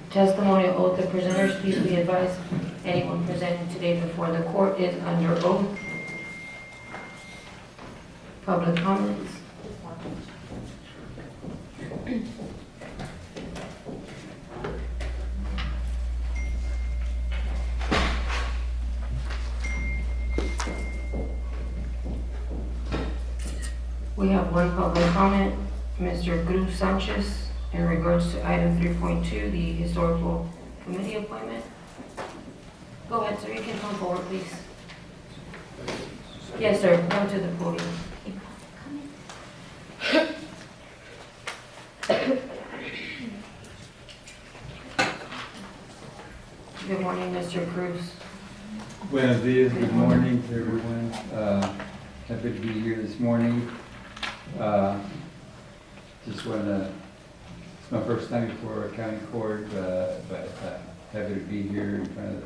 Testimonial oath. The presenters, please be advised, anyone presenting today before the court is under oath. Public comments. We have one public comment, Mr. Cruz Sanchez, in regards to item 3.2, the historical committee appointment. Go ahead, sir, you can come forward, please. Yes, sir, come to the podium. Good morning, Mr. Cruz. Buenos dias, good morning to everyone. Happy to be here this morning. Just want to, it's my first time before a county court, but happy to be here in front of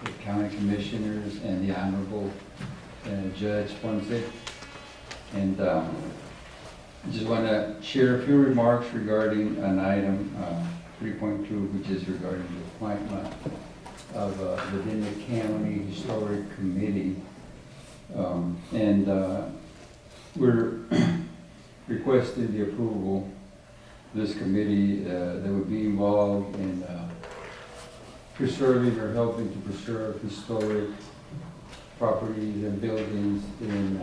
the county commissioners and the Honorable Judge Ponce. And just want to share a few remarks regarding an item 3.2, which is regarding the appointment of the Dimmit County Historic Committee. We're requesting the approval of this committee that would be involved in preserving or helping to preserve historic properties and buildings in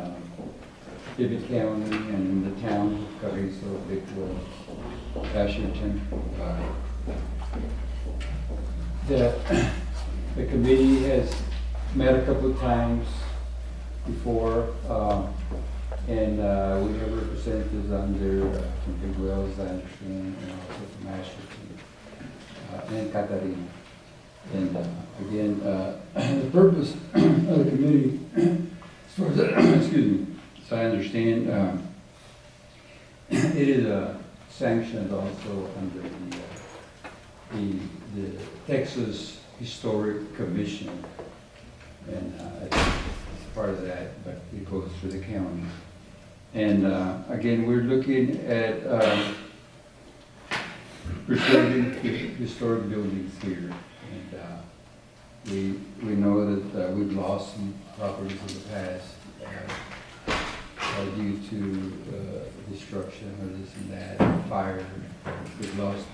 Dimmit County and in the town of Carrizo, Big Wells, Asherton. The committee has met a couple of times before, and we have representatives under from Big Wells, I understand, and also from Asherton and Catarina. And again, the purpose of the committee, as far as excuse me, so I understand, it is sanctioned also under the Texas Historic Commission, and I think it's part of that, but it goes through the county. And again, we're looking at preserving historic buildings here, and we know that we've lost some properties in the past due to destruction or this and that, fire. We've lost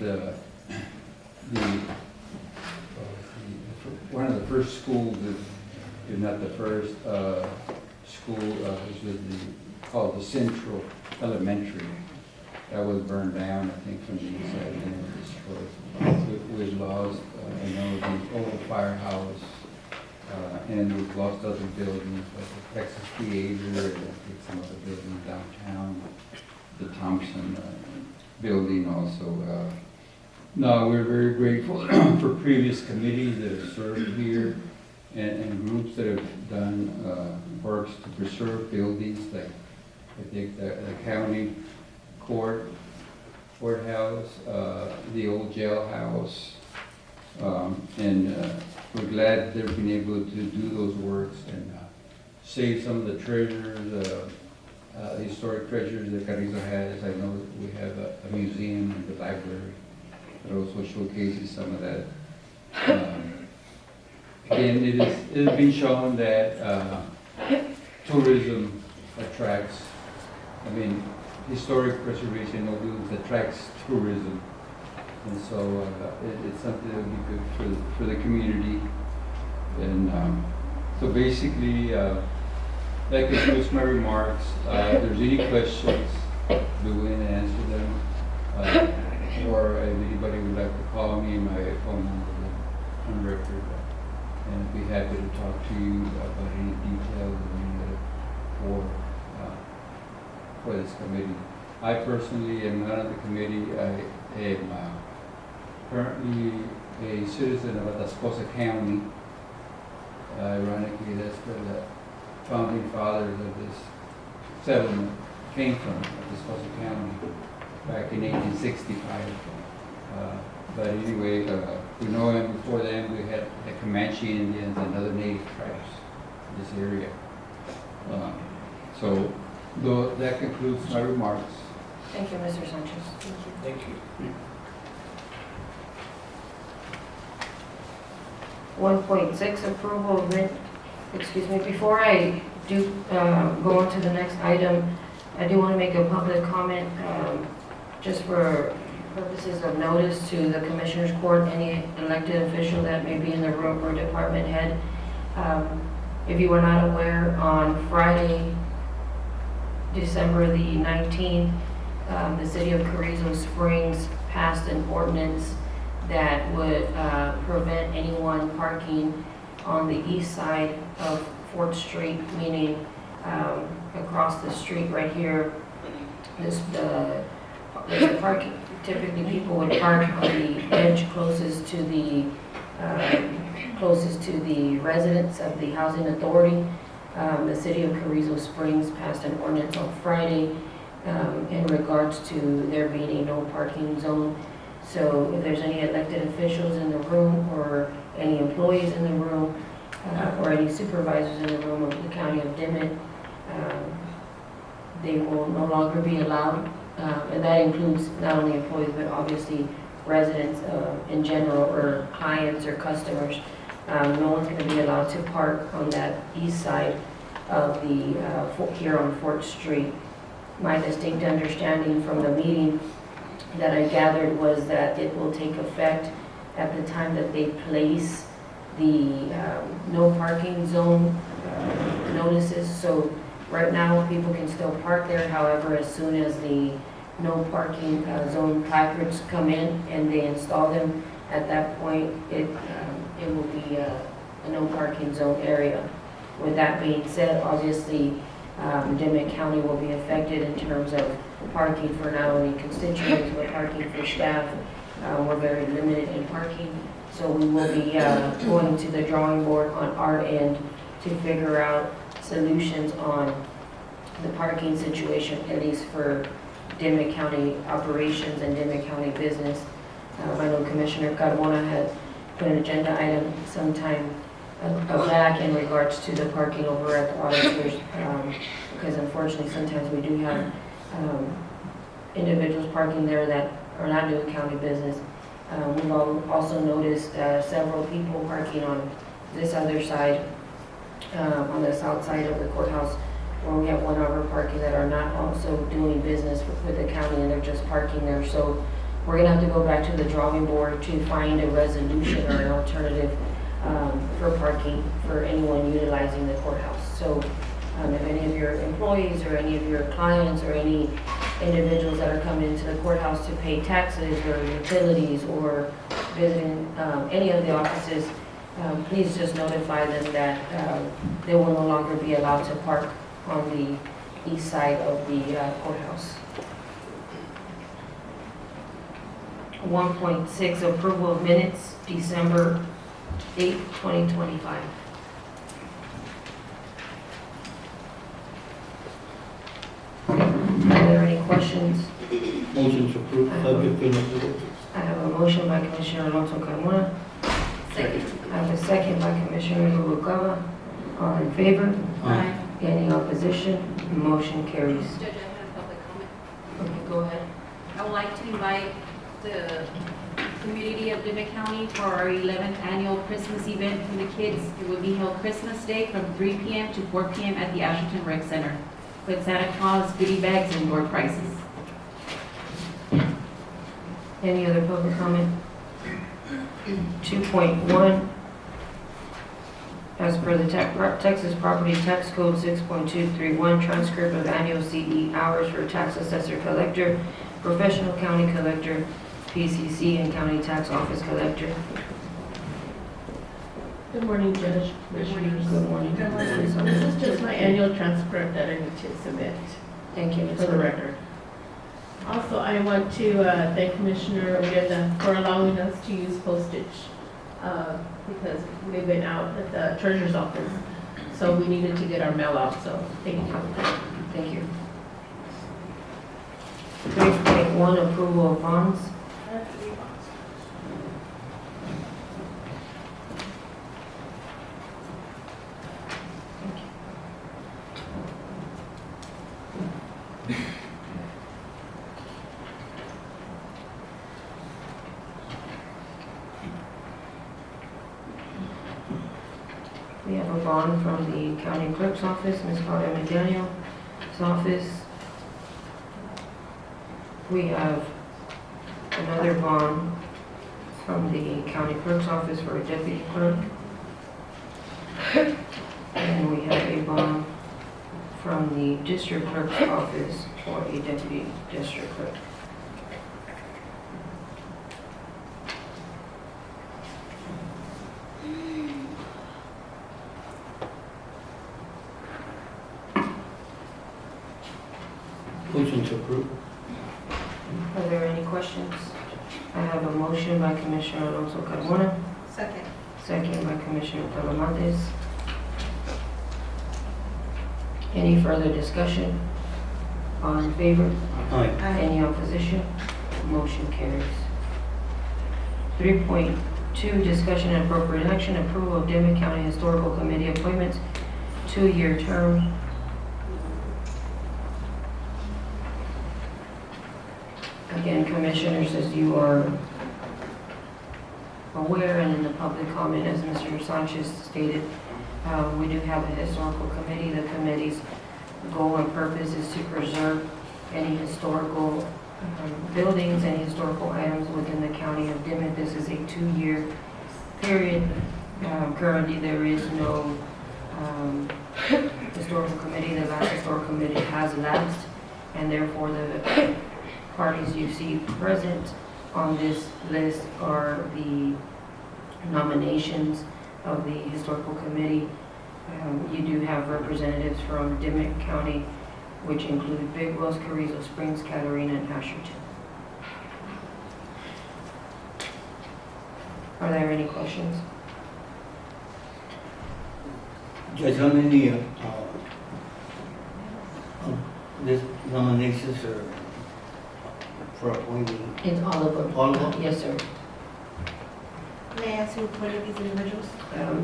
one of the first schools, if not the first school, called the Central Elementary. That was burned down, I think, from the inside and destroyed. We've lost, the old firehouse, and we've lost other buildings like the Texas Theater and some other buildings downtown, the Thompson building also. No, we're very grateful for previous committees that have served here and groups that have done works to preserve buildings, like I think the county courthouse, the old jailhouse, and we're glad they've been able to do those works and save some of the treasures, historic treasures that Carrizo has. I know that we have a museum and the library that also showcases some of that. Again, it has been shown that tourism attracts, historic preservation of buildings attracts tourism. And so it's something that would be good for the community. And so basically, that concludes my remarks. If there's any questions, be willing to answer them. Or if anybody would like to call me, my phone number is on record. And I'd be happy to talk to you about any details or any for this committee. I personally am not on the committee. I am currently a citizen of Atascosa County. Ironically, that's where the founding fathers of this settlement came from, Atascosa County, back in 1865. But anyway, we know him. Before then, we had the Comanche Indians and other native tribes in this area. That concludes my remarks. Thank you, Mr. Sanchez. Thank you. 1.6, approval of before I do go on to the next item, I do want to make a public comment, just for purposes of notice to the Commissioners Court, any elected official that may be in the room or department head. If you were not aware, on Friday, December the 19th, the city of Carrizo Springs passed an ordinance that would prevent anyone parking on the east side of 4th Street, meaning across the street right here. The parking, typically people would park on the edge closest to the residents of the housing authority. The city of Carrizo Springs passed an ordinance on Friday in regards to there being a no parking zone. So if there's any elected officials in the room or any employees in the room or any supervisors in the room of the county of Dimmit, they will no longer be allowed. And that includes not only employees, but obviously residents in general, or clients or customers. No one's going to be allowed to park on that east side of the, here on 4th Street. My distinct understanding from the meeting that I gathered was that it will take effect at the time that they place the no parking zone notices. So right now, people can still park there. However, as soon as the no parking zone placards come in and they install them, at that point, it will be a no parking zone area. With that being said, obviously, Dimmit County will be affected in terms of parking for not only constituents, but parking for staff. We're very limited in parking, so we will be going to the drawing board on our end to figure out solutions on the parking situation, at least for Dimmit County operations and Dimmit County business. I know Commissioner Carmona had put an agenda item sometime back in regards to the parking over at the auditors, because unfortunately sometimes we do have individuals parking there that are not doing county business. We've also noticed several people parking on this other side, on the south side of the courthouse, where we have 1 hour parking that are not also doing business with the county, and they're just parking there. So we're gonna have to go back to the drawing board to find a resolution or an alternative for parking for anyone utilizing the courthouse. So if any of your employees or any of your clients or any individuals that are coming into the courthouse to pay taxes or utilities or visiting any of the offices, please just notify them that they will no longer be allowed to park on the east side of the courthouse. 1.6, approval of minutes, December 8, 2025. Are there any questions? Motion to approve, subject to no. I have a motion by Commissioner Alonso Carmona. Second. I have a second by Commissioner Noguera. All in favor? Aye. Any opposition? Motion carries. Judge, I have a public comment. Okay, go ahead. I would like to invite the community of Dimmit County for our 11th annual Christmas event for the kids. It will be held Christmas Day from 3 p.m. to 4 p.m. at the Ashton Rec Center with Santa Claus, goodie bags, and door prizes. Any other public comment? 2.1, as per the Texas Property Tax Code 6.231, transcript of annual CE hours for tax assessor collector, professional county collector, PCC, and county tax office collector. Good morning, Judge. Good morning. This is just my annual transcript that I need to submit Thank you, Ms. for the record. Also, I want to thank Commissioner Urieta for allowing us to use postage because we've been out at the treasurer's office, so we needed to get our mail out, so thank you. Thank you. 3.1, approval of bonds. We have a bond from the county clerk's office, Ms. Claudia McDaniel's office. We have another bond from the county clerk's office for a deputy clerk. And we have a bond from the district clerk's office for a deputy district clerk. Motion to approve. Are there any questions? I have a motion by Commissioner Alonso Carmona, Second. second by Commissioner Talamantes. Any further discussion? All in favor? Aye. Any opposition? Motion carries. 3.2, discussion and appropriate action, approval of Dimmit County Historical Committee appointments, 2-year term. Again, commissioners, as you are aware, and in the public comment, as Mr. Sanchez stated, we do have a historical committee. The committee's goal and purpose is to preserve any historical buildings and historical items within the county of Dimmit. This is a 2-year period. Currently, there is no historical committee. The last historical committee has lapsed, and therefore the parties you see present on this list are the nominations of the historical committee. You do have representatives from Dimmit County, which include Big Wells, Carrizo Springs, Catarina, and Asherton. Are there any questions? Judge, how many this nominations are for appointing? It's all of them. All of them? Yes, sir. May I ask who appointed these individuals?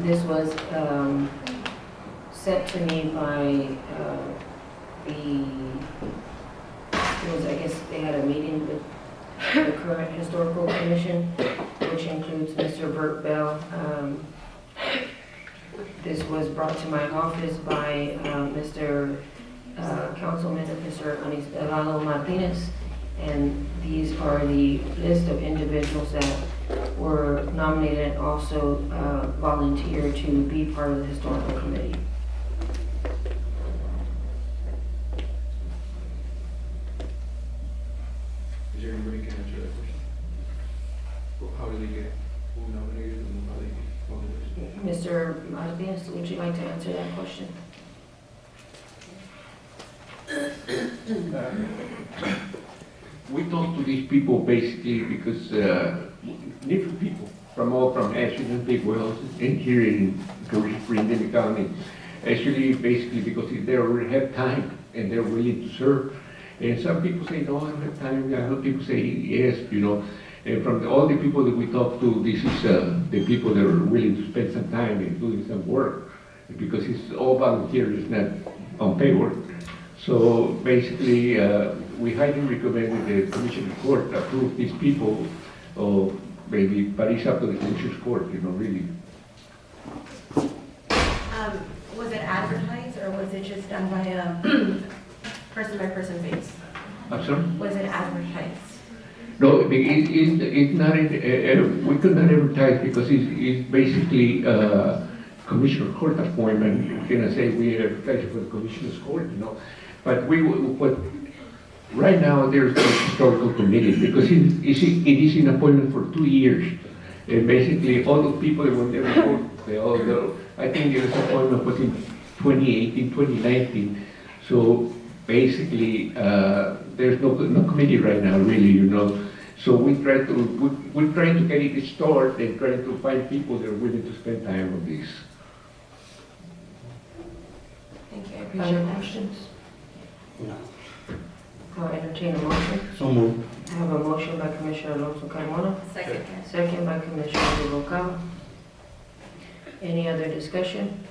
This was sent to me by I guess they had a meeting with the current historical commission, which includes Mr. Burt Bell. This was brought to my office by Mr. Councilman, Mr. Lalo Martinez, and these are the list of individuals that were nominated and also volunteered to be part of the historical committee. Is there anybody can answer that question? Well, how did they get, who nominated and how they get on the list? Mr. Martinez, would you like to answer that question? We talk to these people basically because different people from Ashland, Big Wells, and here in Carrizo Springs, Dimmit County. Actually, basically because they already have time and they're willing to serve. And some people say, no, I don't have time. Other people say, yes, you know. And from all the people that we talk to, this is the people that are willing to spend some time and doing some work. Because it's all volunteer, it's not on paper. So basically, we highly recommend that the Commissioner Court approve these people, or maybe, but it's up to the Commissioner's Court, you know, really. Was it advertised or was it just done by a person-by-person base? I'm sorry? Was it advertised? No, it's not, we could not advertise because it's basically Commissioner Court appointment. Can I say we advertise for the Commissioner's Court, you know? But right now there's no historical committee because it is an appointment for 2 years. And basically all the people that were there before, they all go. I think this appointment was in 2018, 2019. So basically there's no committee right now really, you know. So we're trying to get it started and trying to find people that are willing to spend time on this. Thank you. I appreciate that. Questions? No. I'll entertain a motion. So moved. I have a motion by Commissioner Alonso Carmona, Second. second by Commissioner Noguera. Any other discussion?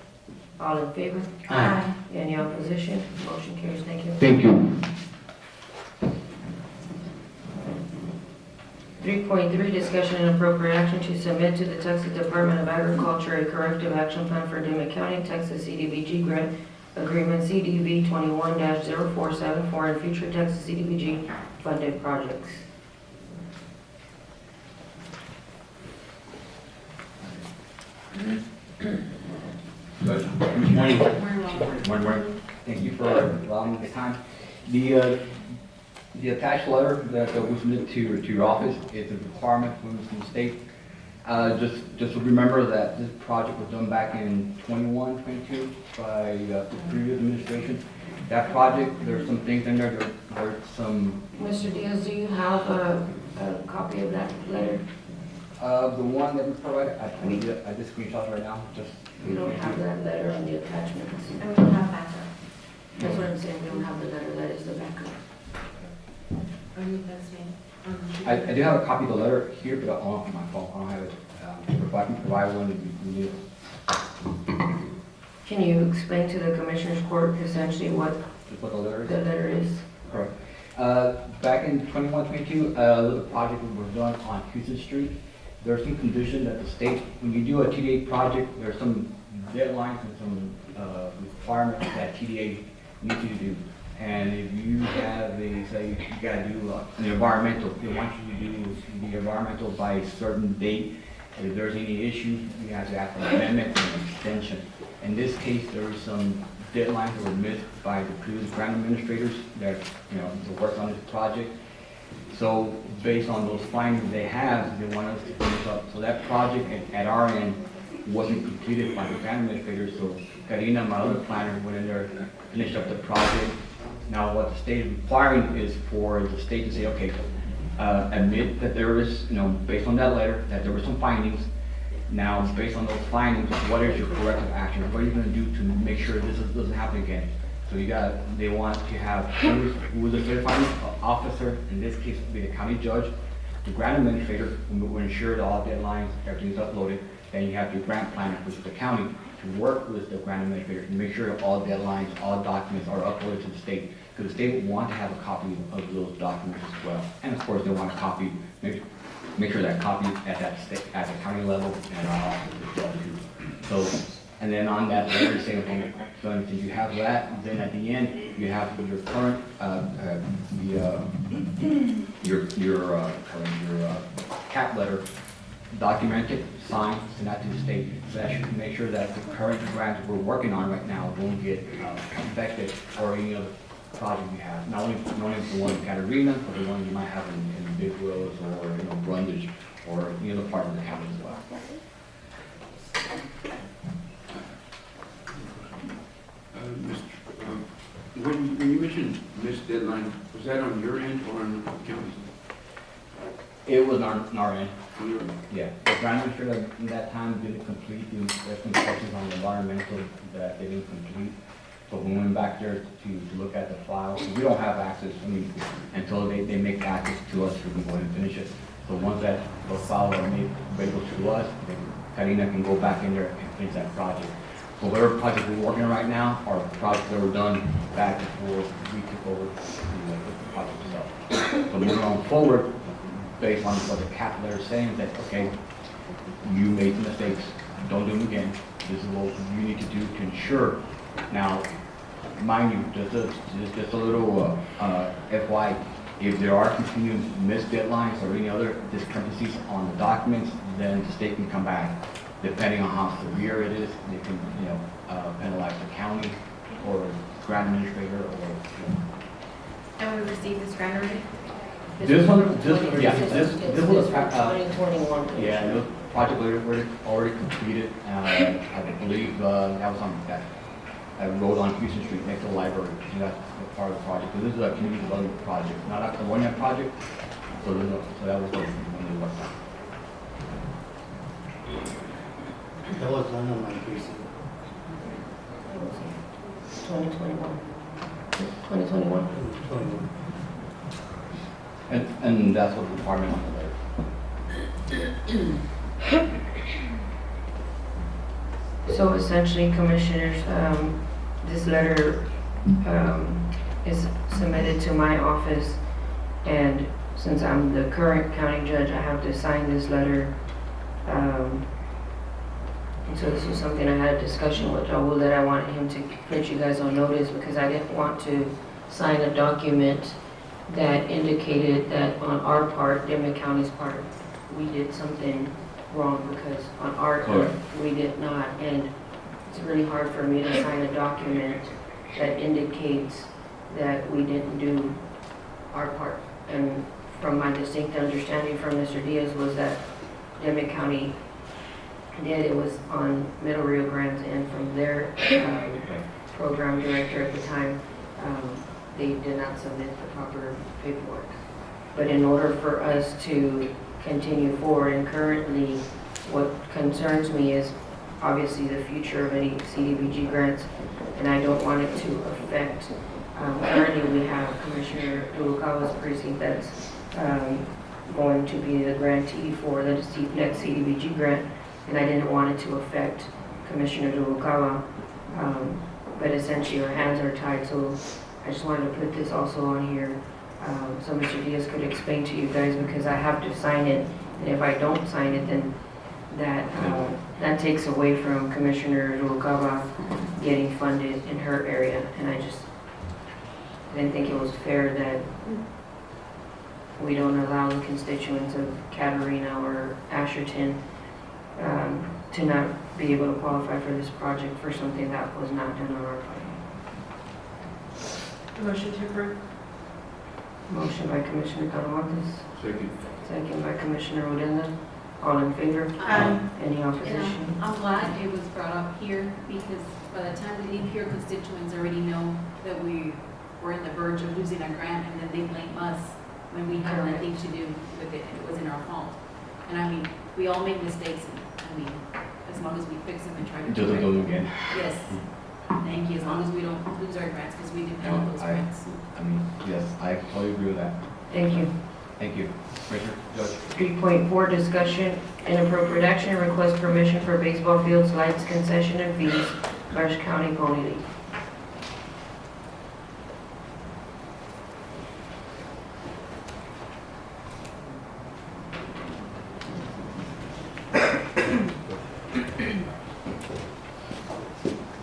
All in favor? Aye. Any opposition? Motion carries. Thank you. Thank you. 3.3, discussion and appropriate action to submit to the Texas Department of Agriculture a corrective action plan for Dimmit County, Texas CDBG grant agreement CDB 21-0474 and future Texas CDBG funded projects. Good morning. Morning. Thank you for allowing me this time. The attached letter that was submitted to your office is a requirement from the state. Just remember that this project was done back in 21, 22 by the previous administration. That project, there's some things in there, there's some, Mr. Diaz, do you have a copy of that letter? the one that we provided, I just screenshot right now, just. We don't have that letter on the attachments. And we don't have backup. That's what I'm saying, we don't have the letter, that is the backup. Are you listening? I do have a copy of the letter here, but on my phone, I don't have it. If I can provide one, if you need it. Can you explain to the Commissioners Court essentially what Just what the letter is. the letter is? Correct. Back in 21, 22, a little project was done on Houston Street. There are some conditions that the state, when you do a TDA project, there are some deadlines and some requirements that TDA needs you to do. And if you have, they say you gotta do an environmental, they want you to do the environmental by a certain date. And if there's any issues, you have to ask for an amendment and an extension. In this case, there were some deadlines that were missed by the previous grant administrators that, to work on this project. So based on those findings they have, they want us to finish up. So that project at our end wasn't completed by the grant administrators. So Karina, my other planner, went in there and finished up the project. Now what the state is requiring is for the state to say, okay, admit that there is, based on that letter, that there were some findings. Now, based on those findings, what is your corrective action? What are you gonna do to make sure this doesn't happen again? So they want to have who is the certifying officer, in this case would be the county judge, the grant administrator, who will ensure that all deadlines, everything's uploaded. Then you have your grant planner, which is the county, to work with the grant administrator to make sure that all deadlines, all documents are uploaded to the state. Because the state would want to have a copy of those documents as well. And of course, they want a copy, make sure that copy at that state, at the county level and our office as well too. So, and then on that letter, same thing. So if you have that, then at the end, you have your current, your cap letter documented, signed, send that to the state. So that should make sure that the current grants we're working on right now won't get affected or any other project you have. Not only the one in Catarina, but the one you might have in Big Rose or Brundage or any other part of the county as well. When you mentioned missed deadline, was that on your end or on the county's? It was on our end. On your end? Yeah, the grant administrator in that time didn't complete, there's some questions on the environmental that they didn't complete. So when we went back there to look at the file, we don't have access, until they make access to us, we can go ahead and finish it. So once that, those files are made available to us, then Karina can go back in there and finish that project. So whatever project we're working on right now are projects that were done back before we took over the project itself. So moving on forward, based on what the cap letter is saying, that, okay, you made some mistakes, don't do them again. This is what you need to do to ensure. Now, mind you, just a little FY, if there are continued missed deadlines or any other discrepancies on the documents, then the state can come back. Depending on how severe it is, they can, penalize the county or grant administrator or. And we received this grant already? This was 2021. yeah, the project already completed. I believe that was on that road on Houston Street next to the library. So that's part of the project. So this is a community development project, not a one-year project. So that was the one they worked on. That was done on my PC. 2021. 2021. 21. And that's what the requirement on the letter. So essentially, Commissioners, this letter is submitted to my office, and since I'm the current county judge, I have to sign this letter. And so this was something I had a discussion with Raul that I wanted him to put you guys on notice because I didn't want to sign a document that indicated that on our part, Dimmit County's part, we did something wrong because on our part, we did not. And it's really hard for me to sign a document that indicates that we didn't do our part. And from my distinct understanding from Mr. Diaz was that Dimmit County did, it was on Middle Rio Grande, and from their program director at the time, they did not submit the proper paperwork. But in order for us to continue forward, and currently what concerns me is obviously the future of any CDBG grants, and I don't want it to affect, currently we have Commissioner Urukawa's precinct that's going to be the grantee for the next CDBG grant, and I didn't want it to affect Commissioner Urukawa, but essentially our hands are tied, so I just wanted to put this also on here so Mr. Diaz could explain to you guys, because I have to sign it, and if I don't sign it, then that takes away from Commissioner Urukawa getting funded in her area, and I just didn't think it was fair that we don't allow the constituents of Catarina or Asherton to not be able to qualify for this project for something that was not done on our part. Motion to approve. Motion by Commissioner Talamontes, Second. second by Commissioner Odena. All in favor? Any And opposition? I'm glad it was brought up here because by the time we leave here, constituents already know that we were in the verge of losing a grant, and then they blame us when we had nothing to do with it, and it wasn't our fault. And I mean, we all make mistakes, and I mean, as long as we fix them and try to do Doesn't it. go again. Yes, thank you, as long as we don't lose our grants, because we depend on those grants. I mean, yes, I totally agree with that. Thank you. Thank you. Commissioner, Judge. 3.4, discussion and appropriate action, request permission for baseball fields, lights, concession, and fees, Brush County Pony League.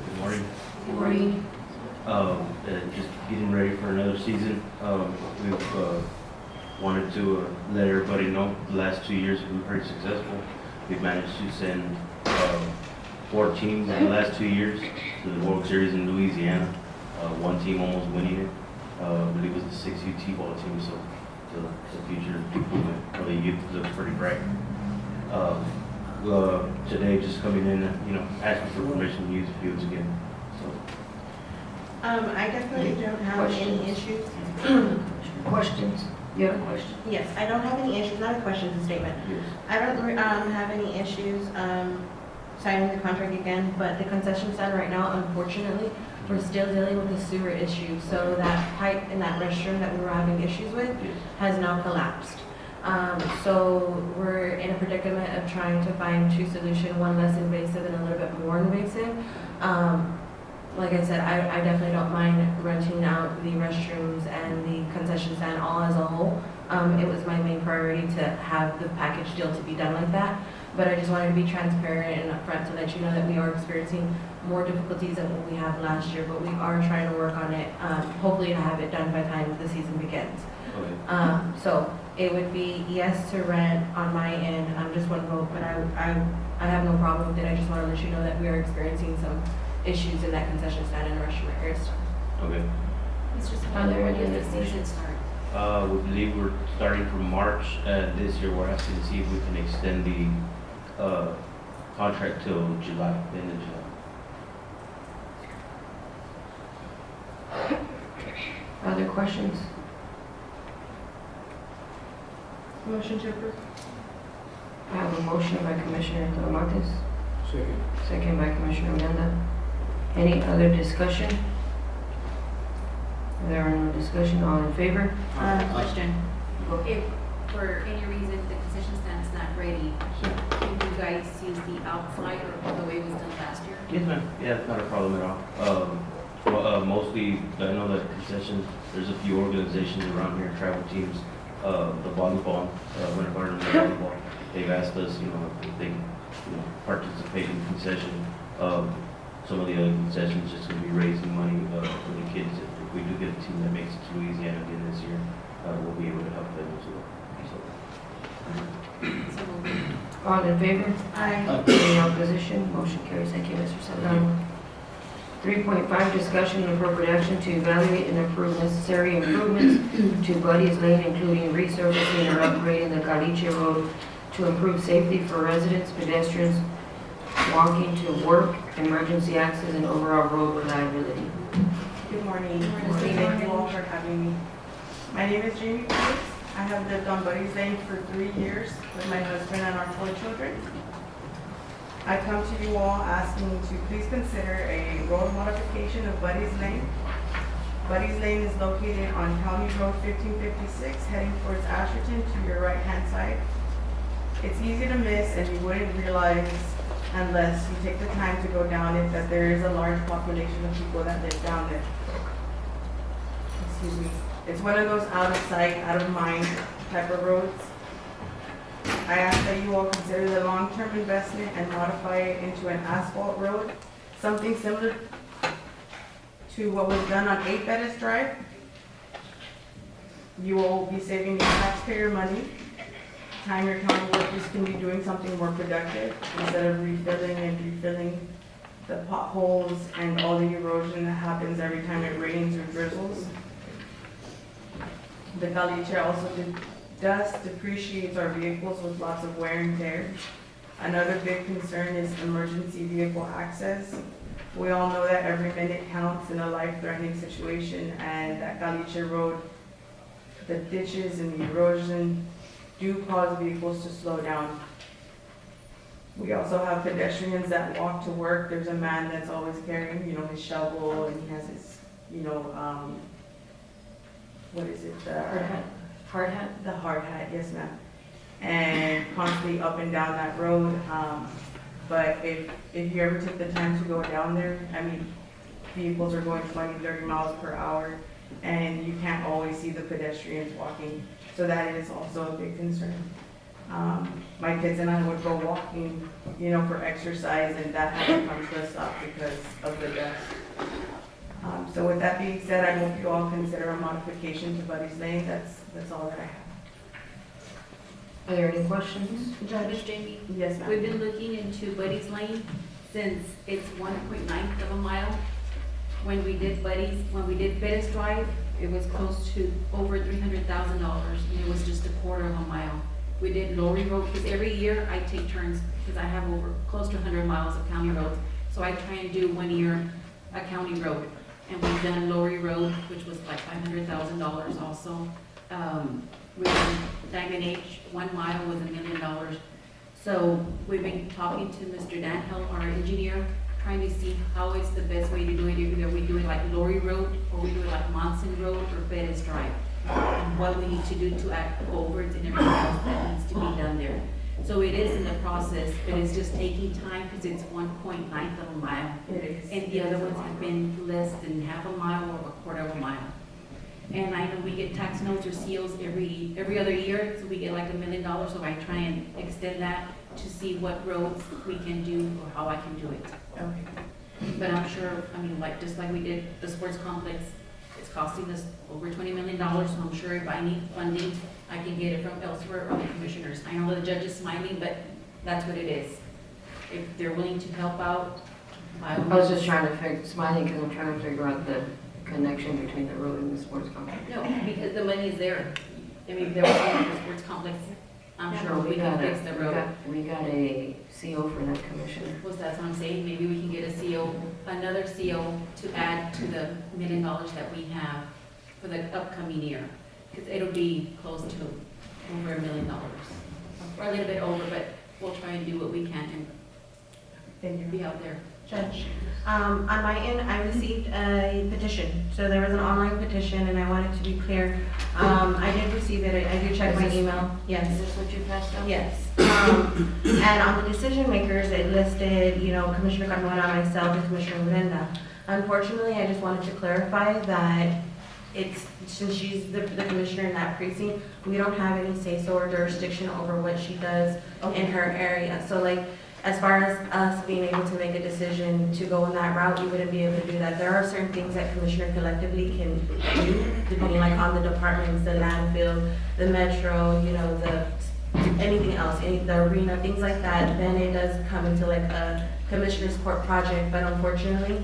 Good morning. Good morning. Just getting ready for another season. We've wanted to let everybody know the last 2 years have been pretty successful. We've managed to send 4 teams in the last 2 years to the World Series in Louisiana. One team almost winning it. I believe it was the 6U T-ball team, so the future of the youth looks pretty bright. Today just coming in, asking for permission to use the fields again. So I definitely don't have any issues. Questions? You have a question? Yes, I don't have any issues, not a question, it's a statement. yes. I don't have any issues signing the contract again, but the concession stand right now, unfortunately, we're still dealing with the sewer issue. So that pipe in that restroom that we were having issues with Yes. has now collapsed. So we're in a predicament of trying to find 2 solutions, one less invasive and a little bit more invasive. Like I said, I definitely don't mind renting out the restrooms and the concession stand all as a whole. It was my main priority to have the package deal to be done like that. But I just wanted to be transparent and upfront to let you know that we are experiencing more difficulties than what we had last year, but we are trying to work on it, hopefully to have it done by the time the season begins. Okay. So it would be yes to rent on my end, just one vote, but I have no problem with it. I just want to let you know that we are experiencing some issues in that concession stand and restaurant areas. Okay. Mr. Are Smith, there when any does the other season start? We believe we're starting from March. This year, we're asking to see if we can extend the contract till July, the end of July. Other questions? Motion to approve. I have a motion by Commissioner Talamontes, Second. second by Commissioner Odena. Any other discussion? If there are no discussion, all in favor? Question, if for any reason the concession stand is not ready, So, can you guys use the outside or the way it was done last year? yes, ma'am. Yeah, not a problem at all. Mostly, I know that concessions, there's a few organizations around here, travel teams, the volleyball, Winter Garden volleyball. They've asked us, if they, participate in concession. Some of the other concessions just gonna be raising money, for the kids. If we do get a team that makes it to Louisiana again this year, we'll be able to help them as well. So, All in favor? Aye. Any opposition? Motion carries. Thank you, Mr. Salgado. 3.5, discussion and appropriate action to evaluate and approve necessary improvements to Buddy's Lane, including resurfacing or upgrading the Caliche Road to improve safety for residents, pedestrians walking to work, emergency access, and overall road reliability. Good morning. Thank you all for having me. My name is Jamie Pierce. I have lived on Buddy's Lane for 3 years with my husband and our 4 children. I come to you all asking to please consider a road modification of Buddy's Lane. Buddy's Lane is located on County Road 1556, heading towards Asherton to your right-hand side. It's easy to miss, and you wouldn't realize unless you take the time to go down it that there is a large population of people that live down there. Excuse me. It's one of those out of sight, out of mind type of roads. I ask that you all consider the long-term investment and modify it into an asphalt road, something similar to what was done on 8 Bettis Drive. You will be saving your taxpayer money, time your county workers can be doing something more productive instead of refilling the potholes and all the erosion that happens every time it rains or drizzles. The caliche also dust depreciates our vehicles with lots of wear and tear. Another big concern is emergency vehicle access. We all know that every minute counts in a life-threatening situation, and that caliche road, the ditches and the erosion do cause vehicles to slow down. We also have pedestrians that walk to work. There's a man that's always carrying, his shovel, and he has his, what is it? Hard hat? The hard hat, yes ma'am. And constantly up and down that road. But if you ever took the time to go down there, vehicles are going 20, 30 miles per hour, and you can't always see the pedestrians walking. So that is also a big concern. My kids and I would go walking, for exercise, and that had to come to a stop because of the dust. So with that being said, I hope you all consider a modification to Buddy's Lane. That's all that I have. Are there any questions? Judge Jamie, Yes, we've ma'am. been looking into Buddy's Lane since it's 1.9 of a mile. When we did Bettis Drive, it was close to over $300,000, and it was just a quarter of a mile. We did Lowry Road, because every year I take turns, because I have over close to 100 miles of county roads. So I try and do 1 year a county road. And we've done Lowry Road, which was like $500,000 also. We've done Diamond H, 1 mile was $1 million. So we've been talking to Mr. Dan Hill, our engineer, trying to see how is the best way to do it. Either we do it like Lowry Road, or we do it like Monson Road, or Bettis Drive. And what we need to do to add culverts and everything else that needs to be done there. So it is in the process, but it's just taking time because it's 1.9 of a mile. It is. And the other ones have been less than half a mile or a quarter of a mile. And I know we get tax notes or seals every other year, so we get like $1 million, so I try and extend that to see what roads we can do or how I can do it. Okay. But I'm sure, just like we did the sports complex, it's costing us over $20 million, so I'm sure if I need funding, I can get it from elsewhere or the commissioners. I know the judge is smiling, but that's what it is. If they're willing to help out, by all I was means. just smiling because I'm trying to figure out the connection between the road and the sports complex. No, because the money is there. If there was one for the sports complex, I'm sure we can fix the road. We got a CO for that, Commissioner. Well, that's what I'm saying, maybe we can get a CO, another CO to add to the $1 million that we have for the upcoming year. Because it'll be close to over $1 million, or a little bit over, but we'll try and do what we can Thank you. and be out there. Judge, on my end, I received a petition. So there was an online petition, and I wanted to be clear. I did receive it. I did check my email. Is Yes. this what you passed out? Yes. And on the decision makers, it listed, Commissioner Carmona, myself, and Commissioner Urenda. Unfortunately, I just wanted to clarify that since she's the commissioner in that precinct, we don't have any say-so or jurisdiction over what she does in her area. So like, as far as us being able to make a decision to go in that route, we wouldn't be able to do that. There are certain things that commissioner collectively can do, depending like on the departments, the landfill, the metro, you know, anything else, the arena, things like that. Then it does come into like a commissioner's court project, but unfortunately,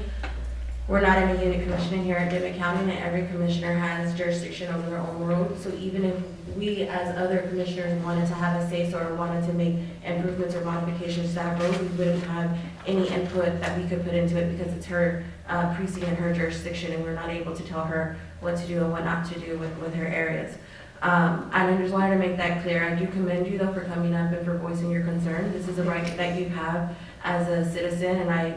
we're not in a unit commissioning here at Dimmit County, and every commissioner has jurisdiction over their own road. So even if we, as other commissioners, wanted to have a say-so or wanted to make improvements or modifications to that road, we wouldn't have any input that we could put into it because it's her precinct and her jurisdiction, and we're not able to tell her what to do and what not to do with her areas. I just wanted to make that clear. I do commend you though for coming up and for voicing your concern. This is a right that you have as a citizen, and I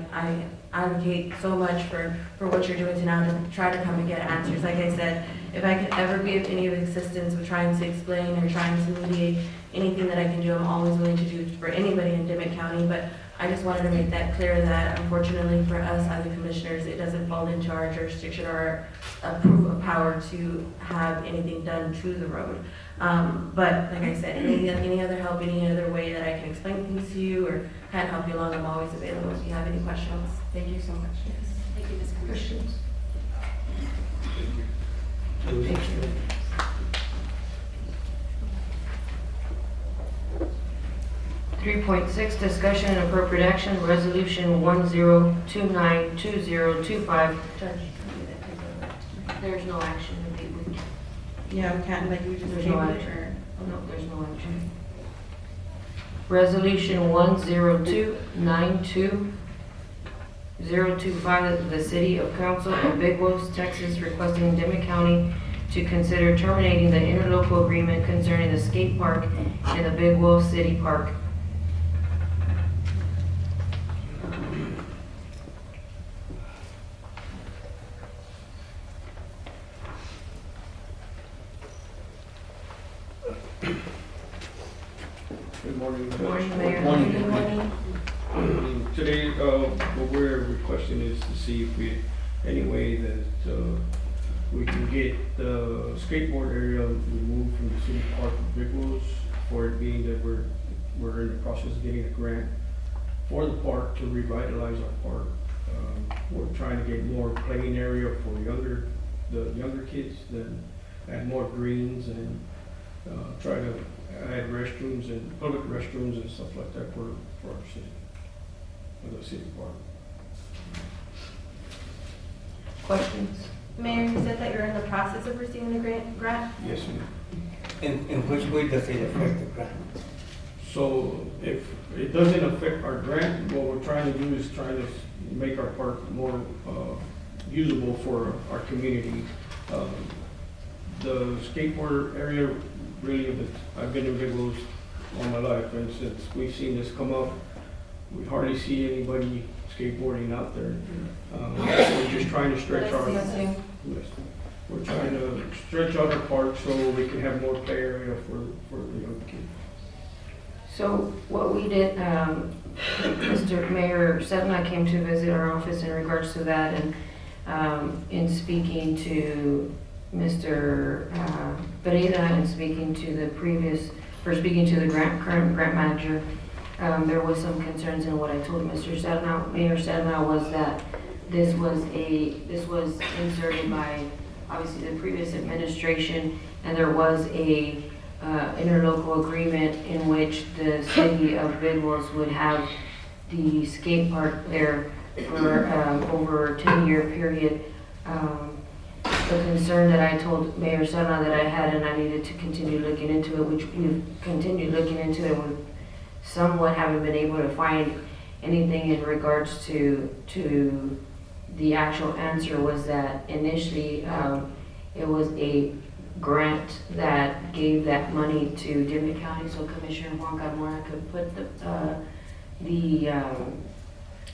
advocate so much for what you're doing to now to try to come and get answers. Like I said, if I could ever be of any of assistance with trying to explain or trying to mediate anything that I can do, I'm always willing to do for anybody in Dimmit County, but I just wanted to make that clear that unfortunately for us as the commissioners, it doesn't fall into our jurisdiction or approve of power to have anything done to the road. But like I said, any other help, any other way that I can explain things to you or kind of help you along, I'm always available if you have any questions. Thank you so much. Thank you, Ms. Commissioner. Questions? Thank you. Three point six, discussion and appropriate action, resolution 10292025. Judge. There's no action. Yeah, we can't, like, we just There's table no it action. or. No, there's no action. Resolution 10292025, the City of Council of Big Wolf, Texas, requesting Dimmit County to consider terminating the interlocal agreement concerning the skate park in the Big Wolf City Park. Good morning. Good morning, Mayor. Morning. Good morning. Today, what we're requesting is to see if we, any way that we can get the skateboard area removed from the city park of Big Woods, for it being that we're in the process of getting a grant for the park to revitalize our park. We're trying to get more playing area for the younger kids, then add more greens and try to add restrooms and public restrooms and stuff like that for our city, for the city park. Questions? Mayor, you said that you're in the process of receiving the grant? Yes, ma'am. In which way does it affect the grant? So if it doesn't affect our grant, what we're trying to do is trying to make our park more usable for our community. The skateboard area, really, I've been in Big Woods all my life, and since we've seen this come up, we hardly see anybody skateboarding out there. We're just trying to stretch our, Yes. we're trying to stretch out our park so we can have more play area for the young kids. So what we did, Mr. Mayor Sedna came to visit our office in regards to that, and in speaking to Mr. Pereira and speaking to the current grant manager, there was some concerns in what I told Mr. Sedna, Mayor Sedna, was that this was inserted by obviously the previous administration, and there was a interlocal agreement in which the city of Big Wolf would have the skate park there for over a 10-year period. The concern that I told Mayor Sedna that I had, and I needed to continue looking into it, which we've continued looking into it, we somewhat haven't been able to find anything in regards to the actual answer, was that initially it was a grant that gave that money to Dimmit County, so Commissioner Juan Carmona could put the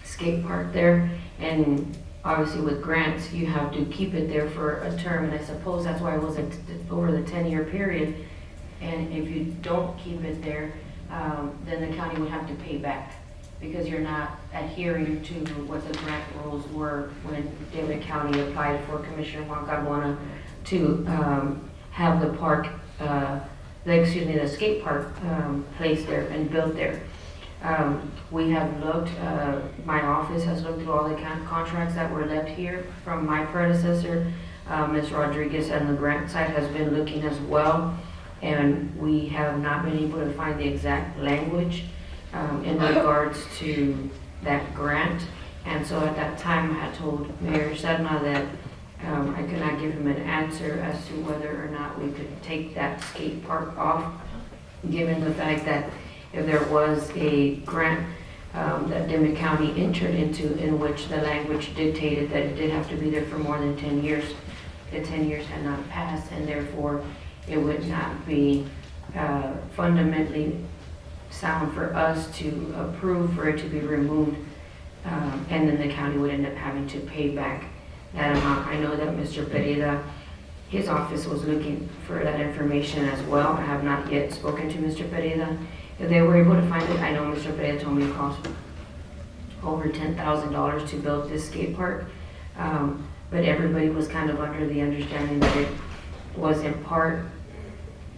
skate park there. And obviously with grants, you have to keep it there for a term, and I suppose that's why it was over the 10-year period. And if you don't keep it there, then the county would have to pay back, because you're not adhering to what the grant rules were when Dimmit County applied for Commissioner Juan Carmona to have the park, the skate park placed there and built there. We have looked, my office has looked through all the contracts that were left here from my predecessor. Ms. Rodriguez and the grant side has been looking as well, and we have not been able to find the exact language in regards to that grant. And so at that time, I had told Mayor Sedna that I could not give him an answer as to whether or not we could take that skate park off, given the fact that if there was a grant that Dimmit County entered into in which the language dictated that it did have to be there for more than 10 years, the 10 years had not passed, and therefore it would not be fundamentally sound for us to approve for it to be removed, and then the county would end up having to pay back that amount. I know that Mr. Pereira, his office was looking for that information as well. I have not yet spoken to Mr. Pereira. If they were able to find it, I know Mr. Pereira told me it cost over $10,000 to build this skate park. But everybody was kind of under the understanding that it was in part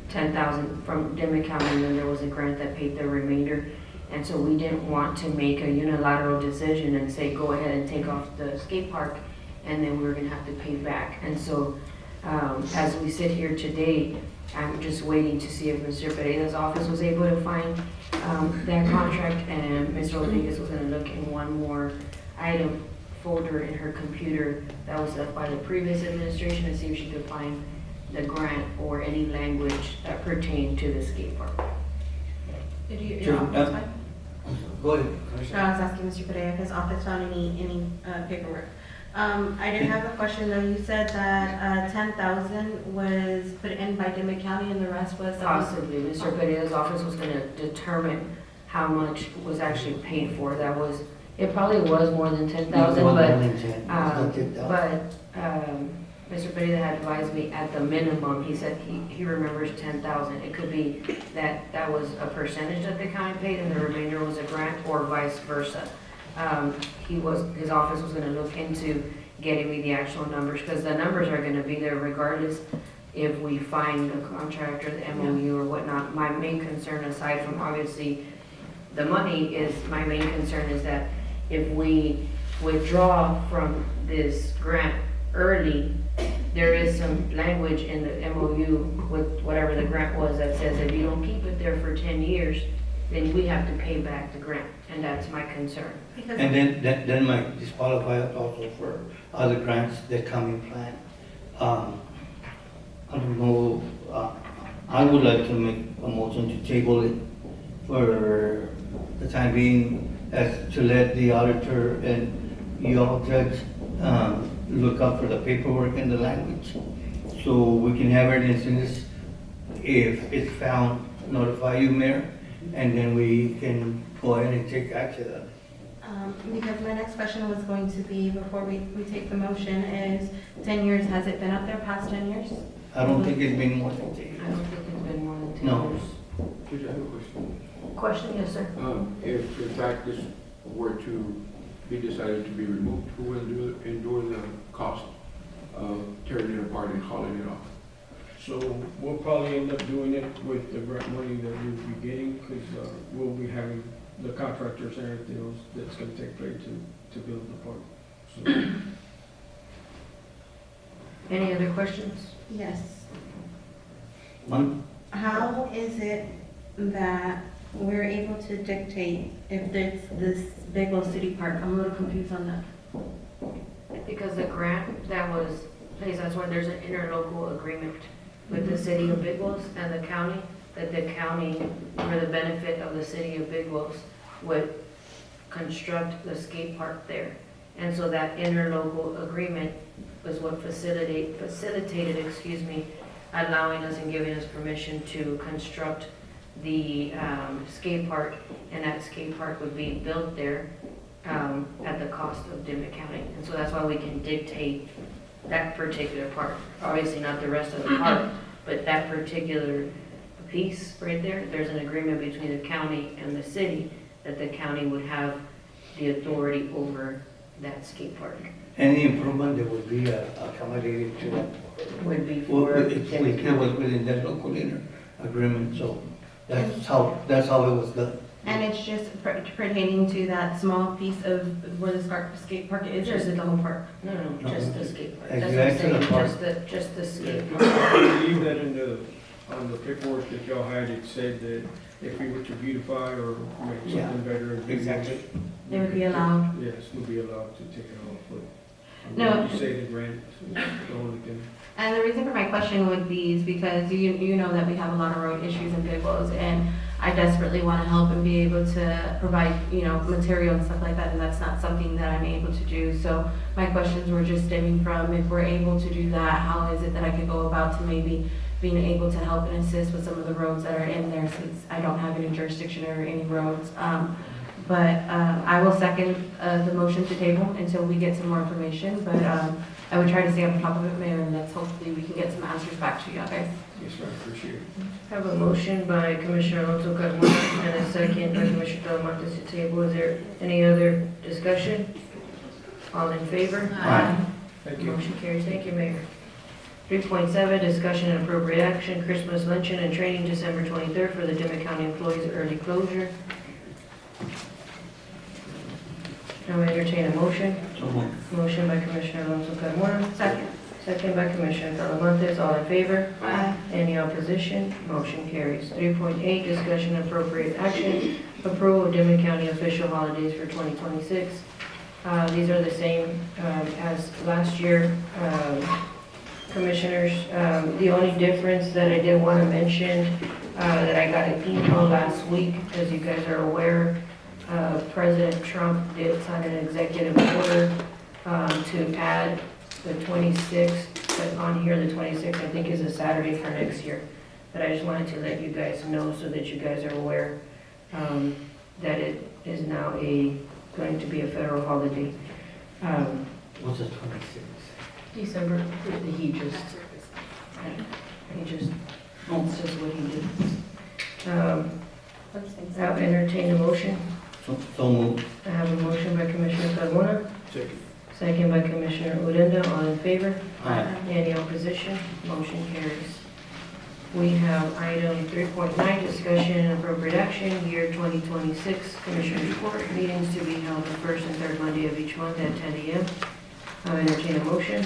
$10,000 from Dimmit County, and then there was a grant that paid the remainder. And so we didn't want to make a unilateral decision and say, go ahead and take off the skate park, and then we were gonna have to pay back. And so as we sit here today, I'm just waiting to see if Mr. Pereira's office was able to find that contract, and Ms. Rodriguez was gonna look in one more item folder in her computer that was left by the previous administration and see if she could find the grant or any language that pertained to the skate park. Did you, Sure, your office find? Go ahead, No, Commissioner. I was asking Mr. Padilla if his office found any paperwork. I did have a question though. You said that 10,000 was put in by Dimmit County and the rest was Possibly, Mr. Pereira's office was gonna determine how much was actually paid for. That was, it probably was more than 10,000, but Mr. Pereira had advised me at the minimum, he said he remembers 10,000. It could be that that was a percentage that the county paid and the remainder was a grant, or vice versa. His office was gonna look into getting me the actual numbers, because the numbers are gonna be there regardless if we find the contract or the MOU or whatnot. My main concern, aside from obviously the money, is my main concern is that if we withdraw from this grant early, there is some language in the MOU with whatever the grant was that says if you don't keep it there for 10 years, then we have to pay back the grant, and that's my concern. because And then, that might disqualify us also for other grants that come in plan. I don't know, I would like to make a motion to table it for the time being, as to let the auditor and you all judge, look up for the paperwork and the language. So we can have it as soon as, if it's found, notify you, Mayor, and then we can go ahead and take action on it. because my next question was going to be, before we take the motion, is 10 years, has it been up there past 10 years? I don't think it's been more than 10 I years. don't think it's been more than 10 No. years. Judge, I have a question. Question, yes, sir? If in fact this were to be decided to be removed, who will endure the cost of tearing it apart and hauling it off? So we'll probably end up doing it with the grant money that we'll be getting, because we'll be having the contractors and everything else that's gonna take place to build the park. So, Any other questions? Yes. One, How is it that we're able to dictate if it's this Bigwell City Park? I'm a little confused on that. Because the grant that was placed, that's why there's an interlocal agreement with the city of Big Wells and the county, that the county, for the benefit of the city of Big Wells, would construct the skate park there. And so that interlocal agreement was what facilitated, allowing us and giving us permission to construct the skate park, and that skate park would be built there at the cost of Dimmit County. And so that's why we can dictate that particular part. Obviously not the rest of the park, but that particular piece right there, there's an agreement between the county and the city that the county would have the authority over that skate park Any improvement that would be accommodated to that. would be Well, for. it was within that local agreement, so that's how it was done. And it's just pertaining to that small piece of where the skate park is, or is it the whole park? No, just the skate park. As That's you what I'm enter the saying, park. just the skate I park. believe that on the paperwork that y'all had, it said that if we were to beautify or make Yeah, something better. exactly. It would be allowed. Yes, we'll be allowed to take it off, but. No. You say the grant, is the only thing. And the reason for my question would be is because you know that we have a lot of road issues in Big Wells, and I desperately want to help and be able to provide, material and stuff like that, and that's not something that I'm able to do. So my questions were just stemming from, if we're able to do that, how is it that I could go about to maybe being able to help and assist with some of the roads that are in there, since I don't have any jurisdiction over any roads. But I will second the motion to table until we get some more information, but I would try to stay on top of it, Mayor, and let's hopefully we can get some answers back to you guys. Yes, sir, I appreciate it. I have a motion by Commissioner Alonso Carmona and a second by Commissioner Talamontes to table. Is there any other discussion? All in favor? Aye. Thank you. Motion carries. Thank you, Mayor. 3.7, discussion and appropriate action, Christmas luncheon and training, December 23rd for the Dimmit County employees early closure. Now I entertain a motion. So moved. Motion by Commissioner Alonso Carmona, Second. second by Commissioner Talamontes. All in favor? Aye. Any opposition? Motion carries. 3.8, discussion and appropriate action, approval of Dimmit County official holidays for 2026. These are the same as last year. Commissioners, the only difference that I did want to mention, that I got an email last week, as you guys are aware, President Trump did sign an executive order to add the 26th, but on here, the 26th, I think, is a Saturday for next year. But I just wanted to let you guys know so that you guys are aware that it is now going to be a federal holiday. What's the 26th? December, he just, it's just what he did. I'll entertain a motion. So moved. I have a motion by Commissioner Carmona, Second. second by Commissioner Odena. All in favor? Aye. Any opposition? Motion carries. We have item 3.9, discussion and appropriate action, year 2026, Commissioners Court, meetings to be held the first and third Monday of each month at 10 a.m. I'll entertain a motion.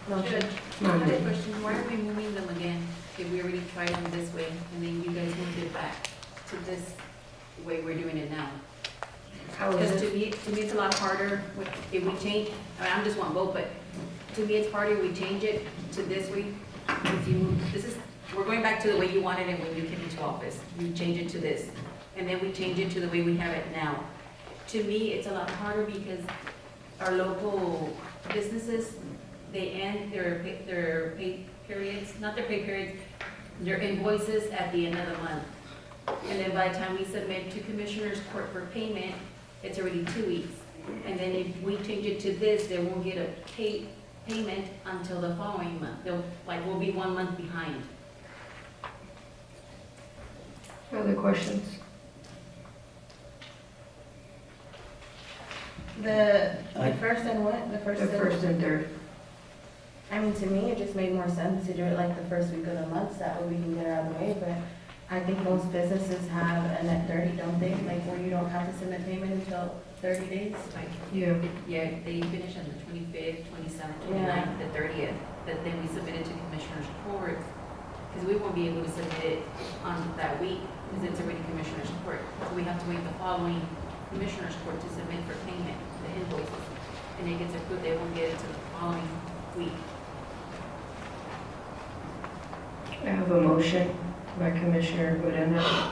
Judge, I have a Monday. question. Why are we moving them again if we already tried them this way and then you guys moved it back to this way we're doing it now? How is Because it? to me, it's a lot harder if we change, I'm just one vote, but to me, it's harder we change it to this week. If you, we're going back to the way you wanted it when you came into office. You change it to this, and then we change it to the way we have it now. To me, it's a lot harder because our local businesses, they end their pay periods, not their pay periods, their invoices at the end of the month. And then by the time we submit to Commissioners Court for payment, it's already 2 weeks. And then if we change it to this, they won't get a payment until the following month. We'll be 1 month behind. Other questions? The Aye. first and what? The first The and? first and third. I mean, to me, it just made more sense to do it like the first week of the month, so that way we can get it out of the way, but I think most businesses have a net 30, don't they? Like where you don't have to submit payment until 30 days? Yeah. Yeah, they finish on the 25th, 27th, Yeah. 29th, the 30th, but then we submit it to Commissioners Court, because we won't be able to submit it on that week, because it's already Commissioners Court. So we have to wait the following Commissioners Court to submit for payment, the invoices, and it gets approved, they won't get it to the following week. I have a motion by Commissioner Odena.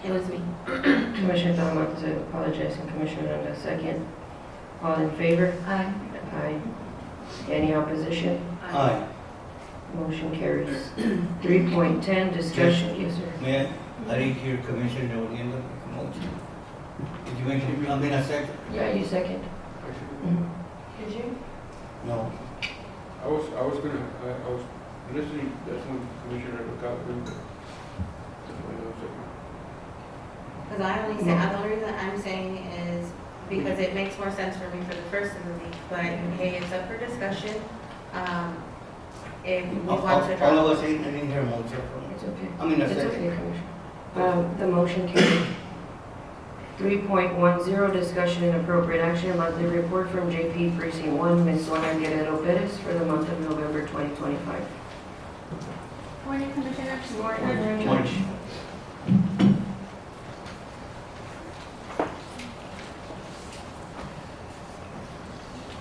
It was me. Commissioner Talamontes, I apologize, and Commissioner Odena, second. All in favor? Aye. Aye. Any opposition? Aye. Motion carries. 3.10, discussion. Yes, sir. May I didn't hear Commissioner Odena make a motion. Did you make it, I mean, a second? Yeah, you second. Mhm. Did you? No. I was listening, that's when Commissioner McCollum. Because I only said, the only reason I'm saying is because it makes more sense for me for the first of the week, but hey, it's up for discussion. If we want to All of drop, us, I didn't hear a motion from, It's okay. I mean, a It's okay, second. Commissioner. The motion carried. 3.10, discussion and appropriate action, monthly report from JP Precinct 1, Ms. Sonia Guerrero Perez for the month of November 2025. Morning, Commissioners. Morning.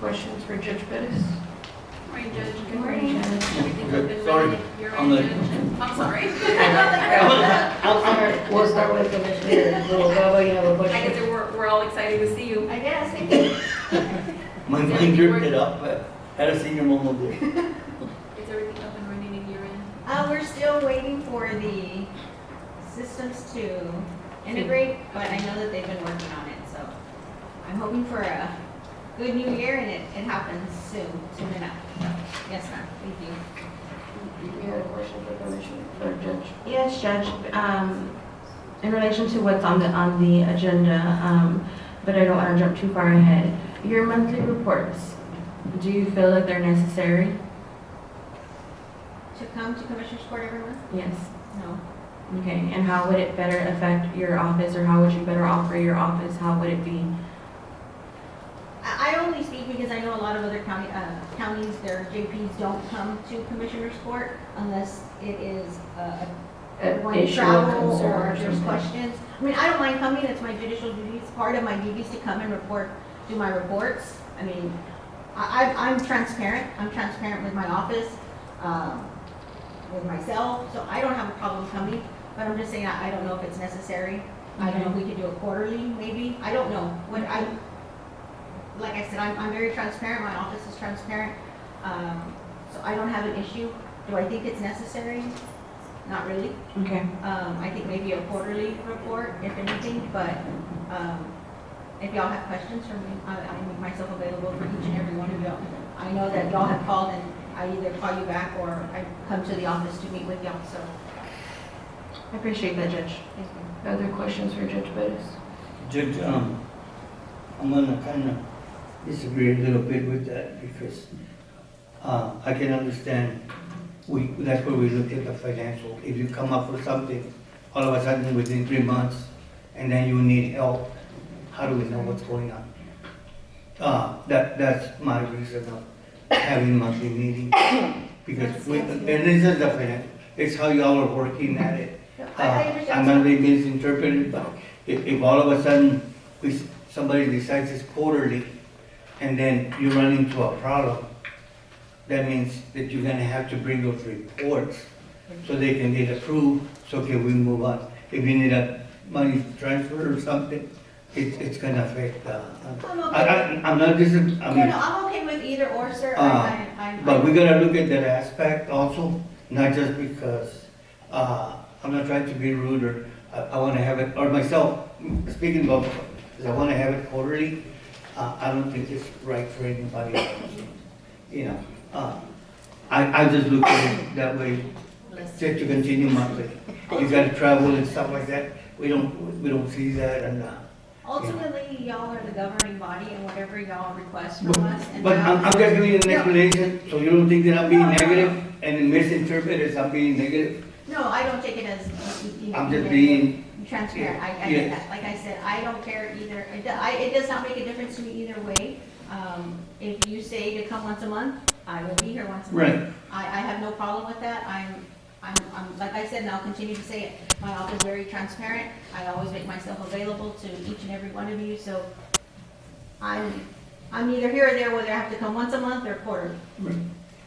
Questions for Judge Perez? morning, Judge. Good morning. Everything Good. open, Sorry. ready? You're I'm on, like- Judge. I'm sorry. We'll start with Commissioner Noguera. You have a I guess question? we're all excited to see you. I guess. My mind drifted up, but had a senior moment there. Is everything up and running in your end? We're still waiting for the systems to integrate, but I know that they've been working on it, so I'm hoping for a good new year and it happens soon enough. So, yes, ma'am, thank you. You had a question for Commissioner, for Judge? Yes, Judge. In relation to what's on the agenda, but I don't want to jump too far ahead. Your monthly reports, do you feel like they're necessary? To come to Commissioners Court every month? Yes. No. Okay, and how would it better affect your office, or how would you better operate your office? How would it be? I only speak because I know a lot of other counties, their JPs don't come to Commissioners Court unless it is An going to issue of travel concern or or there's something? questions. I mean, I don't mind coming, it's my judicial duties, part of my duties to come and do my reports. I mean, I'm transparent with my office, with myself, so I don't have a problem coming, but I'm just saying, I don't know if it's necessary. I don't know if we could do it quarterly, maybe, I don't know. Like I said, I'm very transparent, my office is transparent, so I don't have an issue. Do I think it's necessary? Not really. Okay. I think maybe a quarterly report, if anything, but if y'all have questions for me, I make myself available for each and every one of y'all. I know that y'all have called and I either call you back or I come to the office to meet with y'all, so I appreciate that, Judge. thank you. Other questions for Judge Perez? Judge, I'm gonna kind of disagree a little bit with that because I can understand, that's where we look at the financial. If you come up with something, all of a sudden within 3 months, and then you need help, how do we know what's going on? That's my reason of having monthly meetings. Because and this is the financial, it's how y'all are working at it. I I'm understand. not being misinterpreted, but if all of a sudden somebody decides it's quarterly, and then you run into a problem, that means that you're gonna have to bring those reports so they can get approved, so can we move on. If you need a money transfer or something, it's gonna affect, I'm okay. I'm not No, I'm okay with either or, sir. but we gotta look at that aspect also, not just because, I'm not trying to be rude or I wanna have it, or myself, speaking about, because I wanna have it quarterly, I don't think it's right for anybody else. You know, I just look at it that way, just to continue monthly. You gotta travel and stuff like that, we don't see that and, Ultimately, y'all are the governing body and whatever y'all request from us. and but I'm just giving you an No. explanation, so you don't think that I'm being No, no, no. negative and misinterpret as I'm being negative. No, I don't take it as, you know, I'm just being, transparent. I Yeah. get that. Like I said, I don't care either. It does not make a difference to me either way. If you say to come once a month, I will be here once a month. right, I have no problem with that. I'm, like I said, and I'll continue to say it, my office is very transparent. I always make myself available to each and every one of you, so I'm either here or there, whether I have to come once a month or quarterly.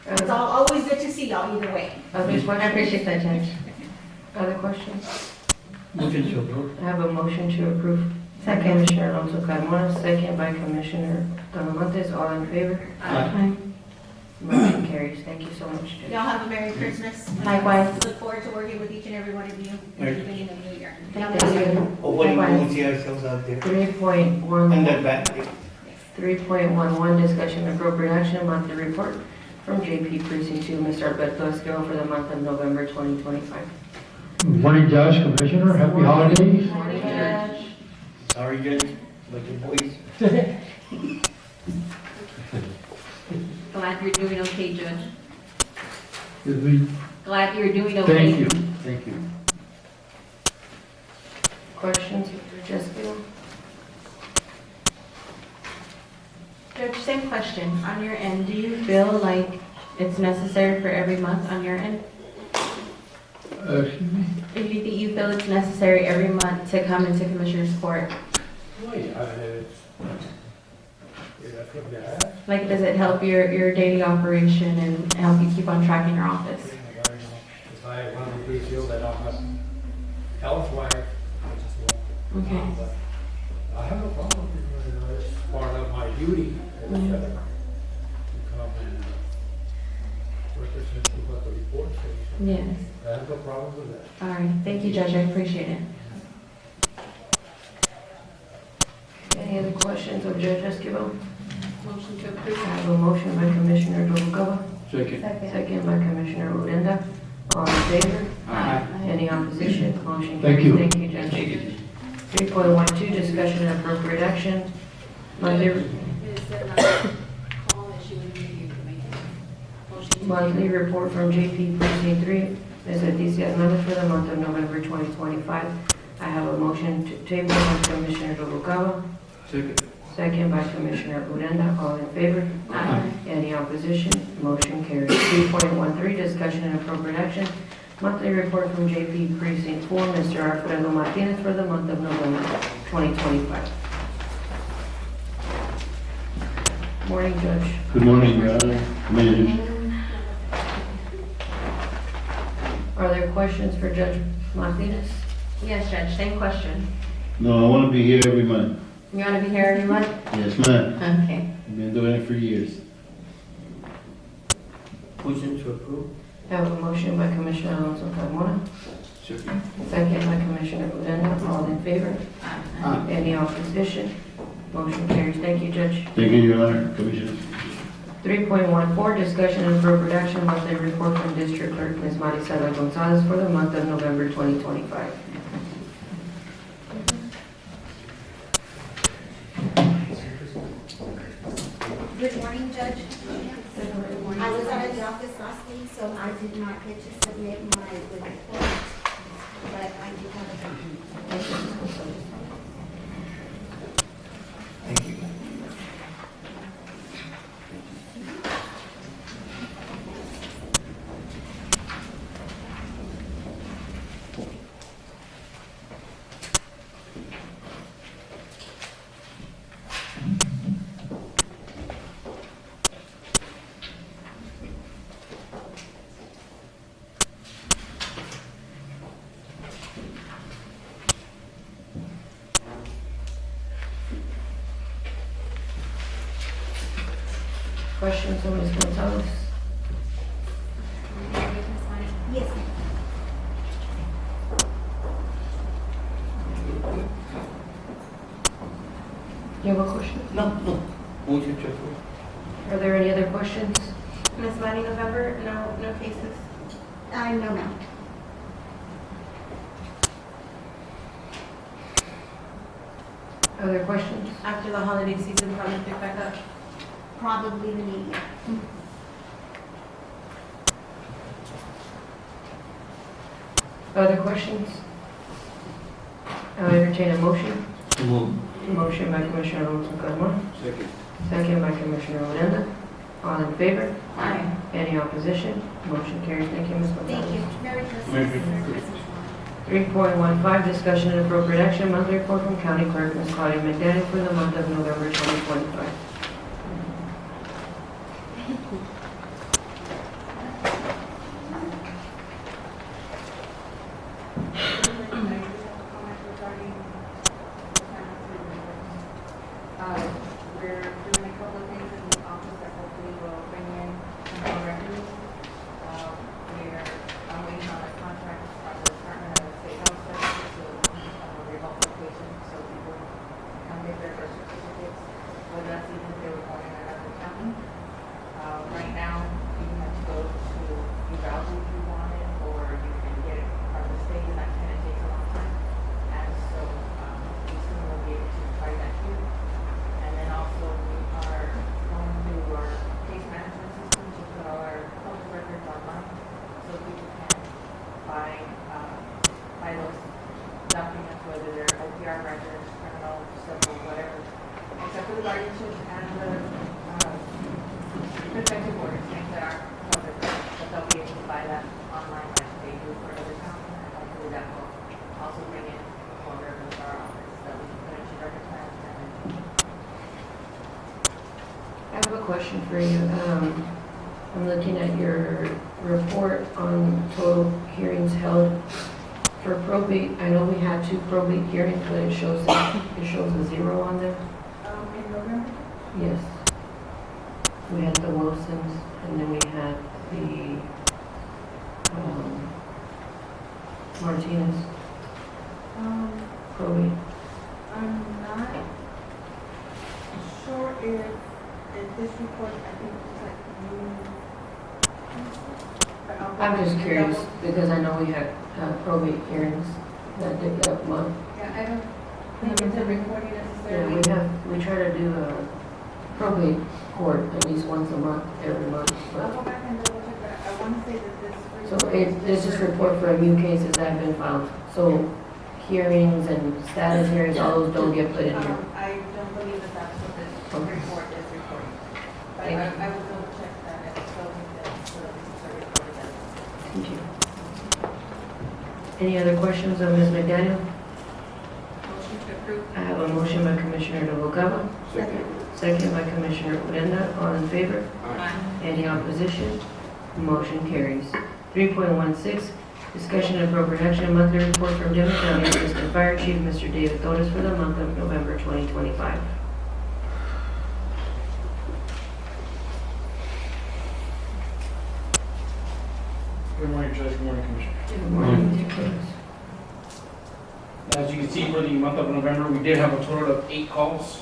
It's always good to see y'all either way. Other I questions? appreciate that, Judge. Other questions? motion to approve. I have a motion to approve. Second, Commissioner Alonso Carmona, second by Commissioner Talamontes, all in favor? Aye. Motion carries. Thank you so much, Judge. Y'all have a Merry Christmas. Likewise. Look forward to working with each and every one of you in the Merry- beginning of the new year. Thank you. Hopefully we Likewise. won't see ourselves out there. 3.11. And that back. 3.11, discussion and appropriate action, monthly report from JP Precinct 2, Mr. Alberto Esquero for the month of November 2025. Good morning, Judge, Commissioner, happy holidays. Morning, Judge. Sorry, Judge, but your voice Glad you're doing okay, Judge. Excuse me? Glad you're doing okay. Thank you. Questions for Jessica? Judge, same question. On your end, do you feel like it's necessary for every month on your end? Excuse me? If you think you feel it's necessary every month to come into Commissioner's Court, Oh, yeah, that's what they asked. like, does it help your daily operation and help you keep on track in your office? If I want to be feel that I'm health-wise, I just won't. Okay. But I have no problem with it. It's part of my duty as a Mhm. sheriff to come and represent what the report says. Yes. I have no problem with that. All right. Thank you, Judge. I appreciate it. Any other questions of Judge Esquivel? Motion to I approve. have a motion by Commissioner Noguera, Second. second by Commissioner Odena. All in favor? Any opposition? Motion Thank carries. you. Thank you, Judge. 3.12, discussion and appropriate action. Monthly, Is there another call that she would need you to make? Motion to monthly report from JP Precinct 3, Ms. Leticia Hernandez for the month of November 2025. I have a motion to table by Commissioner Noguera, Second. second by Commissioner Odena. All in favor? Aye. Any opposition? Motion carries. 3.13, discussion and appropriate action. Monthly report from JP Precinct 4, Mr. Alfredo Martinez for the month of November 2025. Morning, Judge. Good morning, Your Honor, Commissioners. Are there questions for Judge Martinez? Yes, Judge. Same question. No, I want to be here every month. You want to be here every month? Yes, ma'am. Okay. I've been doing it for years. Motion to approve? I have a motion by Commissioner Alonso Carmona, Second. second by Commissioner Odena. All in favor? Any opposition? Motion carries. Thank you, Judge. Thank you, Your Honor, Commissioners. 3.14, discussion and appropriate action, monthly report from District Clerk Ms. Marisela Gonzalez for the month of November 2025. Good morning, Judge. I was out of the office last week, so I did not get to submit my report, but I do have a copy. Questions of Ms. Gonzalez? Yes, ma'am. Do you have a question? No. Motion to approve? Are there any other questions? Ms. Bunny, November, no cases. No, ma'am. Other questions? After the holiday season, probably pick back up. Probably the new year. Other questions? I'll entertain a motion. Move. Motion by Commissioner Alonso Carmona, Second. second by Commissioner Odena. All in favor? Aye. Any opposition? Motion carries. Thank you, Ms. Gonzalez. Thank you. Merry Christmas. Merry Christmas. 3.15, discussion and appropriate action, monthly report from County Clerk Ms. Claudia McDaniel for the month of November 2025. We're doing a couple of things in the office that hopefully will bring in some more revenues. I'm waiting on a contract from the Department of State Health Services to revoke location so people can get their birth certificates, whether that's even if they were going in another county. Right now, I have a question for you. I'm looking at your report on total hearings held for probate. I know we had 2 probate hearings, but it shows a 0 on there. In November? Yes. We had the Wilsons, and then we had the Martinez probate. I'm not sure if this report, I think it's like you. I'm just curious, because I know we had probate hearings that did that month. Yeah, I don't think it's a recording Yeah, necessarily. we try to do a probate court at least once a month, every month. I'll But go back and double check, but I want to say that this. So report this is report for new cases that have been filed. So hearings and status hearings, all those don't get put in here. I don't believe that that's what this Okay. report is recording. But Thank you. I will double check that and show you that, so that this is a report that. Thank you. Any other questions of Ms. McDaniel? Motion to approve. I have a motion by Commissioner Noguera, second by Commissioner Odena. All in favor? Aye. Any opposition? Motion carries. 3.16, discussion and appropriate action, monthly report from Dimmit County Assistant Fire Chief, Mr. David Thomas, for the month of November 2025. Good morning, Judge. Good morning, Commissioner. Good morning, Mr. Thomas. As you can see, for the month of November, we did have a total of 8 calls.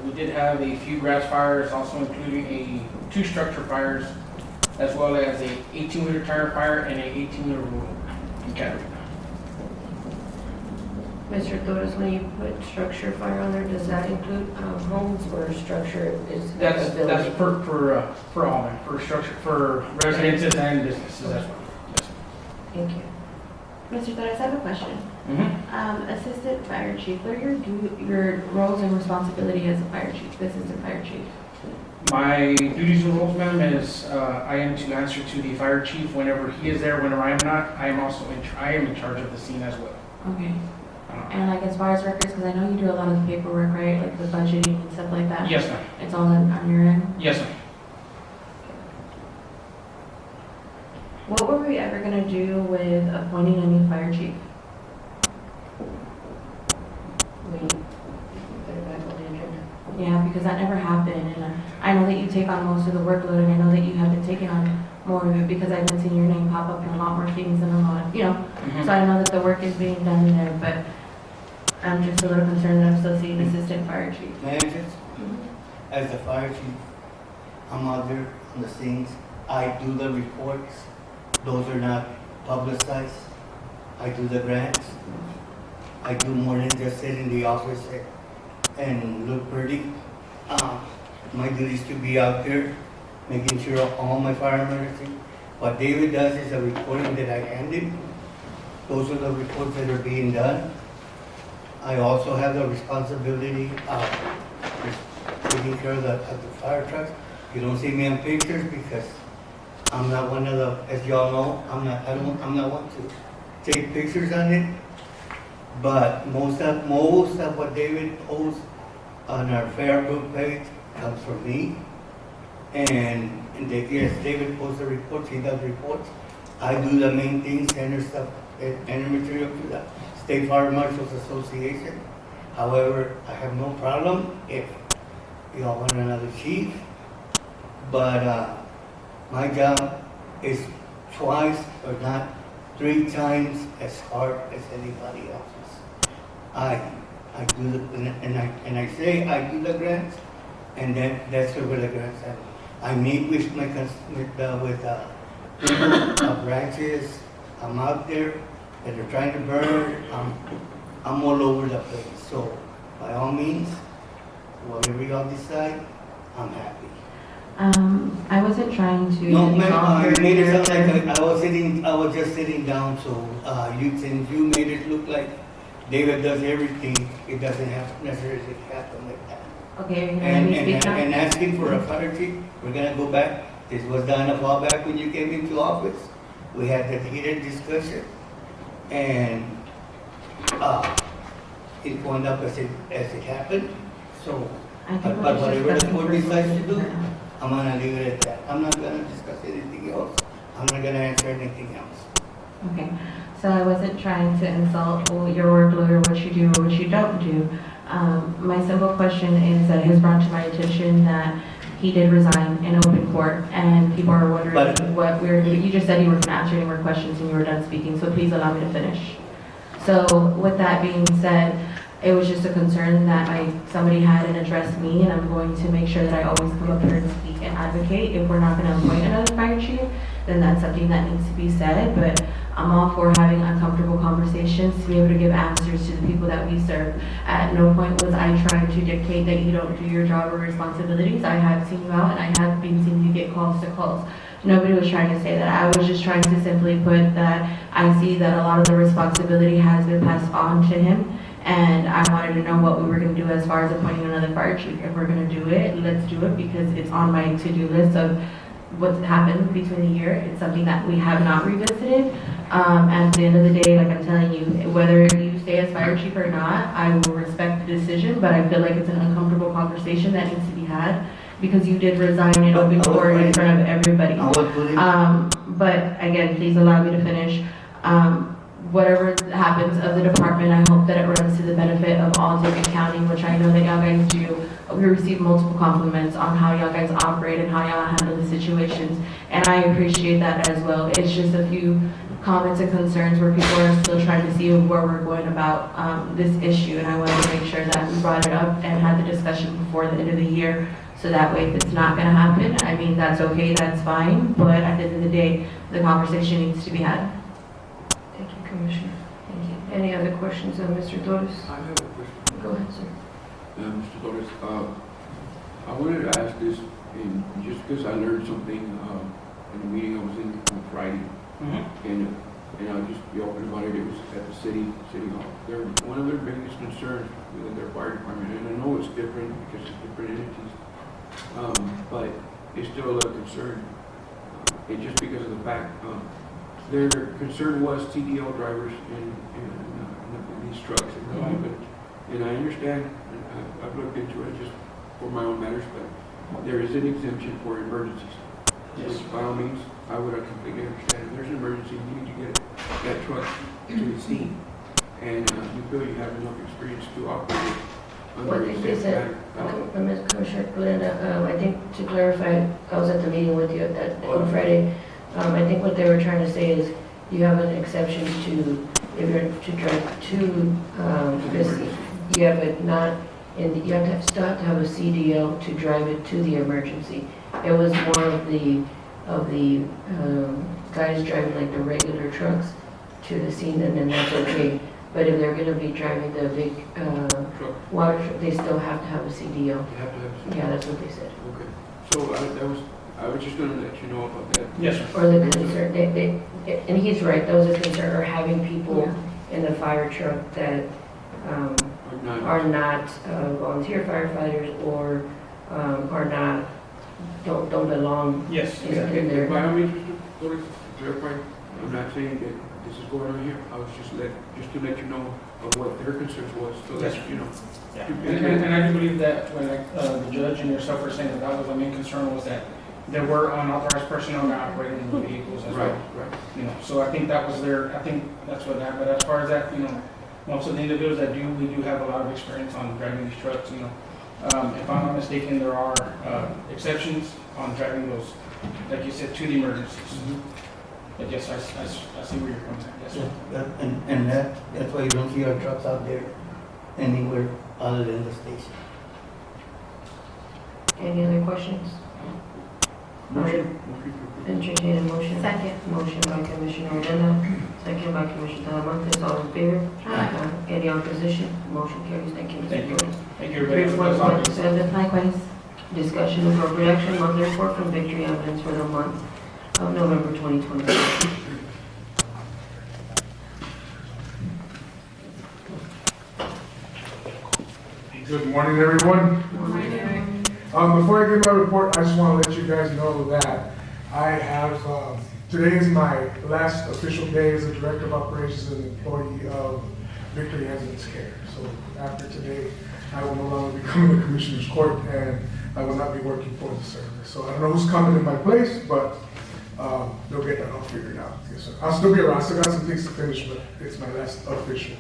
We did have a few grass fires, also including 2 structure fires, as well as a 18-wheeler tire fire and a 18-wheeler roll in Catarina. Mr. Thomas, when you put structure fire on there, does that include homes or structure is a That's building? for all, man, for structure, for residences and businesses as well. Yes. Thank you. Mr. Torres, I have a question. Mhm. Assistant Fire Chief, what are your roles and responsibility as a fire chief, assistant fire chief? My duties and roles, ma'am, is I am to answer to the fire chief whenever he is there, whenever I am not. I am also I am in charge of the scene as well. Okay. And like as far as records, because I know you do a lot of the paperwork, right? Like the budgeting and stuff like that? Yes, ma'am. It's all on your end? Yes, ma'am. What were we ever gonna do with appointing a new fire chief? We put it back on the agenda. Yeah, because that never happened, and I know that you take on most of the workload, and I know that you have been taking on more of it because I've been seeing your name pop up in a lot more things and a lot, so I know that the work is being done in there, but I'm just a little concerned that I'm still seeing assistant fire chief. May I just, as the fire chief, I'm out there on the scenes. I do the reports. Those are not publicized. I do the grants. I do more than just sit in the office and look pretty. My duty is to be out there, making sure all my firemen are everything. What David does is a reporting that I hand him. Those are the reports that are being done. I also have the responsibility of taking care of the fire trucks. You don't see me on pictures because I'm not one of the, as y'all know, I'm not one to take pictures on it. But most of what David posts on our Facebook page comes from me. Yes, David posts the reports, he does reports. I do the main things, enter stuff, enter material to the State Fire Marshals Association. However, I have no problem if y'all want another chief. But my job is twice or not 3 times as hard as anybody else's. I do and I say I do the grants, and then that's where the grants happen. I meet with branches. I'm out there that they're trying to burn. I'm all over the place. So by all means, whatever y'all decide, I'm happy. I wasn't trying to. No, ma'am, you made it sound character. like I was just sitting down, so since you made it look like David does everything, it doesn't necessarily happen like that. Okay, you're gonna let me speak now? And asking for a fire chief, we're gonna go back. This was done a while back when you came into office. We had that heated discussion, and it wound up as it happened. So I think But we're whatever just the board discussing decides to for do, now. I'm gonna leave it at that. I'm not gonna discuss anything else. I'm not gonna answer anything else. Okay, so I wasn't trying to insult your workload or what you do or what you don't do. My simple question is that it has brought to my attention that he did resign in open court, and people are wondering But- what we're, you just said you were gonna answer any more questions and you were done speaking, so please allow me to finish. So with that being said, it was just a concern that somebody had and addressed me, and I'm going to make sure that I always come up here and speak and advocate. If we're not gonna appoint another fire chief, then that's something that needs to be said, but I'm all for having uncomfortable conversations to be able to give answers to the people that we serve. At no point was I trying to dictate that you don't do your job or responsibilities. I have seen you out and I have been seeing you get calls to calls. Nobody was trying to say that. I was just trying to simply put that I see that a lot of the responsibility has been passed on to him, and I wanted to know what we were gonna do as far as appointing another fire chief. If we're gonna do it, let's do it, because it's on my to-do list of what's happened between the year. It's something that we have not revisited. At the end of the day, like I'm telling you, whether you stay as fire chief or not, I will respect the decision, but I feel like it's an uncomfortable conversation that needs to be had, because you did resign in open court in front of everybody. I was putting, But again, please allow me to finish. Whatever happens of the department, I hope that it runs to the benefit of all Dimmit County, which I know that y'all guys do. We receive multiple compliments on how y'all guys operate and how y'all handle the situations, and I appreciate that as well. It's just a few comments and concerns where people are still trying to see where we're going about this issue, and I wanted to make sure that we brought it up and had the discussion before the end of the year, so that way if it's not gonna happen, I mean, that's okay, that's fine, but at the end of the day, the conversation needs to be had. Thank you, Commissioner. Thank you. Any other questions of Mr. Torres? I have a question. Go ahead, sir. Mr. Torres, I wanted to ask this, and just because I learned something in the meeting I was in on Friday, and I'll just be open about it. It was at the city hall. One of their biggest concerns within their fire department, and I know it's different because it's different entities, but it's still a concern. And just because of the fact, their concern was CDL drivers in these trucks. And I understand, and I've looked into it just for my own matters, but there is an exemption for emergencies. Yes. Which by all means, I would completely understand. If there's an emergency, you need to get that truck to the scene. And you feel you have enough experience to operate it Well, under they a safe said, manner. Commissioner Glenda, I think to clarify, I was at the meeting with you on Friday. I think what they were trying to say is you have an exception to, if you're to drive to, this, yeah, but not, you have to still have to have a CDL to drive it to the emergency. It was more of the guys driving like the regular trucks to the scene, and then that's okay. But if they're gonna be driving the big, water truck, they still have to have a CDL. You have to have a Yeah, that's what they said. Okay. So I was just gonna let you know about that. Yes, sir. Or the concern, and he's right, that was a concern, or having people in the fire truck that, are not volunteer firefighters or, are not, don't belong Yes, in there. By all means, Mr. Torres, to clarify, I'm not saying that this is going on here. I was just to let you know of what their concerns was, so that, you know. Yeah. And I do believe that when the judge and yourself were saying that was the main concern, was that there were unauthorized personnel that operated in the vehicles as well. Right. You know, so I think that was I think that's what happened. But as far as that, you know, most of the individuals that we do have a lot of experience on driving these trucks, you know. If I'm not mistaken, there are exceptions on driving those, like you said, to the emergencies. But yes, I see where you're coming from. Yes, sir. that's why you don't see our trucks out there anywhere other than the station. Any other questions? Motion. Entertain a motion. Second. Motion by Commissioner Odena, second by Commissioner Talamantes, all in favor? Aye. Any opposition? Motion carries. Thank you, Thank Mr. you. Torres. Thank you, everybody. 3.17, Likewise. discussion of appropriate action, monthly report from Victory Ambulance for the month of November 2024. Good morning, everyone. Before I give my report, I just want to let you guys know that I have, today is my last official day as a Director of Operations and employee of Victory Ambulance Care. So after today, I will no longer be coming to Commissioner's Court, and I will not be working for the service. So I don't know who's coming in my place, but they'll get that all figured out. Yes, sir. I'll still be around. I still got some things to finish, but it's my last official.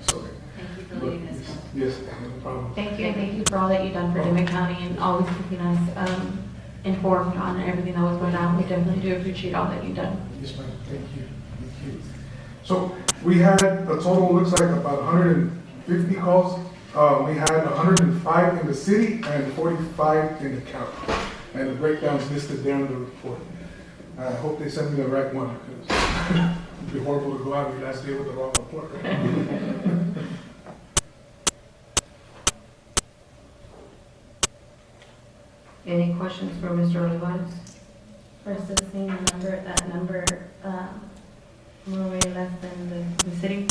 So, Thank you for letting us know. yes, no problem. Thank you, and thank you for all that you've done for Dimmit County and always keeping us informed on everything that was going on. We definitely do appreciate all that you've done. Yes, ma'am. Thank you. Thank you. So we had a total, looks like about 150 calls. We had 105 in the city and 45 in the county. And the breakdown's listed there in the report. I hope they send me the right one, because it'd be horrible to go out your last day with the wrong report. Any questions for Mr. Olivares? We're still seeing that number more way less than the city.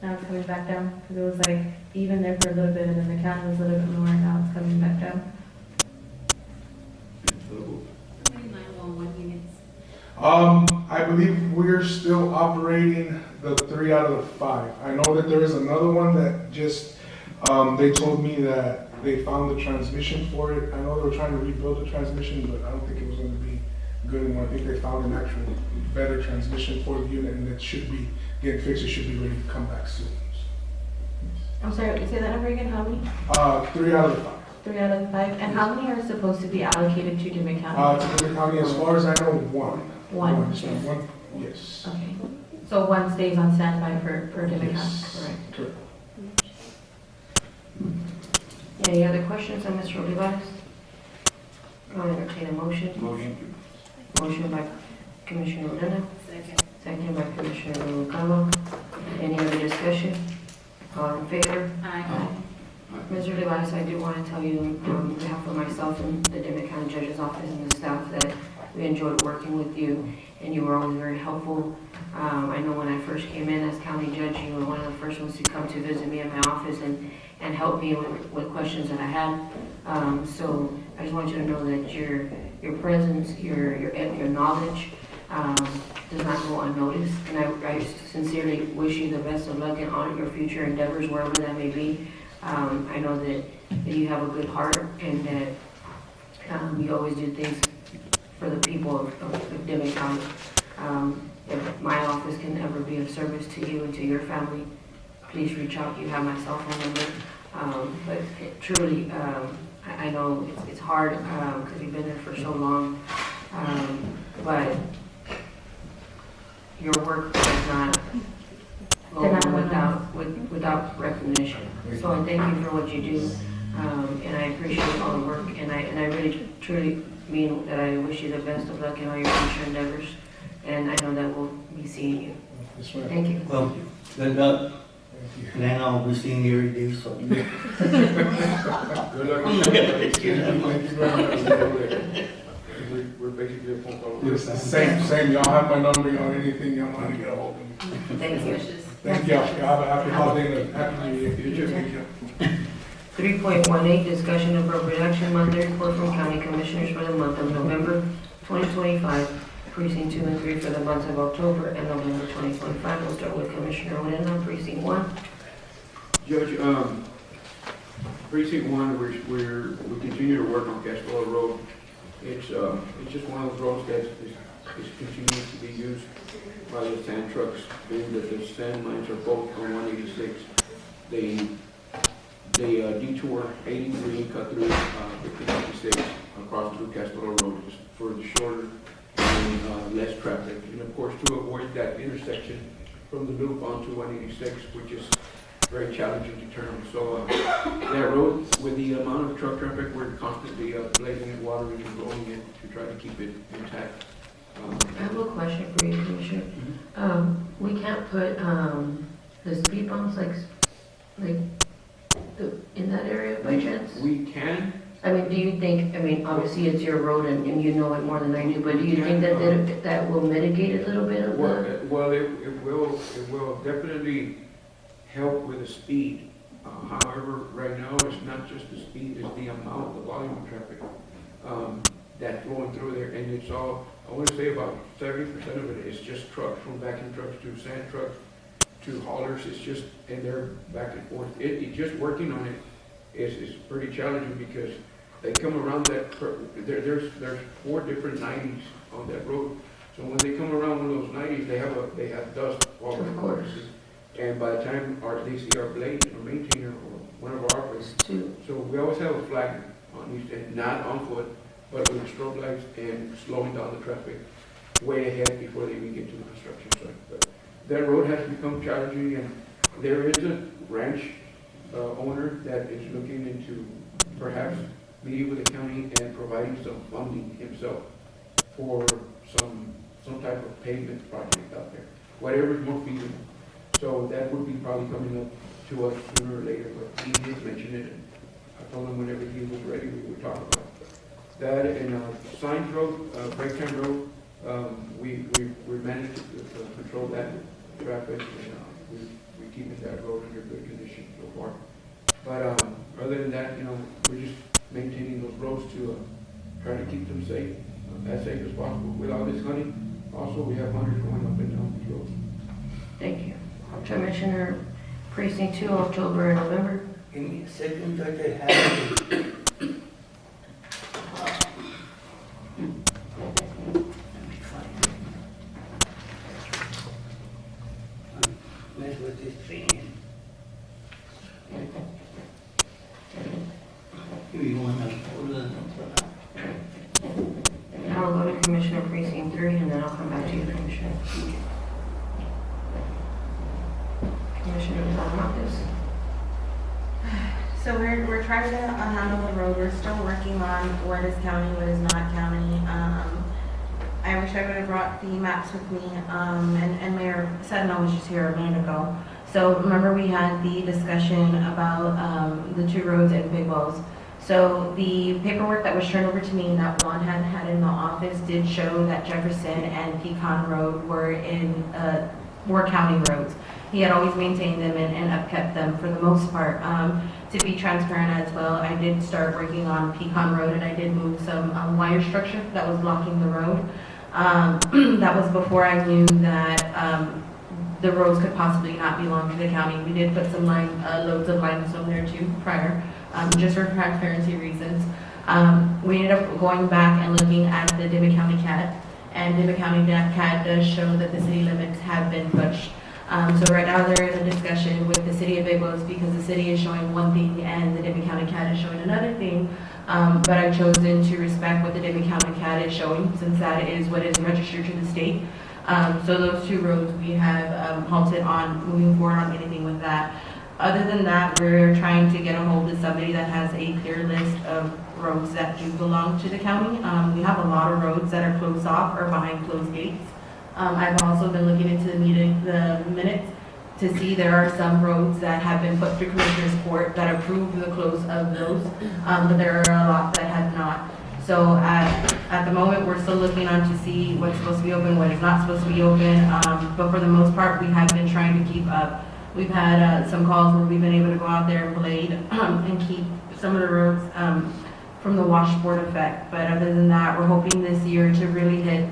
Now it's coming back down, because it was like even there for a little bit, and then the county was a little bit more, and now it's coming back down. How many 911 units? I believe we're still operating the 3 out of the 5. I know that there is another one that just, they told me that they found the transmission for it. I know they were trying to rebuild the transmission, but I don't think it was going to be good anymore. I think they found an actual better transmission for the unit, and it should be getting fixed. It should be ready to come back soon. I'm sorry, say that number again, how many? 3 out of the 5. 3 out of the 5, and how many are supposed to be allocated to Dimmit County? To the county, as far as I know, one. One. Yes, ma'am. One, yes. Okay, so one stays on standby for Dimmit County, Yes. correct? Correct. Any other questions on Mr. Olivares? I'll entertain a motion. Motion by Commissioner Odena, Second. second by Commissioner Noguera. Any other discussion? All in favor? Aye. Mr. Olivares, I do want to tell you on behalf of myself and the Dimmit County Judge's Office and the staff that we enjoyed working with you, and you were always very helpful. I know when I first came in as county judge, you were one of the first ones to come to visit me in my office and help me with questions that I had. So I just want you to know that your presence, your knowledge does not go unnoticed. And I sincerely wish you the best of luck in all your future endeavors, wherever that may be. I know that you have a good heart, and that you always do things for the people of Dimmit County. If my office can ever be of service to you and to your family, please reach out. You have my cell phone number. But truly, I know it's hard because you've been there for so long. But your work does not go without recognition. So I thank you for what you do, and I appreciate all the work. And I really truly mean that I wish you the best of luck in all your future endeavors. And I know that we'll be seeing you. Yes, ma'am. Thank you. Well, good luck. And then I'll be seeing you every day, so. Good luck. Thank you very much. We're basically a phone call. Yes, same. Y'all have my number. Y'all anything y'all want to get a hold of me. Thank you. Thank y'all. Y'all have a happy holiday and a happy new year. Thank you. 3.18, discussion of appropriate action, monthly report from county commissioners for the month of November 2025, precinct 2 and 3 for the months of October and November 2025. We'll start with Commissioner Odena, precinct 1. Judge, precinct 1, we continue to work on Castilla Road. It's just one of those roads that is continuing to be used by the sand trucks, being that the sand mines are both on 186. They detour 83, cut through 56 across through Castilla Road just for the shorter and less traffic. And of course, to avoid that intersection from the loop onto 186, which is very challenging to turn. So that road, with the amount of truck traffic, we're constantly blading it, watering and rolling it to try to keep it intact. I have a question for you, Commissioner. We can't put the speed bumps in that area by chance? We can. I mean, do you think, obviously it's your road and you know it more than I do, but do you think that will mitigate a little bit of that? Well, it will definitely help with the speed. However, right now, it's not just the speed, it's the amount, the volume of traffic that's flowing through there. And it's all, I want to say about 70% of it is just trucks, from vacuum trucks to sand trucks to haulers. It's just, and they're back and forth. It just working on it is pretty challenging because they come around there's 4 different 90s on that road. So when they come around one of those 90s, they have dust all over. Of course. And by the time they see our blade or maintainer or one of our operators, Two. so we always have a flag on each end, not on foot, but with strobe lights and slowing down the traffic way ahead before they even get to the construction site. But that road has become challenging, and there is a ranch owner that is looking into perhaps meeting with the county and providing some funding himself for some type of pavement project out there, whatever is more feasible. So that would be probably coming up to us sooner or later, but he did mention it, and I told him whenever he was ready, we would talk about it. That and Signs Road, Breakdown Road, we managed to control that traffic, and we're keeping that road under good condition so far. But other than that, we're just maintaining those roads to try to keep them safe, as safe as possible. With all this hunting, also we have hunters going up and down these roads. Thank you. Commissioner, Precinct 2, October and November. Give me a second, Judge, I have it. Let me find it. Mess with this thing. Give me one, hold on. I'll go to Commissioner Precinct 3, and then I'll come back to you, Commissioner. Commissioner Talamantes. So we're trying to handle the road. We're still working on what is county, what is not county. I wish I would have brought the maps with me. And Mayor Sedna was just here a minute ago. So remember we had the discussion about the 2 roads in Big Wells. So the paperwork that was turned over to me that Juan had in the office did show that Jefferson and Pecan Road were county roads. He had always maintained them and upkept them for the most part. To be transparent as well, I did start working on Pecan Road, and I did move some wire structure that was blocking the road. That was before I knew that the roads could possibly not belong to the county. We did put some loads of limestone there too prior, just for transparency reasons. We ended up going back and looking at the Dimmit County CAD, and Dimmit County CAD does show that the city limits have been pushed. So right now they're in a discussion with the city of Big Wells because the city is showing one thing and the Dimmit County CAD is showing another thing. But I've chosen to respect what the Dimmit County CAD is showing, since that is what is registered to the state. So those 2 roads we have halted on moving forward on anything with that. Other than that, we're trying to get a hold of somebody that has a clear list of roads that do belong to the county. We have a lot of roads that are closed off or behind closed gates. I've also been looking into the minutes to see there are some roads that have been put through Commissioner's Court that approved the close of those, but there are a lot that have not. So at the moment, we're still looking on to see what's supposed to be open, what is not supposed to be open, but for the most part, we have been trying to keep up. We've had some calls where we've been able to go out there and blade and keep some of the roads from the washboard effect. But other than that, we're hoping this year to really hit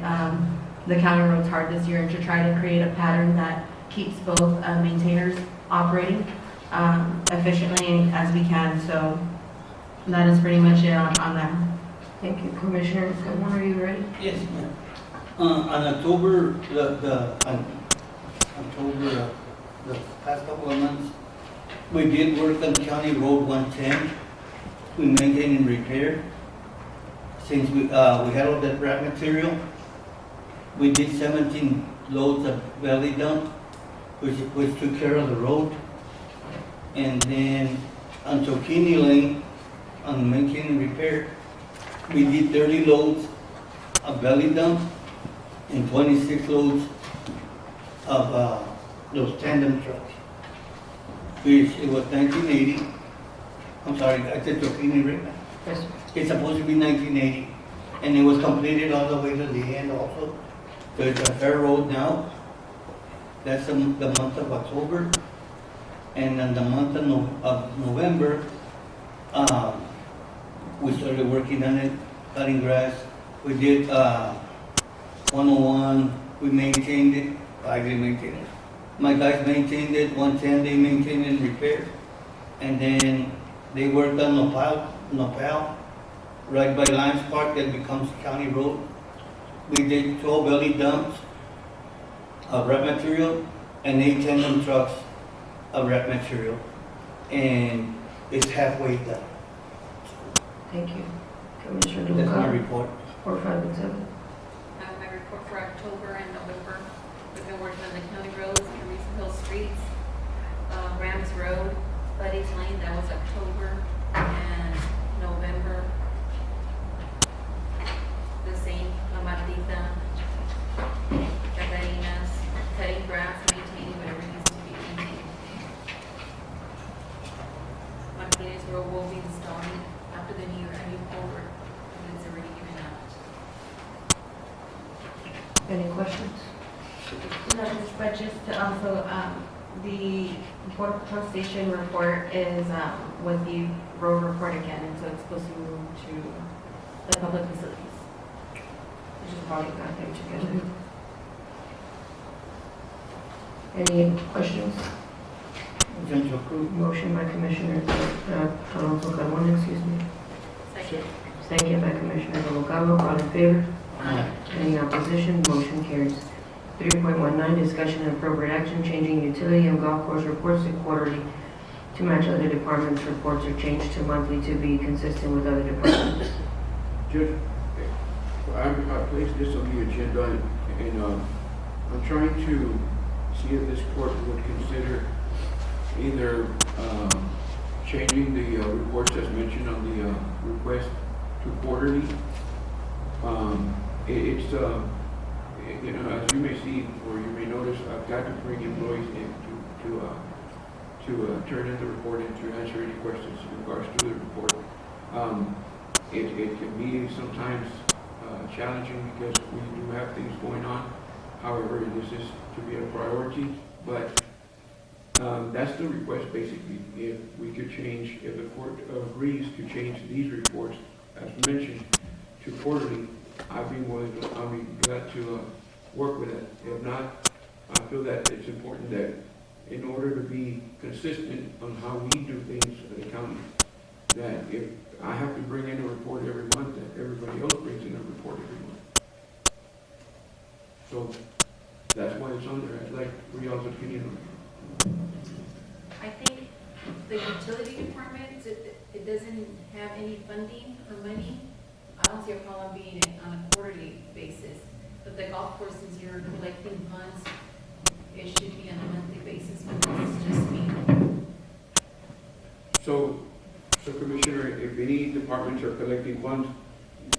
the county roads hard this year and to try to create a pattern that keeps both maintainers operating efficiently as we can. So that is pretty much it on that. Thank you, Commissioner. Goodwin, are you ready? Yes, ma'am. On October, the past couple of months, we did work on County Road 110. We maintain and repair. Since we had all that wrap material, we did 17 loads of belly dump, which took care of the road. And then on Tokini Lane, on maintain and repair, we did 30 loads of belly dump and 26 loads of those tandem trucks. It was 1980. I'm sorry, I said Tokini right now. Yes, sir. It's supposed to be 1980, and it was completed all the way to the end also. So it's a fair road now. That's the month of October. And in the month of November, we started working on it, cutting grass. We did 101, we maintained it. I didn't maintain it. My guys maintained it, 110 they maintained and repaired. And then They worked on Nopal, right by Lions Park that becomes county road. We did 12 belly dumps of wrap material and 8 tandem trucks of wrap material. And it's halfway done. Thank you. Commissioner That's my Noguera, report. 4, 5, and 7. My report for October and November, we've been working on the county roads, Teresa Hill Streets, Rams Road, Buddy's Lane, that was October, and November, the same, La Martita, Catarinas, cutting grass, maintaining whatever needs to be maintained. Martinez Road will be installing after the new year, a new culvert, and it's already given out. Any questions? No, but just to also, the Board of Patrol Station report is with the road report again, and so it's supposed to move to the public facilities. Which is probably got them together. Any questions? Motion to approve. Motion by Commissioner Alonso Carmona, excuse me. Second. Second by Commissioner Noguera, all in favor? Aye. Any opposition? Motion carries. 3.19, discussion and appropriate action, changing utility and golf course reports to quarterly to match other departments' reports or changed to monthly to be consistent with other departments. Judge, I placed this on the agenda and I'm trying to see if this court would consider either changing the reports as mentioned on the request to quarterly. It's you know, as you may see or you may notice, I've got to bring employees in to turn in the report and to answer any questions in regards to the report. It can be sometimes challenging because we do have things going on. However, this is to be a priority, but that's the request basically. If we could change, if the court agrees to change these reports, as mentioned, to quarterly, I'll be glad to work with it. If not, I feel that it's important that in order to be consistent on how we do things in the county, that if I have to bring in a report every month, that everybody else brings in a report every month. So that's why it's on there. I'd like for y'all's opinion on it. I think the utility department, it doesn't have any funding or money. I don't see a problem being on a quarterly basis. But the golf course, since you're collecting funds, it should be on a monthly basis, because it's just me. So Commissioner, if any departments are collecting funds,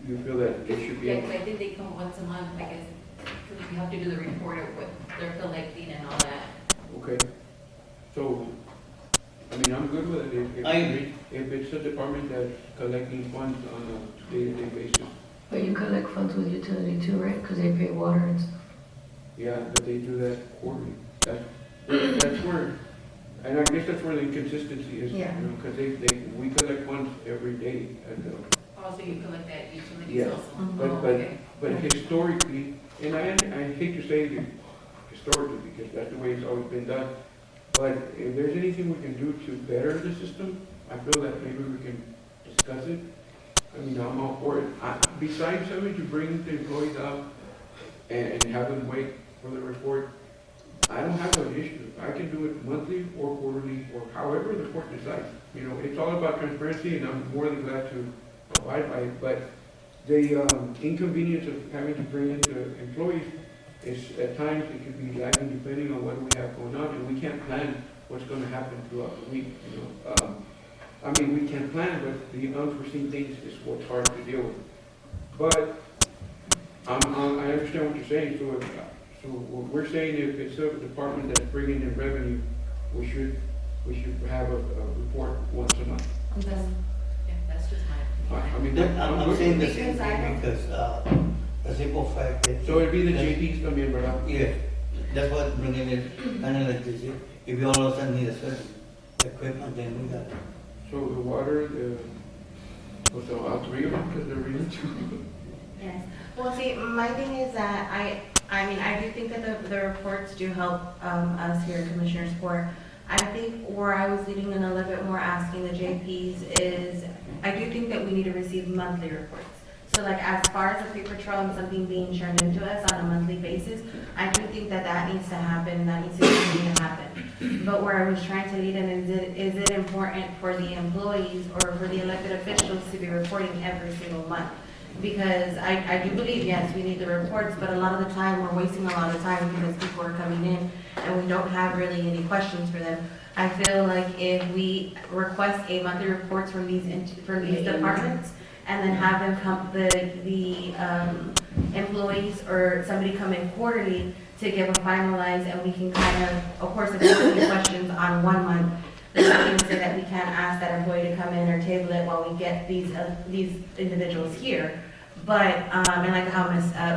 you feel that it should be? Yeah, 'cause I think they come once a month, I guess, because you have to do the report of what they're collecting and all that. Okay. So, I mean, I'm good with it. If I agree. If it's a department that's collecting funds on a day-to-day basis, But you collect funds with utility too, right? Because they pay water and stuff. yeah, but they do that quarterly. That's where, and I guess that's where the inconsistency is, you Yeah. know, because we collect funds every day at the, Also, you collect that utilities Yeah. also. but historically, and I hate to say it historically, because that's the way it's always been done, but if there's anything we can do to better the system, I feel that maybe we can discuss it. I mean, I'm all for it. Besides having to bring the employees out and have them wait for the report, I don't have an issue. I can do it monthly or quarterly or however the court decides. You know, it's all about transparency, and I'm more than glad to abide by it. But the inconvenience of having to bring in the employees is at times it could be lagging depending on what we have going on, and we can't plan what's going to happen throughout the week. You know, I mean, we can plan, but the unforeseen things is what's hard to deal with. But I understand what you're saying. So what we're saying, if it's a department that's bringing in revenue, we should have a report once a month. That's just my opinion. I mean, I'm saying the same Because I thing don't- because, the simple fact that. So it'd be the JPs también, ¿verdad? Yeah, that's what bringing it, kind of like this, if you all of a sudden need a certain equipment, then we got it. So the water, so all three of them, because they're really two. Yes. Well, see, my thing is that I mean, I do think that the reports do help us here, Commissioners, Court. I think where I was leading in a little bit more asking the JPs is, I do think that we need to receive monthly reports. So like as far as a paper trail and something being turned into us on a monthly basis, I do think that that needs to happen, that needs to continue to happen. But where I was trying to lead in is it important for the employees or for the elected officials to be reporting every single month? Because I do believe, yes, we need the reports, but a lot of the time, we're wasting a lot of time because people are coming in and we don't have really any questions for them. I feel like if we request a monthly reports from these departments and then have them come, the employees or somebody come in quarterly to give a finalized, and we can kind of course, if there's any questions on 1 month, there's nothing to say that we can't ask that employee to come in or table it while we get these individuals here. But, and like how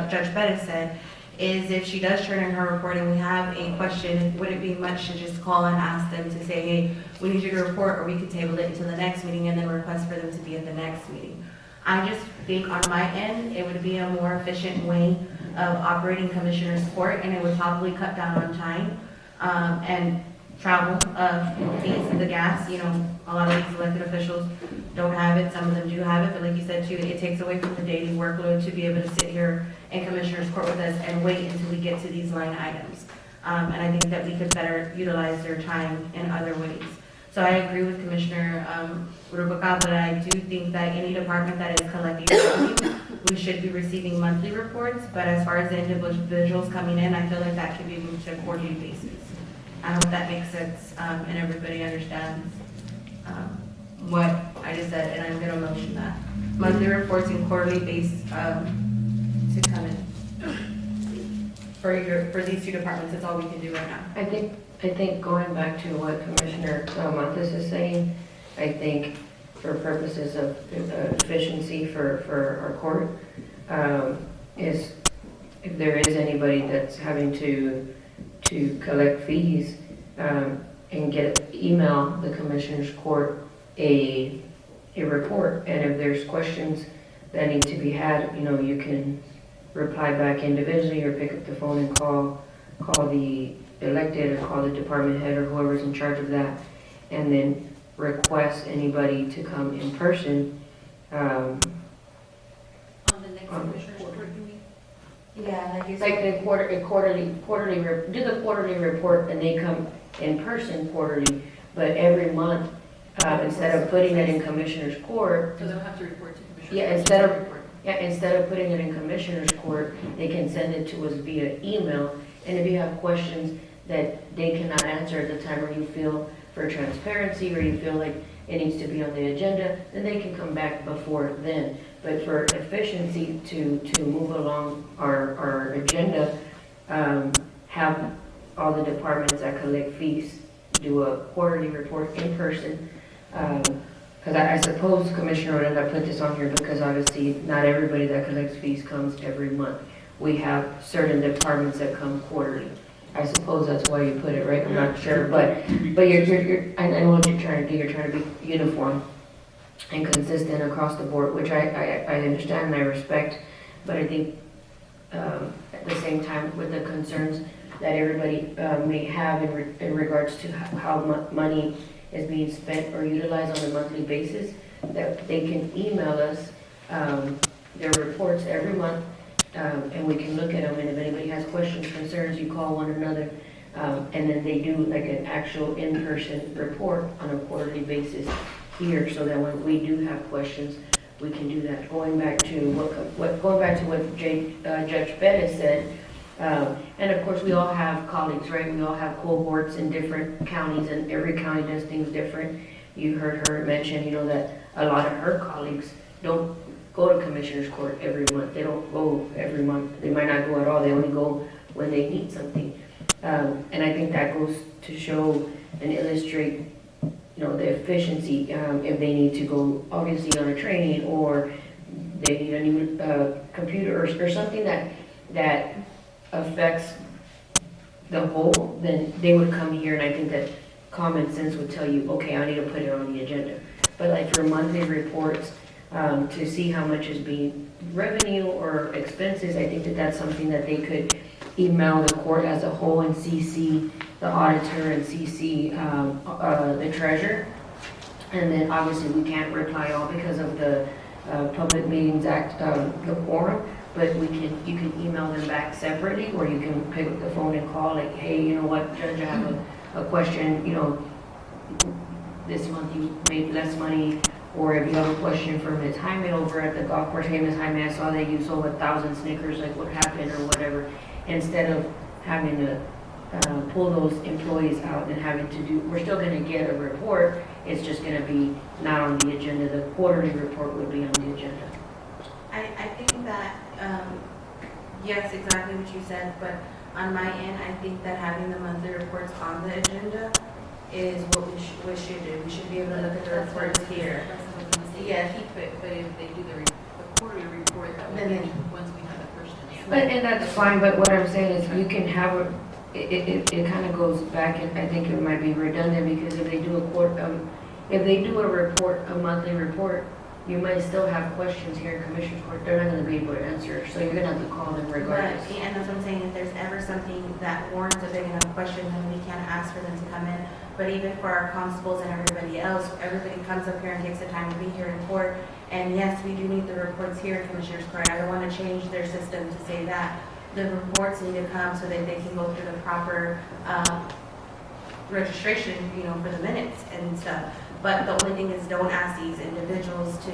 Judge Bettis said, is if she does turn in her report and we have a question, would it be much to just call and ask them to say, hey, we need you to report, or we could table it until the next meeting and then request for them to be at the next meeting. I just think on my end, it would be a more efficient way of operating Commissioner's Court, and it would probably cut down on time and travel fees and the gas. You know, a lot of these elected officials don't have it, some of them do have it, but like you said too, it takes away from the daily workload to be able to sit here in Commissioner's Court with us and wait until we get to these line items. And I think that we could better utilize their time in other ways. So I agree with Commissioner Rubalcaba, but I do think that any department that is collecting revenue, we should be receiving monthly reports. But as far as the individuals coming in, I feel like that could be moved to a quarterly basis. I hope that makes sense and everybody understands what I just said, and I'm going to motion that. Monthly reports and quarterly basis to come in for these two departments. That's all we can do right now. I think going back to what Commissioner Montes is saying, I think for purposes of efficiency for our court, is if there is anybody that's having to collect fees and email the Commissioner's Court a report, and if there's questions that need to be had, you know, you can reply back individually or pick up the phone and call the elected or call the department head or whoever's in charge of that, and then request anybody to come in person. On the next Commissioner's Court, you mean? Yeah, like you Like said. do the quarterly report, and they come in person quarterly, but every month, instead of putting it in Commissioner's Court. So they'll have to report to Commissioner. Yeah, instead of putting it in Commissioner's Court, they can send it to us via email. And if you have questions that they cannot answer at the time, or you feel for transparency, or you feel like it needs to be on the agenda, then they can come back before then. But for efficiency to move along our agenda, have all the departments that collect fees do a quarterly report in person. Because I suppose Commissioner Odena put this on here because obviously not everybody that collects fees comes every month. We have certain departments that come quarterly. I suppose that's why you put it, right? I'm not sure, but I know what you're trying to do. You're trying to be uniform and consistent across the board, which I understand and I respect. But I think at the same time, with the concerns that everybody may have in regards to how money is being spent or utilized on a monthly basis, that they can email us their reports every month, and we can look at them, and if anybody has questions, concerns, you call one another, and then they do like an actual in-person report on a quarterly basis here, so that when we do have questions, we can do that. Going back to what Judge Bettis said, and of course we all have colleagues, right? We all have cohorts in different counties, and every county does things different. You heard her mention, you know, that a lot of her colleagues don't go to Commissioner's Court every month. They don't go every month. They might not go at all. They only go when they need something. And I think that goes to show and illustrate, you know, the efficiency. If they need to go, obviously, on a training, or they need a new computer or something that affects the whole, then they would come here, and I think that common sense would tell you, okay, I need to put it on the agenda. But like for monthly reports, to see how much is being revenue or expenses, I think that that's something that they could email the court as a whole and CC the auditor and CC the treasurer. And then obviously we can't reply all because of the Public Meetings Act, the quorum, but you can email them back separately, or you can pick up the phone and call, like, hey, you know what, Judge, I have a question, you know, this month you made less money, or if you have a question for Ms. Jaime over at the golf course, hey, Ms. Jaime, I saw that you sold 1,000 Snickers, like what happened or whatever, instead of having to pull those employees out and having to do, we're still gonna get a report, it's just gonna be not on the agenda, the quarterly report would be on the agenda. I think that, yes, exactly what you said, but on my end, I think that having the monthly reports on the agenda is what we should do. We should be able to look at the reports here. Yeah, But if they do the quarterly report, that would be once we have the first agenda. But, and that's fine, but what I'm saying is you can have it kind of goes back, and I think it might be redundant, because if they do a report, a monthly report, you might still have questions here in Commissioner's Court, they're not gonna be able to answer, so you're gonna have to call them regardless. Right, and that's what I'm saying, if there's ever something that warrants a big enough question, then we can't ask for them to come in. But even for our constables and everybody else, everybody comes up here and takes the time to be here in court. And yes, we do need the reports here in Commissioner's Court. I don't want to change their system to say that. The reports need to come so that they can go through the proper registration, you know, for the minutes and stuff. But the only thing is, don't ask these individuals to,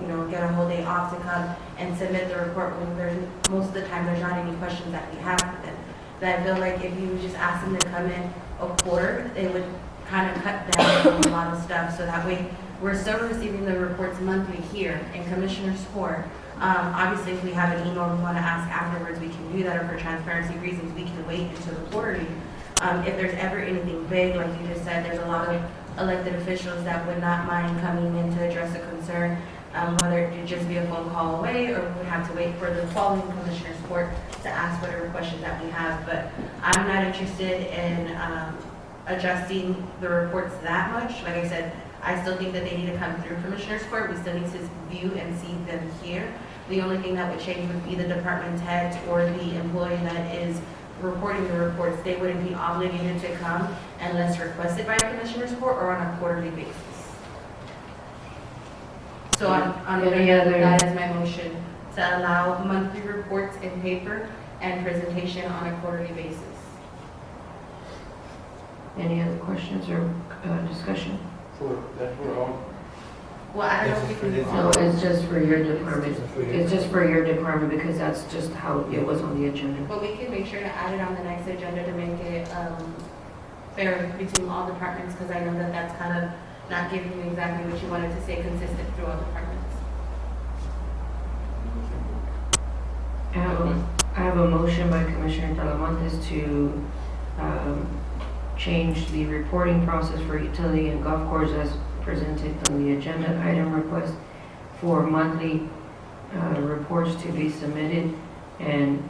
you know, get a whole day off to come and submit the report when there's, most of the time, there's not any questions that we have for them. That I feel like if you just ask them to come in a quarter, it would kind of cut down on a lot of stuff. So that way, we're still receiving the reports monthly here in Commissioner's Court. Obviously, if we have an email we want to ask afterwards, we can do that, or for transparency reasons, we can wait until the quarterly. If there's ever anything big, like you just said, there's a lot of elected officials that would not mind coming in to address a concern, whether it could just be a phone call away, or we would have to wait for the following Commissioner's Court to ask whatever questions that we have. But I'm not interested in adjusting the reports that much. Like I said, I still think that they need to come through Commissioner's Court. We still need to view and see them here. The only thing that would change would be the department head or the employee that is reporting the reports. They wouldn't be obligated to come unless requested by a Commissioner's Court or on a quarterly basis. So on that is my motion, to allow monthly reports in paper and presentation on a quarterly basis. Any other questions or discussion? That's for all. Well, I don't know if we can. No, it's just for your department. It's just for your department, because that's just how it was on the agenda. But we can make sure to add it on the next agenda to make it fair between all departments, because I know that that's kind of not giving you exactly what you wanted to say, consistent through all departments. I have a motion by Commissioner Talamantes to change the reporting process for utility and golf course as presented on the agenda item request for monthly reports to be submitted, and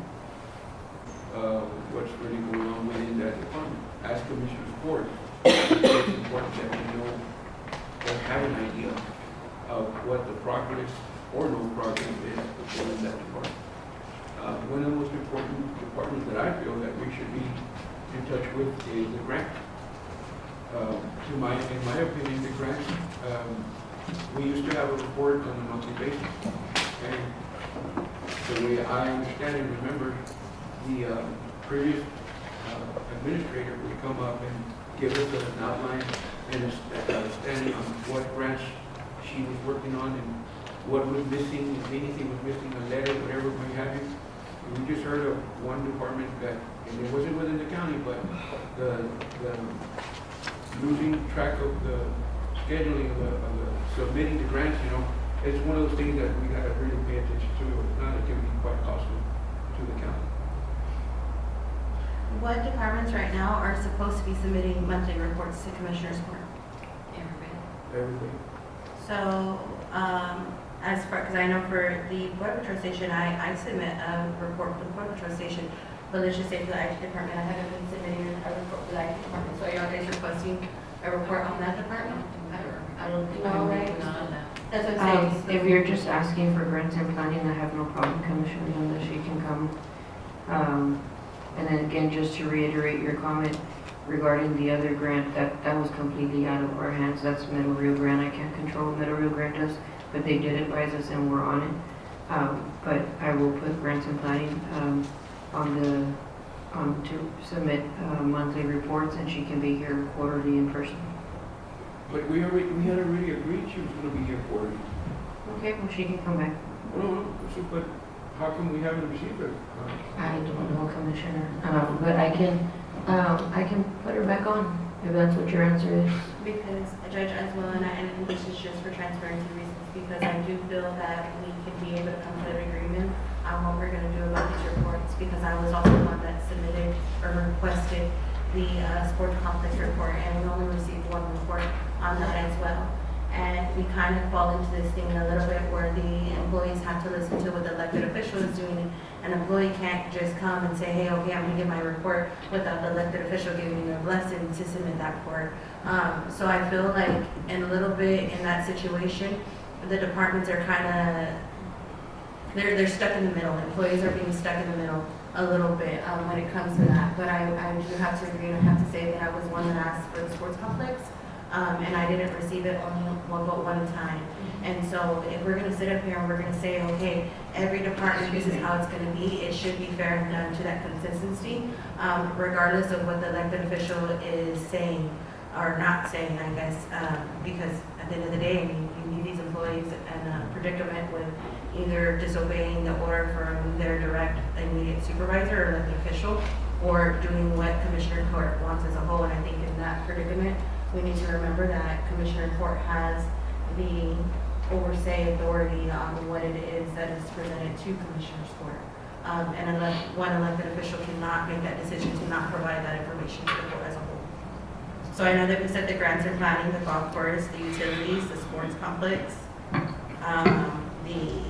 What's really going on within that department. As Commissioner's Court, it's important that we know or have an idea of what the progress or no progress is within that department. One of the most important departments that I feel that we should be in touch with is the grant. In my opinion, the grant, we used to have a report on a monthly basis. And the way I understand and remember, the previous administrator would come up and give us an outline and a standing on what grants she was working on and what was missing, if anything was missing, a letter, whatever we have you. We just heard of one department that, and it wasn't within the county, but the losing track of the scheduling of the submitting the grants, you know, it's one of those things that we gotta really pay attention to. If not, it can be quite costly to the county. What departments right now are supposed to be submitting monthly reports to Commissioner's Court? Everybody. So, as far, because I know for the Border Patrol Station, I submit a report for the Border Patrol Station, but let's just say for the IT department, I haven't been submitting a report for the IT department. So are y'all guys requesting a report on that department? I don't think No, I'm right? on that. That's what I'm saying. if you're just asking for grants and planning, I have no problem, Commissioner Linda, she can come. And then again, just to reiterate your comment, regarding the other grant, that was completely out of our hands. That's Middle Rio Grande. I can't control what Middle Rio Grande does, but they did advise us and we're on it. But I will put grants and planning to submit monthly reports, and she can be here quarterly in person. But we had already agreed she was gonna be here for it. Okay, well, she can come back. No, but how come we haven't received it? I don't know, Commissioner, but I can put her back on, if that's what your answer is. Because Judge as well, and this is just for transparency reasons, because I do feel that we can be able to come to an agreement on what we're gonna do about these reports, because I was also the one that submitted or requested the sports complex report, and we only received one report on that as well. And we kind of fall into this thing a little bit where the employees have to listen to what the elected official is doing. An employee can't just come and say, hey, okay, I'm gonna give my report without the elected official giving you a blessing to submit that report. So I feel like in a little bit in that situation, the departments are kind of, they're stuck in the middle. Employees are being stuck in the middle a little bit when it comes to that. But I do have to agree, and I have to say that I was one that asked for the sports complex. And I didn't receive it only one time. And so if we're gonna sit up here and we're gonna say, okay, every department, this is how it's gonna be, it should be fair and done to that consistency, regardless of what the elected official is saying or not saying, I guess, because at the end of the day, I mean, you need these employees in a predicament with either disobeying the order from their direct immediate supervisor or elected official, or doing what Commissioner Court wants as a whole. And I think in that predicament, we need to remember that Commissioner Court has the oversight authority on what it is that is presented to Commissioner's Court. And unless one elected official cannot make that decision to not provide that information to the court as a whole. So I know that we said the grants and planning, the golf course, the utilities, the sports complex, the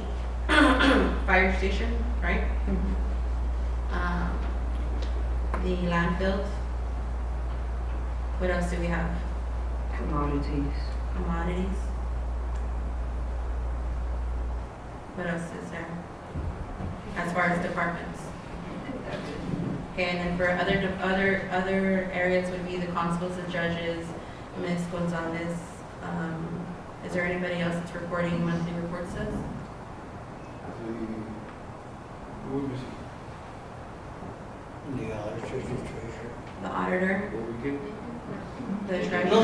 fire station, right? The landfills. What else do we have? Commodities. What else is there? As far as departments. Okay, and then for other areas would be the constables and judges, Ms. Gonzalez. Is there anybody else that's reporting monthly reports to us? The auditor, treasurer. The auditor, the treasurer. No,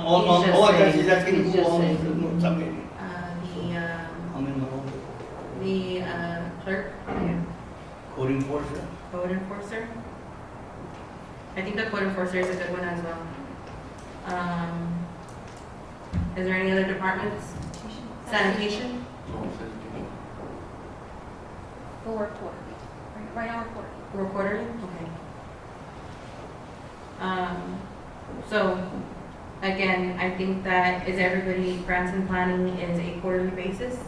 all I got is asking who owns something. The clerk. Yeah. Code enforcer. Code enforcer. I think the code enforcer is a good one as well. Is there any other departments? Sanitation? Or quarterly, right now we're quarterly. We're quarterly? Okay. So, again, I think that is everybody, grants and planning is a quarterly basis.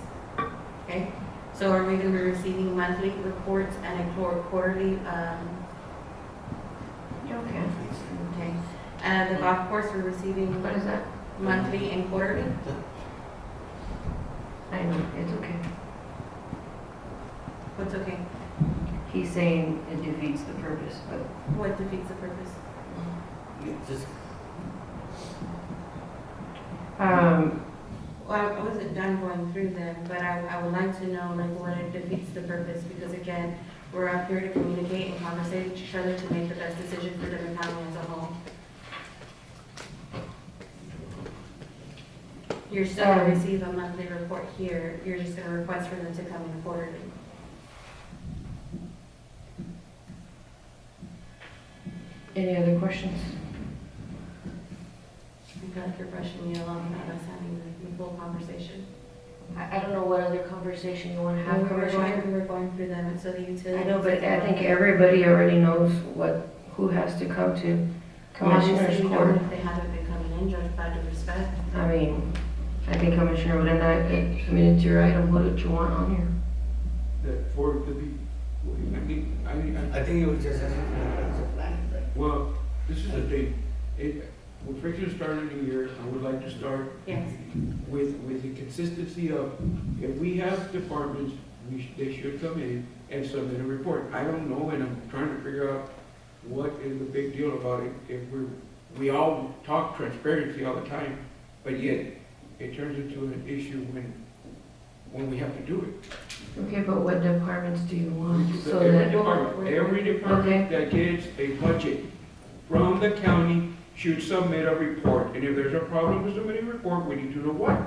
Okay? So are we going to be receiving monthly reports and a quarterly, Okay. okay. The golf course, we're receiving. What is that? Monthly and quarterly? I know, it's okay. What's okay? He's saying it defeats the purpose, but. What defeats the purpose? Just Well, I wasn't done going through them, but I would like to know like what it defeats the purpose, because again, we're up here to communicate and conversate with each other to make the best decision for Dimmit County as a whole. You're still gonna receive a monthly report here, you're just gonna request for them to come in quarterly. Any other questions? I feel like you're brushing me along, not us having the full conversation. I don't know what other conversation you want to have, We Commissioner. were going through them, and so the utilities. I know, but I think everybody already knows who has to come to Commissioner's Obviously, we Court. don't if they haven't been coming in, Judge, with all due respect. I mean, I think Commissioner Odena, I mean, it's your item, what did you want on here? That for it to be, I think it was just asking for the grants and planning, right? well, this is the thing. When Frazier started the year, I would like to start Yes. with the consistency of, if we have departments, they should come in and submit a report. I don't know, and I'm trying to figure out what is the big deal about it if we all talk transparency all the time, but yet it turns into an issue when we have to do it. Okay, but what departments do you want? So Every department that gets a budget from the county should submit a report, and if there's a problem with submitting a report, we need to know why.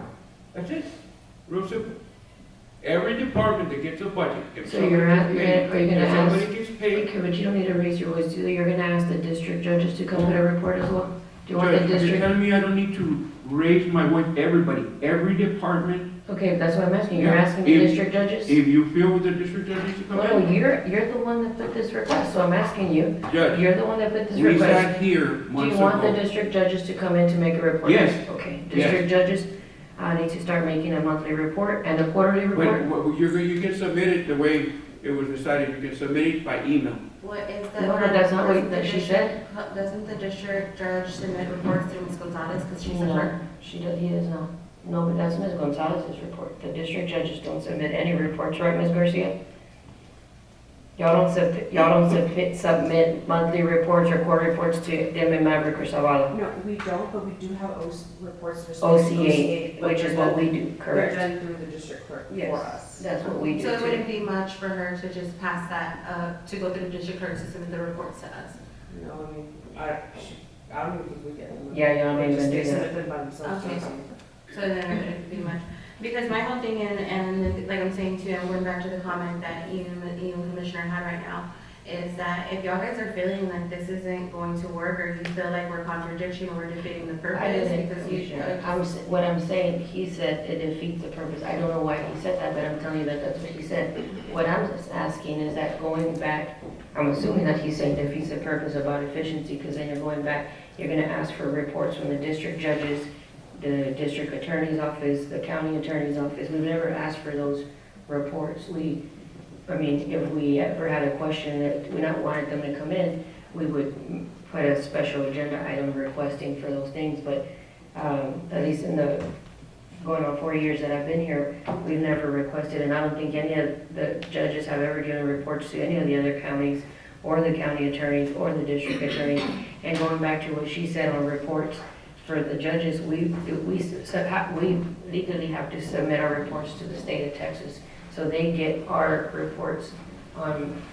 That's it, real simple. Every department that gets a budget, if So you're somebody at, gets paid, are you gonna if somebody ask, gets paid, okay, but you don't need to raise your voice, you're gonna ask the district judges to come put a report as well? Do you want the Judge, you're district? telling me I don't need to raise my voice, everybody, every department, Okay, that's what I'm asking, you're Yeah, asking the if- district judges? if you feel the district judge needs to come No, in. you're the one that put this request, so I'm asking you, Judge, you're the one that put this we request. sat here Do months you want the ago. district judges to come in to make a report? Yes. Okay, Yes. district judges, need to start making a monthly report and a quarterly report? You can submit it the way it was decided, you can submit it by email. What is the? No, but that's not what doesn't the that she district- Doesn't the district judge submit reports through Ms. Gonzalez, because she's the No, clerk? he does not. No, but that's Ms. Gonzalez's report. The district judges don't submit any reports, right, Ms. Garcia? Y'all don't submit monthly reports or quarter reports to Dimmit, Maverick, or Zavala? No, we don't, but we do have reports. for OCA, but which is they're what done- we do, They're correct? done through the district clerk Yes. for us. That's what we do So it too. wouldn't be much for her to just pass that, to go through the district clerk to submit the reports to us? No, I mean, I don't even think we get them. Yeah, y'all don't They even just- do they that. submit them by themselves. Okay. So then it wouldn't be much. Because my whole thing, and like I'm saying too, I'm going back to the comment that even the commissioner had right now, is that if y'all guys are feeling like this isn't going to work, or you feel like we're contradiction or we're defeating the I purpose, didn't, because you. what I'm saying, he said it defeats the purpose. I don't know why he said that, but I'm telling you that that's what he said. What I'm just asking is that going back, I'm assuming that he's saying defeats the purpose about efficiency, because then you're going back, you're gonna ask for reports from the district judges, the district attorney's office, the county attorney's office. We've never asked for those reports. I mean, if we ever had a question that we not wanted them to come in, we would put a special agenda item requesting for those things, but at least in the going on 4 years that I've been here, we've never requested, and I don't think any of the judges have ever given reports to any of the other counties, or the county attorneys, or the district attorneys. And going back to what she said on reports, for the judges, we legally have to submit our reports to the state of Texas. So they get our reports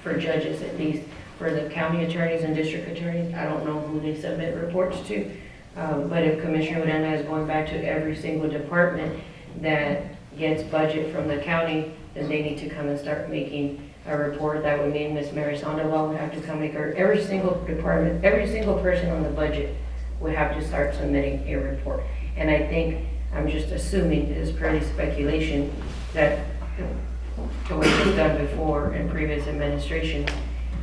for judges at least. For the county attorneys and district attorneys, I don't know who they submit reports to. But if Commissioner Odena is going back to every single department that gets budget from the county, then they need to come and start making a report. That would mean Ms. Mary Sandoval would have to come make her, every single department, every single person on the budget would have to start submitting a report. And I think, I'm just assuming, it is purely speculation, that the way it was done before in previous administration,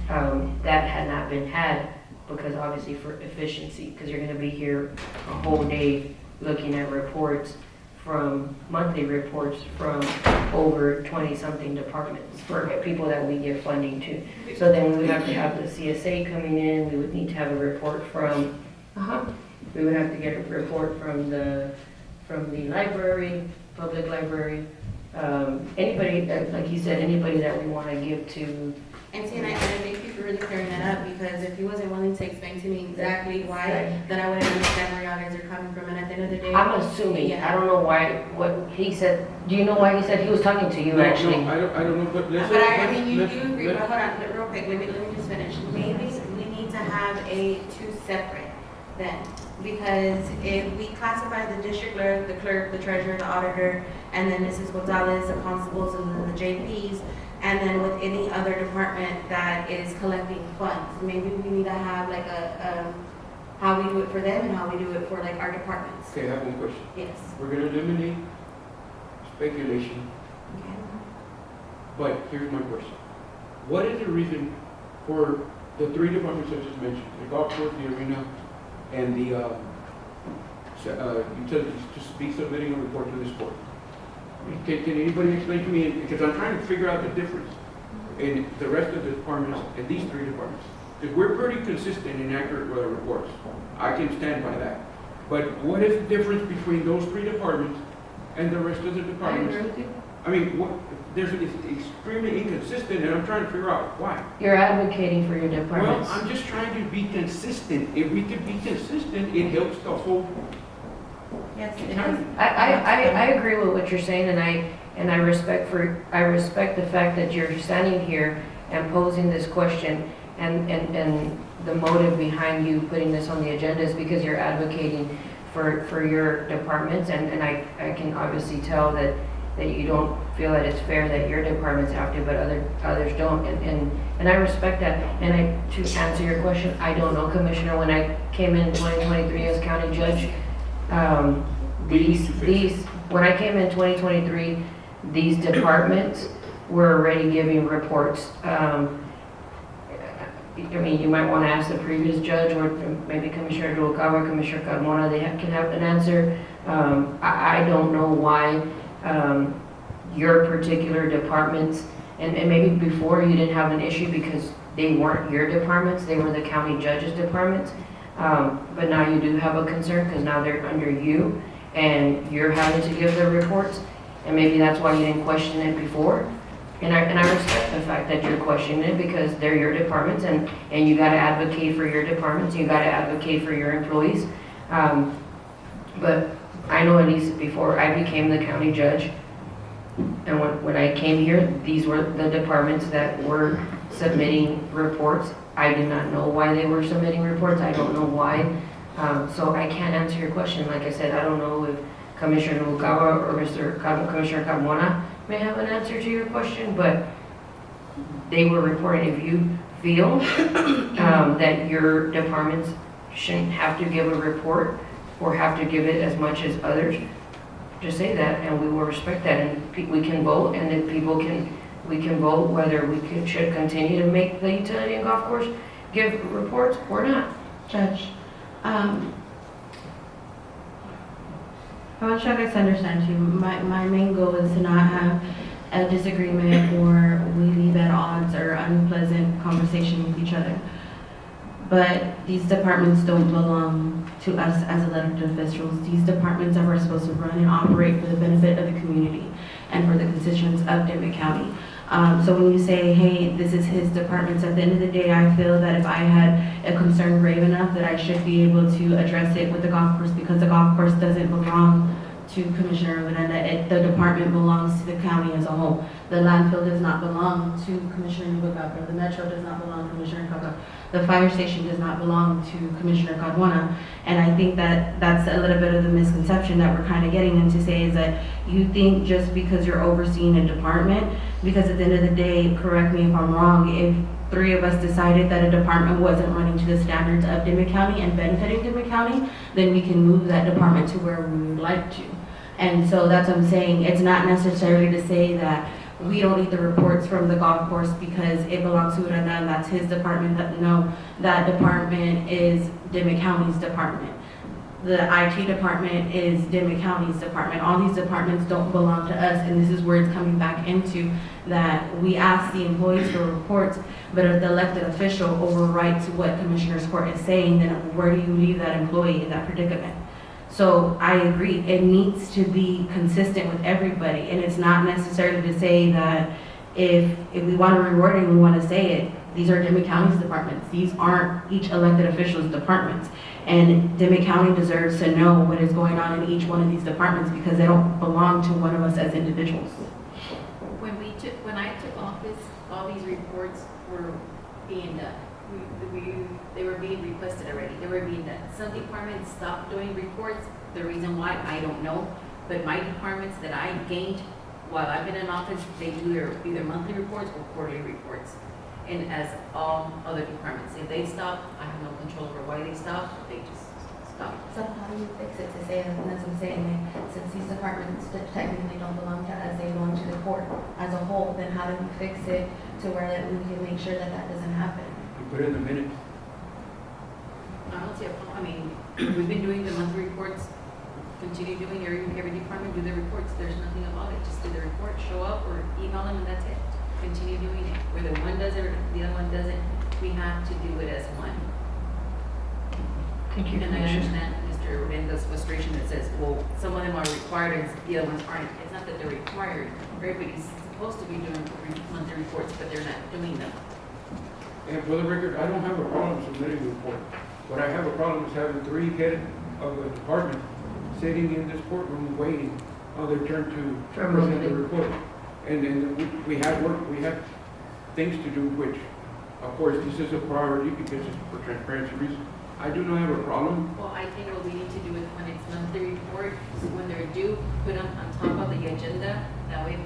that had not been had, because obviously for efficiency, because you're gonna be here a whole day looking at reports monthly reports from over 20-something departments for people that we give funding to. So then we would have to have the CSA coming in, we would need to have a report from, we would have to get a report from the library, public library, anybody, like you said, anybody that we want to give to. And see, and I thank you for really clearing that up, because if he wasn't willing to explain to me exactly why, then I wouldn't understand where y'all guys are coming from, and at the end of the day. I'm assuming, I don't know why, what he said, do you know why he said he was talking to you No, actually? I don't know, but let's. But I mean, you do agree, but hold on, real quick, let me just finish. Maybe we need to have two separate then, because if we classify the district clerk, the treasurer, the auditor, and then Mrs. Gonzalez, the constables, and then the JPs, and then with any other department that is collecting funds, maybe we need to have like how we do it for them and how we do it for like our departments. Okay, I have one question. Yes. We're gonna eliminate speculation, Okay. but here's my question. What is the reason for the three departments I just mentioned, the golf course, the arena, and the utilities, to be submitting a report to this board? Can anybody explain to me, because I'm trying to figure out the difference in the rest of the departments and these three departments. Because we're pretty consistent in accurate reports. I can stand by that. But what is the difference between those three departments and the rest of the departments? I mean, what, it's extremely inconsistent, and I'm trying to figure out why. You're advocating for your Well, departments. I'm just trying to be consistent. If we could be consistent, it helps the whole Yes, it county. is. I agree with what you're saying, and I respect the fact that you're standing here and posing this question, and the motive behind you putting this on the agenda is because you're advocating for your departments, and I can obviously tell that you don't feel that it's fair that your departments have to, but others don't, and I respect that. And to answer your question, I don't know, Commissioner, when I came in 2023 as county judge, when I came in 2023, these departments were already giving reports. I mean, you might want to ask the previous judge, or maybe Commissioner Rubalcaba, Commissioner Carmona, they can have an answer. I don't know why your particular departments, and maybe before you didn't have an issue because they weren't your departments, they were the county judge's departments. But now you do have a concern because now they're under you and you're having to give the reports, and maybe that's why you didn't question it before. And I respect the fact that you're questioning it because they're your departments, and you got to advocate for your departments, you got to advocate for your employees. But I know at least before I became the county judge, and when I came here, these were the departments that were submitting reports. I did not know why they were submitting reports. I don't know why. So I can't answer your question. Like I said, I don't know if Commissioner Rubalcaba or Commissioner Carmona may have an answer to your question, but they were reporting. If you feel that your departments shouldn't have to give a report or have to give it as much as others, just say that and we will respect that, and we can vote, and if we can vote whether we should continue to make the utility and golf course give reports or not. Judge, I want you guys to understand too, my main goal is to not have a disagreement or we leave at odds or unpleasant conversation with each other. But these departments don't belong to us as elected officials. These departments are supposed to run and operate for the benefit of the community and for the constituents of Dimmit County. So when you say, hey, this is his departments, at the end of the day, I feel that if I had a concern grave enough that I should be able to address it with the golf course, because the golf course doesn't belong to Commissioner Miranda. The department belongs to the county as a whole. The landfill does not belong to Commissioner Rubalcaba. The metro does not belong to Commissioner Carmona. The fire station does not belong to Commissioner Carmona. And I think that that's a little bit of the misconception that we're kind of getting into, say, is that you think just because you're overseeing a department, because at the end of the day, correct me if I'm wrong, if 3 of us decided that a department wasn't running to the standards of Dimmit County and benefiting Dimmit County, then we can move that department to where we would like to. And so that's what I'm saying. It's not necessarily to say that we don't need the reports from the golf course because it belongs to Miranda and that's his department. No, that department is Dimmit County's department. The IT department is Dimmit County's department. All these departments don't belong to us, and this is where it's coming back into that we ask the employees for reports, but if the elected official overwrites what Commissioner's Court is saying, then where do you leave that employee in that predicament? So I agree, it needs to be consistent with everybody, and it's not necessarily to say that if we want to reward it and we want to say it, these are Dimmit County's departments. These aren't each elected official's departments. And Dimmit County deserves to know what is going on in each one of these departments because they don't belong to one of us as individuals. When I took office, all these reports were being done. They were being requested already. They were being done. Some departments stopped doing reports. The reason why, I don't know. But my departments that I gained while I've been in office, they do their either monthly reports or quarterly reports. And as all other departments, if they stop, I have no control over why they stop. They just stop. So how do you fix it to say, and that's what I'm saying, that since these departments technically don't belong to us, they belong to the court as a whole, then how do we fix it to where that we can make sure that that doesn't happen? You put it in the minute. I don't see a problem. I mean, we've been doing the monthly reports, continue doing every department do the reports. There's nothing about it. Just do the report, show up or email them and that's it. Continue doing it. Whether one does it or the other one doesn't, we have to do it as one. Thank you, And I Commissioner. understand Mr. Mr. Uranda's frustration that says, well, some of them are required and the other ones aren't. It's not that they're required. Everybody's supposed to be doing monthly reports, but they're not doing them. And for the record, I don't have a problem submitting a report. What I have a problem is having 3 head of the department sitting in this courtroom waiting on their turn to present the report. And then we have work, we have things to do, which, of course, this is a priority because it's for transparency reasons. I do not have a problem. Well, I think what we need to do is when it's monthly report, so when they're due, put them on top of the agenda. That way,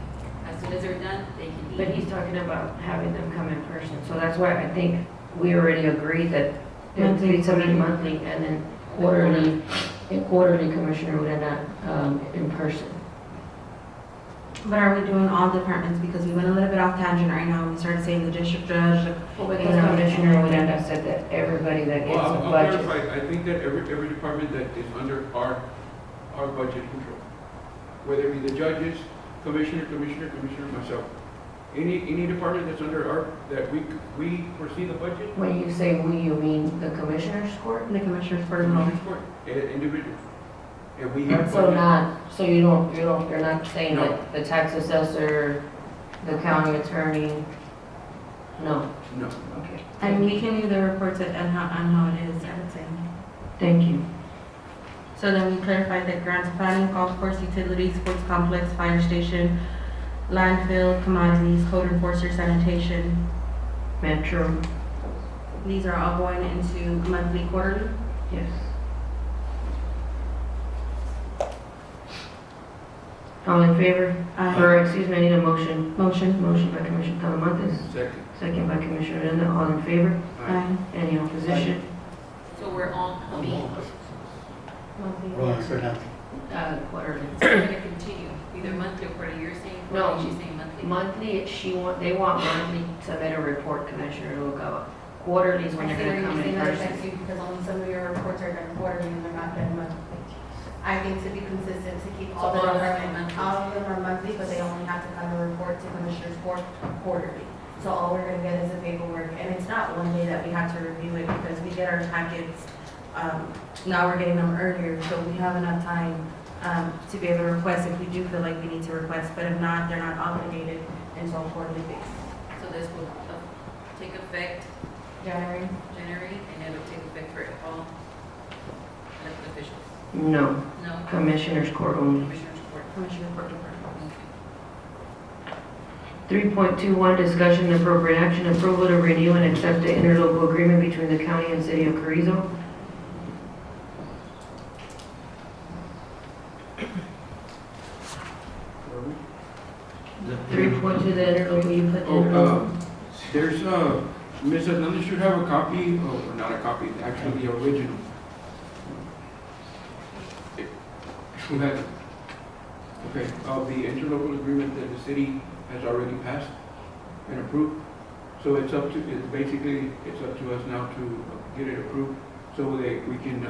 as soon as they're done, they can eat. But he's talking about having them come in person, so that's why I think we already agreed that it would be something monthly and then quarterly, Commissioner would end up in person. But are we doing all departments? Because we went a little bit off tangent right now. We started saying the district judge. Well, because Commissioner would end up said that everybody that gets Well, a I'll budget. clarify. I think that every department that is under our budget control, whether it be the judges, commissioner, myself, any department that's under our, that we foresee the budget. When you say we, you mean the Commissioner's Court? The commissioners for the Commissioner's court, individual. And we have. So you're not saying No. that the tax assessor, the county attorney? No, No. okay. And we can leave the reports on how it is, I would say. Thank you. So then we clarified that grants planning, golf course, utilities, sports complex, fire station, landfill, commodities, code enforcer, sanitation. Metro, These are all going into monthly, quarterly. yes. All in favor? Or, excuse me, I need a motion. Motion. Motion by Commissioner Talamantes, Second. second by Commissioner Odena. All in favor? Aye. Any opposition? So we're all coming, Rolling for nothing. Quarterly. so we're gonna continue, either monthly or quarterly. You're saying No. quarterly, she's saying monthly. Monthly, they want monthly, submit a report, Commissioner Noguera. Quarterly is when they're gonna come in person. Because only some of your reports are done quarterly and they're not done monthly. I think to be consistent, to keep all So the all of them are departments, monthly. all of them are monthly, but they only have to come and report to Commissioner's Court quarterly. So all we're gonna get is the paperwork, and it's not one day that we have to review it, because we get our packets, now we're getting them earlier, so we have enough time, to be able to request if we do feel like we need to request, but if not, they're not obligated until quarterly basis. So this will take effect January? January, and it will take effect for all elected officials. No, No, Commissioner's Court only. Commissioner's Court. Commissioner Court Department. 3.21, discussion and appropriate action, approval to renew and accept the interlocal agreement between the county and city of Carrizo. The 3.2, the interlocal, you put the Oh, interlocal. there's, Ms. Hernandez should have a copy, or not a copy, actually the original. Who has it? Okay, of the interlocal agreement that the city has already passed and approved. So it's up to, it's up to us now to get it approved so that we can,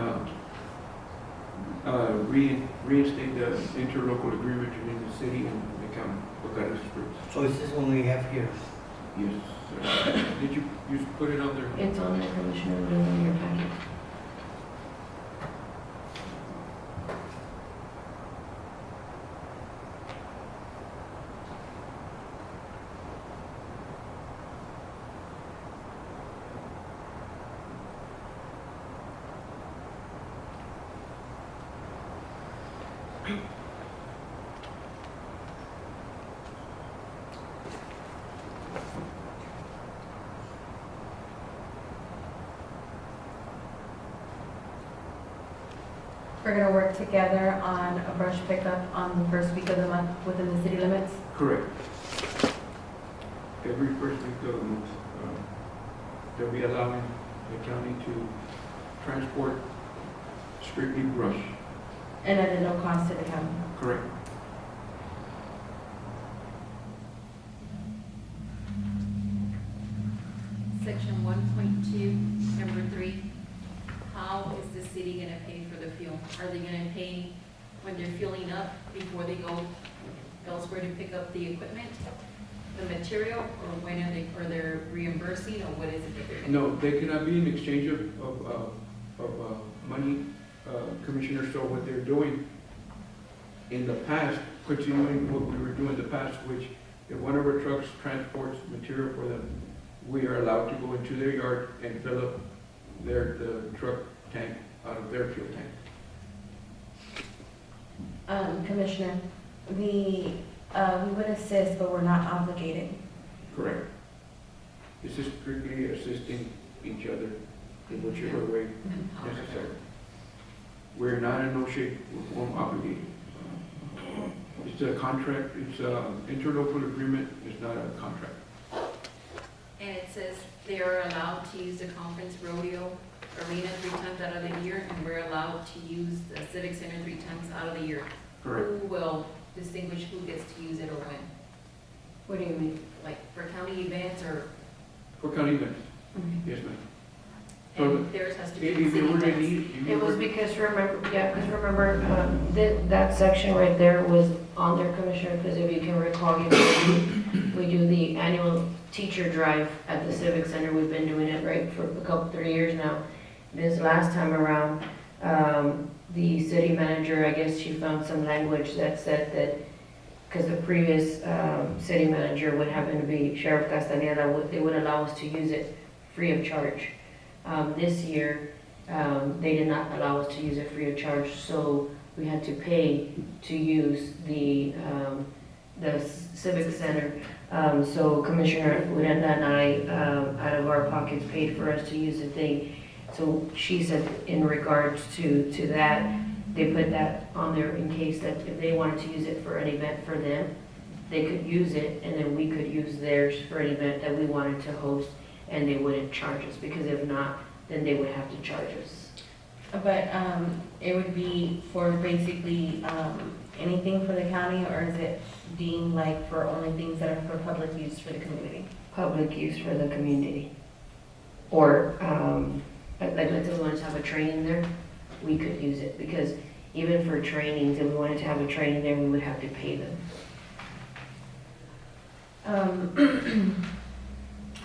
reinstate the interlocal agreement between the city and the county of Carrizo Springs. So is this one we have here? Yes, sir. Did you put it on there? It's on there, Commissioner, it is in your packet. We're gonna work together on a brush pickup on the first week of the month within the city limits. Correct. Every first week of the month, they'll be allowing the county to transport strictly brush. And at no cost to the county. Correct. Section 1.2, number 3, how is the city gonna pay for the fuel? Are they gonna pay when they're fueling up before they go elsewhere to pick up the equipment, the material, or when are they're reimbursing, or what is it that they're gonna? No, they cannot be in exchange of money Commissioner, so what they're doing in the past, continuing what we were doing in the past, which if one of our trucks transports material for them, we are allowed to go into their yard and fill up the truck tank out of their fuel tank. Commissioner, we would assist, but we're not obligated. Correct. This is strictly assisting each other in whichever way necessary. We're not in no shape, form obligated. It's a contract, it's an interlocal agreement, it's not a contract. And it says they are allowed to use the conference rodeo arena 3 times out of the year, and we're allowed to use the civic center 3 times out of the year. Correct. Who will distinguish who gets to use it or when? What do you mean? Like for county events or? For county events, yes, ma'am. So And theirs has to be if city you were to events. need, It was because remember, that section right there was on there, Commissioner, because if you can recall, we do the annual teacher drive at the Civic Center. We've been doing it, right, for a couple, 3 years now. This last time around, the city manager, I guess she found some language that said that, because the previous city manager would happen to be Sheriff Castaneda, they would allow us to use it free of charge. This year, they did not allow us to use it free of charge, so we had to pay to use the Civic Center. So Commissioner Urenda and I, out of our pockets, paid for us to use the thing. So she said in regards to that, they put that on there in case that if they wanted to use it for an event for them, they could use it, and then we could use theirs for an event that we wanted to host, and they wouldn't charge us, because if not, then they would have to charge us. But it would be for basically anything for the county, or is it deemed like for only things that are for public use for the community? Public use for the community. Or, like let's say we wanted to have a training there, we could use it, because even for trainings, if we wanted to have a training there, we would have to pay them.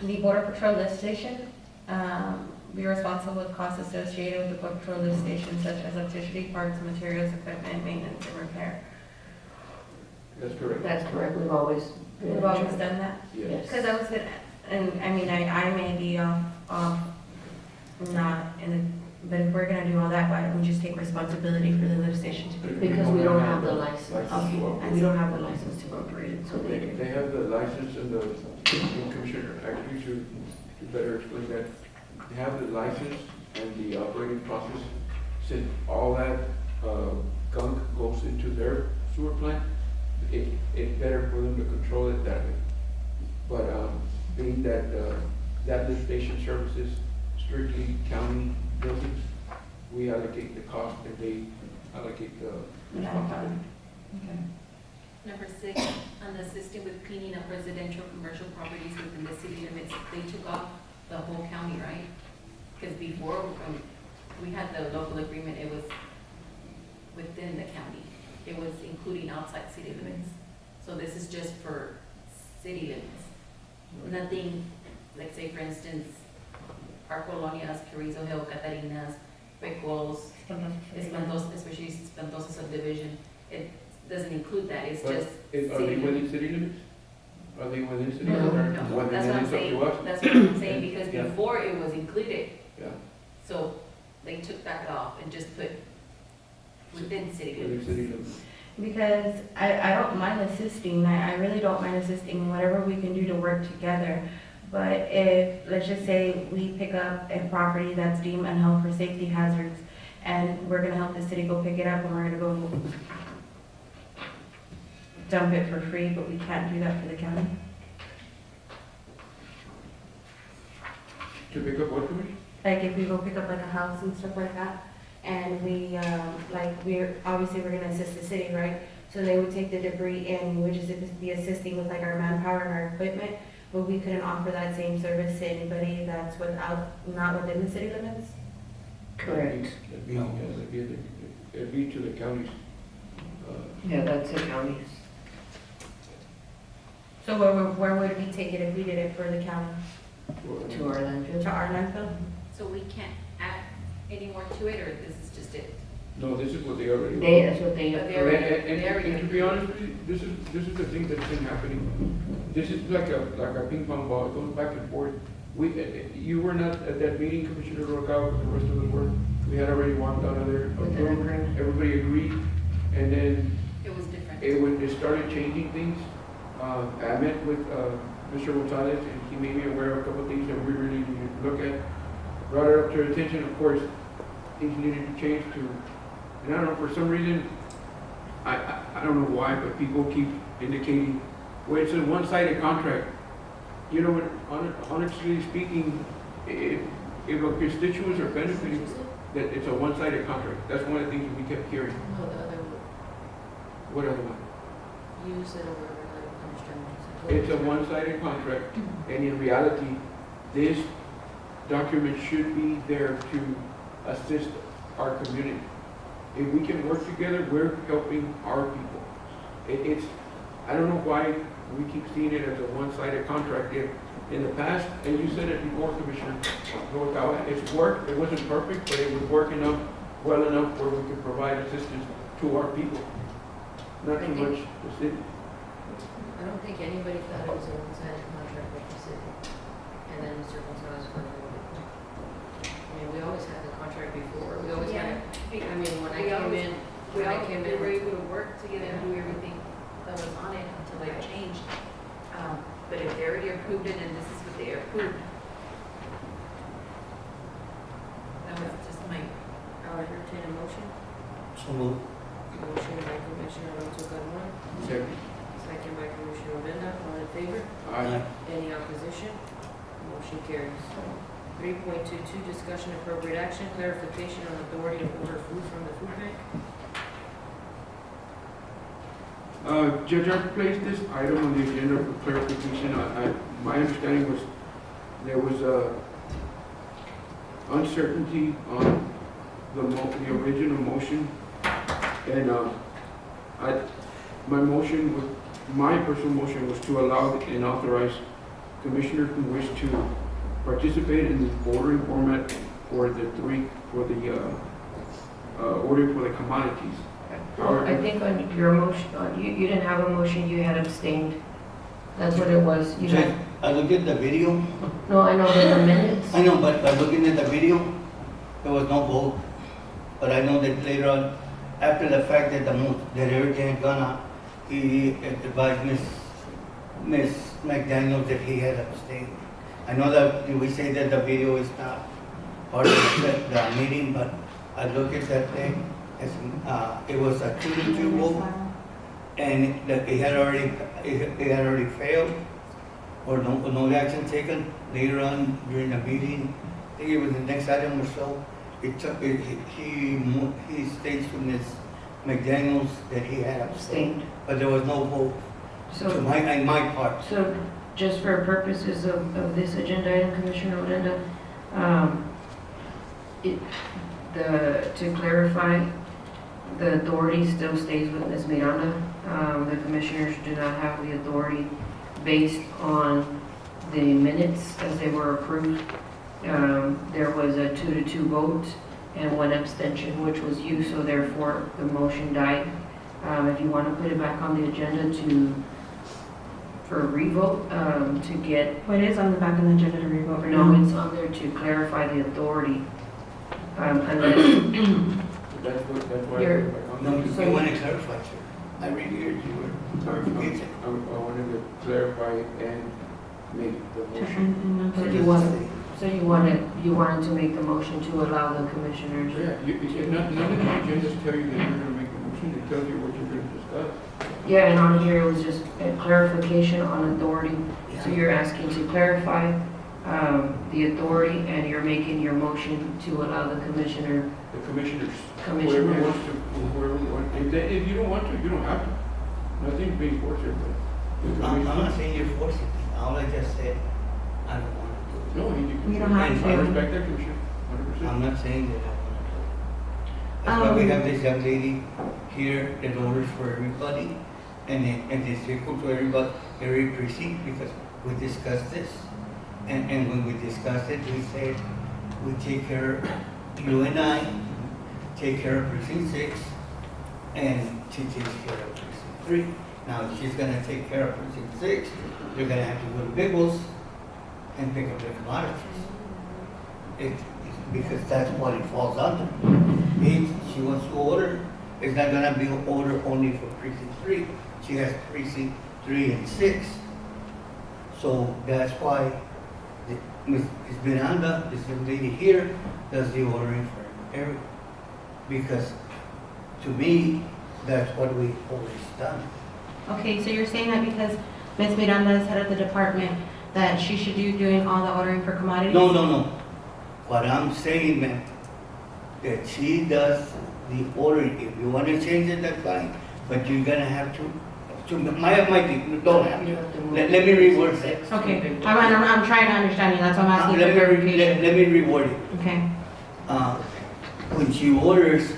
The Border Patrol lift station, be responsible with costs associated with the Border Patrol lift station, such as electricity, parts, materials, equipment, maintenance, and repair. that's correct. That's correct, we've always. been We've always done that? Yes. Because I was gonna, and I mean, I may be off, not in the, but if we're gonna do all that, why don't we just take responsibility for the lift station to be? Because we don't have the license. License. We don't have the license to operate it, so they do. They have the license and the commissioner, actually, to better explain that, they have the license and the operating process. Since all that gunk goes into their sewer plant, it's better for them to control it that way. But being that that lift station services strictly county buildings, we allocate the cost and they allocate the responsibility. Okay. Number 6, on assisting with cleaning up residential commercial properties within the city limits, they took off the whole county, right? Because before, we had the local agreement, it was within the county. It was including outside city limits. So this is just for city limits. Nothing, like say for instance, Park Colonias, Carrizo Hill, Catarinas, Pecos, Espantosa, especially Espantosa subdivision. It doesn't include that, it's But just. Are they city within city limits? Are they within city No, limits? no, Well, that's then what I'm it's up saying, to us. that's what I'm saying, because Yeah. before it was included, Yeah, so they took that off and just put within city within limits. city limits. Because I don't mind assisting, I really don't mind assisting, whatever we can do to work together. But if, let's just say, we pick up a property that's deemed unhealth for safety hazards, and we're gonna help the city go pick it up, and we're gonna go dump it for free, but we can't do that for the county. To pick up what, Commissioner? Like if we go pick up like a house and stuff like that, and we, obviously we're gonna assist the city, right? So they would take the debris and we would just be assisting with like our manpower and our equipment, but we couldn't offer that same service to anybody that's not within the city limits? Correct. It'd be to the counties. Yeah, that's the counties. So where would we take it if we did it for the county? To our landfill. To our landfill? So we can't add any more to it, or this is just it? No, this is what they already. That's what they But they approved. And to be honest with you, this is the thing that's been happening. This is like a ping pong ball, it goes back and forth. You were not at that meeting, Commissioner Rocal, but the rest of us were. We had already walked out of there. With an agreement. Everybody agreed, and then It was different. it started changing things. I met with, Mr. Gonzalez, and he made me aware of a couple of things that we really needed to look at. Brought it up to our attention, of course, things needed to change to, and I don't know, for some reason, I don't know why, but people keep indicating, well, it's a one-sided contract. You know, honestly speaking, if a constituents are benefiting, that it's a one-sided contract. That's one of the things that we kept hearing. No, the other one, What other one? you said over, like, understand. It's a one-sided contract, and in reality, this document should be there to assist our community. If we can work together, we're helping our people. I don't know why we keep seeing it as a one-sided contract. In the past, and you said it before, Commissioner Noakawa, it's worked, it wasn't perfect, but it was working up well enough where we could provide assistance to our people. Not too much the city. I don't think anybody thought it was a one-sided contract with the city. And then Mr. Gonzalez for I mean, we always had the contract before, we always had, I mean, when I came in, We were able to work together and do everything that was on it until they changed. But if they already approved it and this is what they approved, that was just my, I'll entertain a motion. So moved. Motion by Commissioner Alonso Carmona, Second. second by Commissioner Odena, all in favor? Aye. Any opposition? Motion carries. 3.22, discussion appropriate action, clarification on authority to order food from the food bank. Judge, I placed this item on the agenda for clarification. My understanding was there was uncertainty on the original motion. And my personal motion was to allow and authorize commissioners who wish to participate in the ordering format for the ordering for the commodities. I think on your motion, you didn't have a motion, you had abstained. That's what it was. You Judge, had, I looked at the video. no, I know, but the minutes. I know, but by looking at the video, there was no vote. But I know that later on, after the fact that that everything had gone out, he advised Miss McDaniel that he had abstained. I know that we say that the video is not part of the meeting, but I looked at that thing, as, it was a 2-2 vote, and it had already failed, or no action taken. Later on during the meeting, I think it was the next item or so, he states to Ms. McDaniels that he had abstained, but there was no vote So, in my part. so just for purposes of this agenda item, Commissioner Odena, to clarify, the authority still stays with Ms. Miranda. The commissioners do not have the authority based on the minutes as they were approved. There was a 2-2 vote and 1 abstention, which was you, so therefore the motion died. If you want to put it back on the agenda for a revote, to get, Well, it is on the back of the agenda to revote right no, now. it's on there to clarify the authority. Unless, That's why. You're- No, you want to clarify, sir. I read here, you were clarification. I wanted to clarify and make the motion. so you wanted to make the motion to allow the commissioners. Yeah, none of the agendas tell you that you're gonna make the motion, it tells you what you're gonna discuss. Yeah, and on here it was just a clarification on authority. So you're asking to clarify the authority, and you're making your motion to allow the commissioner. The commissioners. Commissioner. Whoever wants to, if you don't want to, you don't have to. Nothing's being forced here, but. I'm not saying you're forcing me. All I just said, I don't want to do it. No, You don't have I to. respect that, Commissioner, 100%. I'm not saying that I want to do it. That's why we have this young lady here that orders for everybody, and it's equal to everybody, every precinct, because we discussed this. And when we discussed it, we said, we take care, you and I, take care of precinct 6 and she takes care of precinct 3. Now, if she's gonna take care of precinct 6, they're gonna have to go to Biggles and pick up their commodities. Because that's what it falls under. If she wants to order, it's not gonna be an order only for precinct 3. She has precinct 3 and 6. So that's why Ms. Miranda, this young lady here, does the ordering for everyone. Because to me, that's what we've always done. Okay, so you're saying that because Ms. Miranda is head of the department, that she should be doing all the ordering for commodities? No. What I'm saying, ma'am, that she does the ordering. If you want to change it, that's fine. But you're gonna have to my people don't have to. Let me reword it. Okay, I'm trying to understand you, that's why I'm asking for clarification. Let me reword it. Okay. When she orders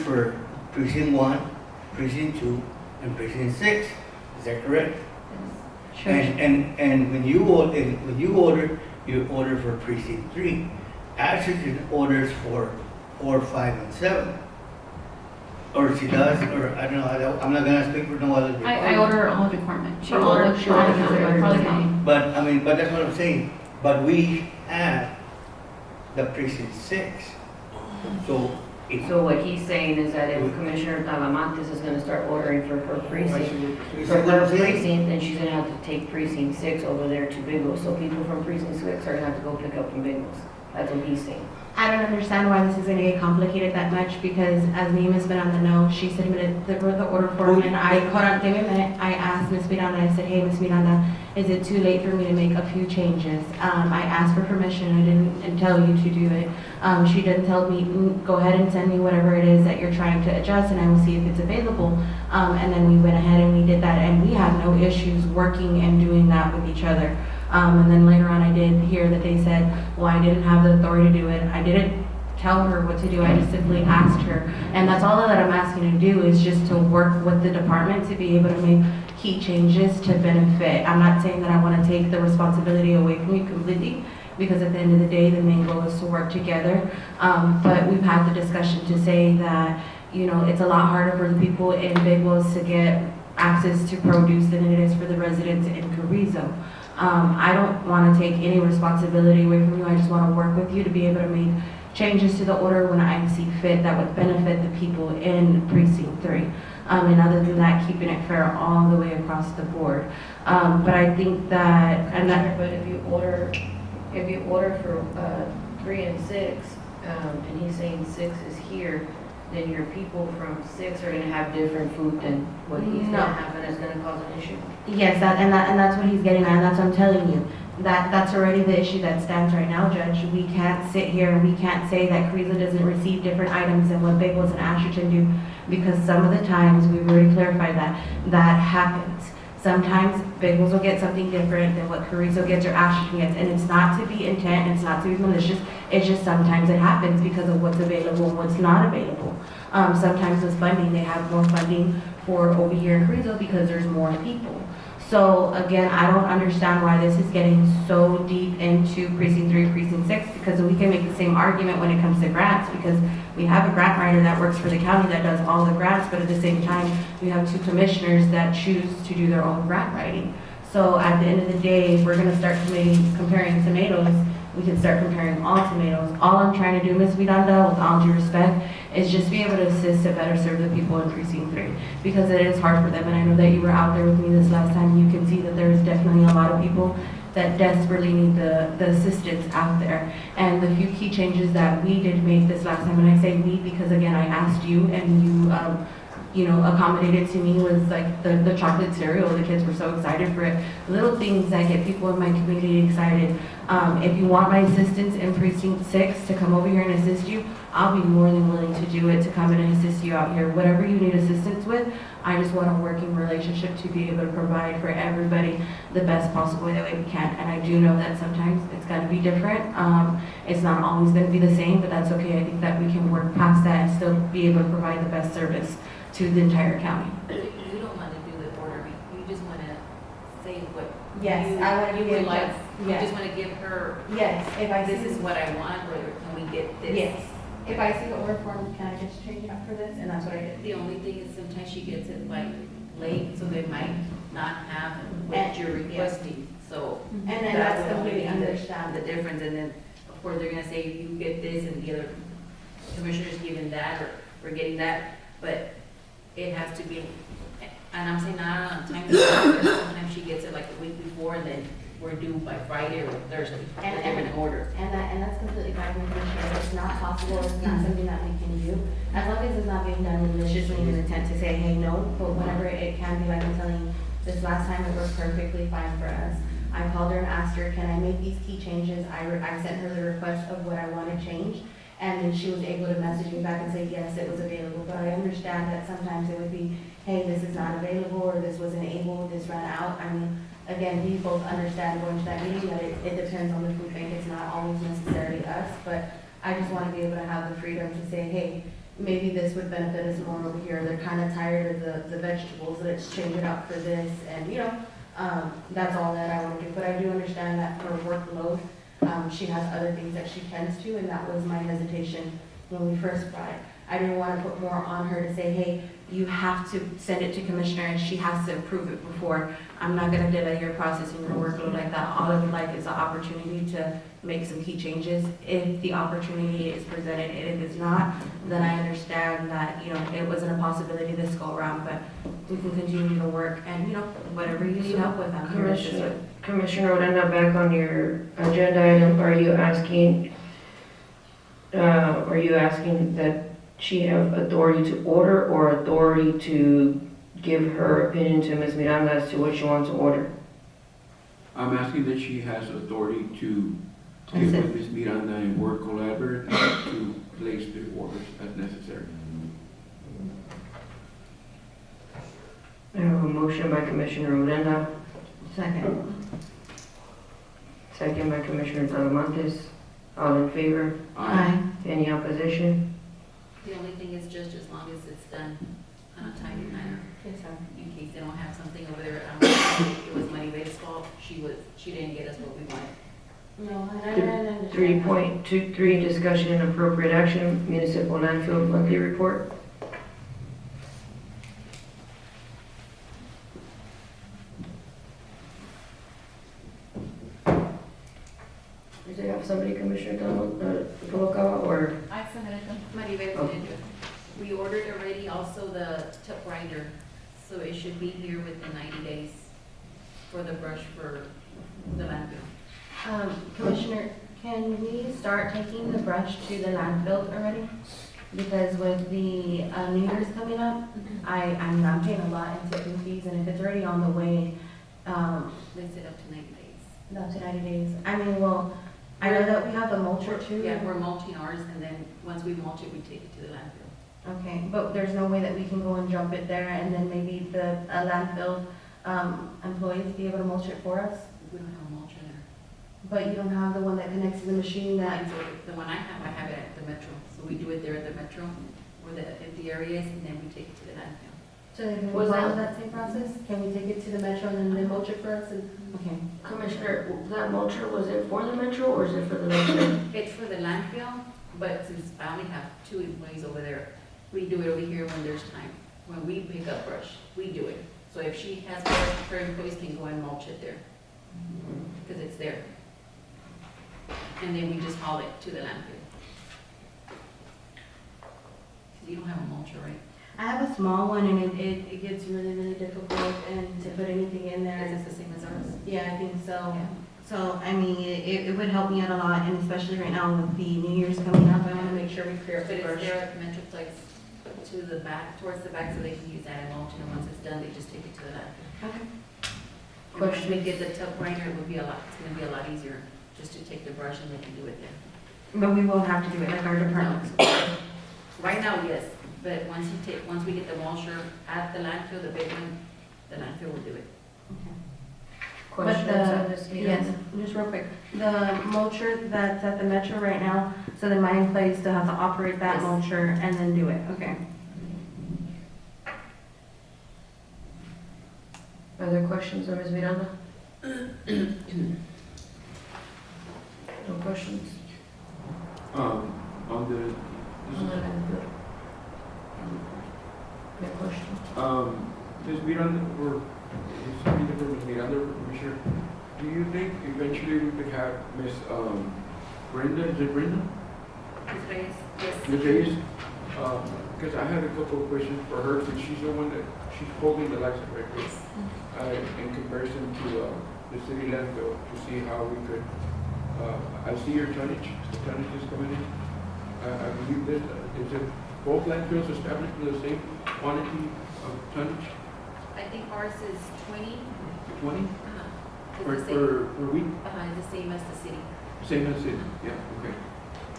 for precinct 1, precinct 2, and precinct 6. Is that correct? Sure. And when you order, you order for precinct 3. Ashton orders for 4, 5, and 7. Or she does, or I don't know, I'm not gonna speak for no other department. I order all departments. For all the county. But, but that's what I'm saying. But we have the precinct 6. So what he's saying is that if Commissioner Talamantes is gonna start ordering for her precinct, Is for that what her I'm saying? precinct, then she's gonna have to take precinct 6 over there to Biggles. So people from precinct 6 are gonna have to go pick up from Biggles. That's what he's saying. I don't understand why this is gonna get complicated that much, because as Name has been on the know, she submitted the order form, and hold on, give me a minute, I asked Ms. Miranda, I said, hey, Ms. Miranda, is it too late for me to make a few changes? I asked for permission, I didn't tell you to do it. She didn't tell me, go ahead and send me whatever it is that you're trying to adjust, and I will see if it's available. And then we went ahead and we did that, and we had no issues working and doing that with each other. And then later on, I did hear that they said, well, I didn't have the authority to do it. I didn't tell her what to do. I just simply asked her. And that's all that I'm asking to do, is just to work with the department to be able to make key changes to benefit. I'm not saying that I want to take the responsibility away from you completely, because at the end of the day, the main goal is to work together. But we've had the discussion to say that, you know, it's a lot harder for the people in Big Wells to get access to produce than it is for the residents in Carrizo. I don't want to take any responsibility away from you. I just want to work with you to be able to make changes to the order when I see fit that would benefit the people in precinct 3. And other than that, keeping it fair all the way across the board. But I think that, But if you order for 3 and 6, and he's saying 6 is here, then your people from 6 are gonna have different food than what he's No. gonna have, and it's gonna cause an issue. yes, and that's what he's getting at, and that's what I'm telling you. That's already the issue that stands right now, Judge. We can't sit here and we can't say that Carrizo doesn't receive different items than what Big Wells and Asherton do, because some of the times, we've already clarified that happens. Sometimes Big Wells will get something different than what Carrizo gets or Asherton gets, and it's not to be intent, it's not to be malicious, it's just sometimes it happens because of what's available and what's not available. Sometimes with funding, they have more funding for over here in Carrizo because there's more people. So again, I don't understand why this is getting so deep into precinct 3, precinct 6, because we can make the same argument when it comes to grants, because we have a grant writer that works for the county that does all the grants, but at the same time, we have 2 commissioners that choose to do their own grant writing. So at the end of the day, if we're gonna start comparing tomatoes, we can start comparing all tomatoes. All I'm trying to do, Ms. Miranda, with all due respect, is just be able to assist to better serve the people in precinct 3, because it is hard for them, and I know that you were out there with me this last time. You can see that there's definitely a lot of people that desperately need the assistance out there. And the few key changes that we did make this last time, and I say we because again, I asked you and you accommodated to me, was like the chocolate cereal. The kids were so excited for it. Little things that get people in my community excited. If you want my assistance in precinct 6 to come over here and assist you, I'll be more than willing to do it, to come in and assist you out here. Whatever you need assistance with, I just want a working relationship to be able to provide for everybody the best possible way that we can. And I do know that sometimes it's going to be different. It's not always going to be the same, but that's okay. I think that we can work past that and still be able to provide the best service to the entire county. You don't want to do the ordering, you just want to say what Yes, you, I want to you give would like. yes. You just want to give her, Yes, if I this is what I want, or can we get this? Yes, If I see the order form, can I just change it up for this? And that's what I did. The only thing is sometimes she gets it like late, so they might not have what you're requesting, so. And then that that's would only completely be the- understand. The difference, and then, of course, they're gonna say, you get this, and the other commissioner's giving that, or we're getting that, but it has to be, and I'm saying not on time, sometimes she gets it like a week before, and then we're due by Friday or Thursday, And- a different order. And that's completely fine with Commissioner. If it's not possible, it's not something that we can do. As long as it's not being done maliciously in an attempt to say, hey, no, but whenever it can be, like I'm telling you, this last time it worked perfectly fine for us. I called her and asked her, can I make these key changes? I sent her the request of what I want to change. And then she was able to message me back and say, yes, it was available. But I understand that sometimes it would be, hey, this is not available, or this wasn't able, this ran out. I mean, again, we both understand going to that meeting, that it depends on the food bank. It's not always necessarily us, but I just want to be able to have the freedom to say, hey, maybe this would benefit us more over here. They're kind of tired of the vegetables, let's change it up for this. And, you know, that's all that I want to do. But I do understand that her workload, she has other things that she tends to, and that was my hesitation when we first brought it. I didn't want to put more on her to say, hey, you have to send it to Commissioner and she has to approve it before. I'm not gonna delay your processing your workload like that. All I would like is the opportunity to make some key changes if the opportunity is presented. And if it's not, then I understand that, you know, it wasn't a possibility this go around, but we can continue to work and, you know, whatever you need help with, I'm here to assist with. Commissioner Odena, back on your agenda item, are you asking that she have authority to order or authority to give her opinion to Ms. Miranda as to what she wants to order? I'm asking that she has authority to get with Ms. Miranda and work collaboratively to place the orders as necessary. I have a motion by Commissioner Odena, Second. second by Commissioner Talamantes. All in favor? Aye. Any opposition? The only thing is just as long as it's done on a timely manner, Yes, sir. in case they don't have something over there. I don't know if it was Maribel's fault, she didn't get us what we wanted. No, and I understand. 3.23, discussion and appropriate action, municipal landfill monthly report. Does it have somebody, Commissioner Furukawa, or? I submitted them. Maribel Oh. did. We ordered already also the tip grinder, so it should be here within 90 days for the brush for the landfill. Commissioner, can we start taking the brush to the landfill already? Because with the New Year's coming up, I'm not paying a lot in tipping fees, and if it's already on the way, They said up to 90 days. up to 90 days. I mean, well, I know that we have the mulcher too. Yeah, we're mulching ours, and then once we mulch it, we take it to the landfill. Okay, but there's no way that we can go and jump it there, and then maybe the landfill employees be able to mulch it for us? We don't have a mulcher there. But you don't have the one that connects to the machine that, And so the one I have it at the Metro, so we do it there at the Metro, where the empty area is, and then we take it to the landfill. so they can Was follow that- that same process? Can we take it to the Metro and then they mulch it for us? And okay. Commissioner, that mulcher, was it for the Metro or is it for the landfill? It's for the landfill, but since I only have 2 employees over there, we do it over here when there's time. When we pick up brush, we do it. So if she has brush, her employees can go and mulch it there, because it's there. And then we just haul it to the landfill. You don't have a mulcher, right? I have a small one and it gets really, really difficult and to put anything in there. Is it the same as ours? Yeah, I think so. Yeah. So, I mean, it would help me out a lot, and especially right now with the New Year's coming up, I want to make sure we clear up But the it's brush. there at the Metroplex to the back, towards the back, so they can use that and mulch, and once it's done, they just take it to the landfill. Okay. And once we get the tub grinder, it would be it's gonna be a lot easier, just to take the brush and they can do it there. But we won't have to do it like our department. Right now, yes, but once we get the mulcher at the landfill, the big one, the landfill will do it. Questions on this? Yes, just real quick. The mulcher that's at the Metro right now, so then my employees still have to operate that Yes. mulcher and then do it, okay. Other questions of Ms. Miranda? No questions? On the Good question. Ms. Miranda, or Ms. Miranda, Commissioner, do you think eventually we could have Ms. Brenda, is it Brenda? Ms. Reyes, yes. Ms. Reyes? Because I had a couple of questions for her, because she's the one that, she's holding the license record in comparison to the city landfill, to see how we could, I see your tonnage, the tonnage is coming in. I believe that, is it both landfills established with the same quantity of tonnage? I think ours is 20. 20? It's Per, the same. per week? It's the same as the city. Same as it, yeah, okay.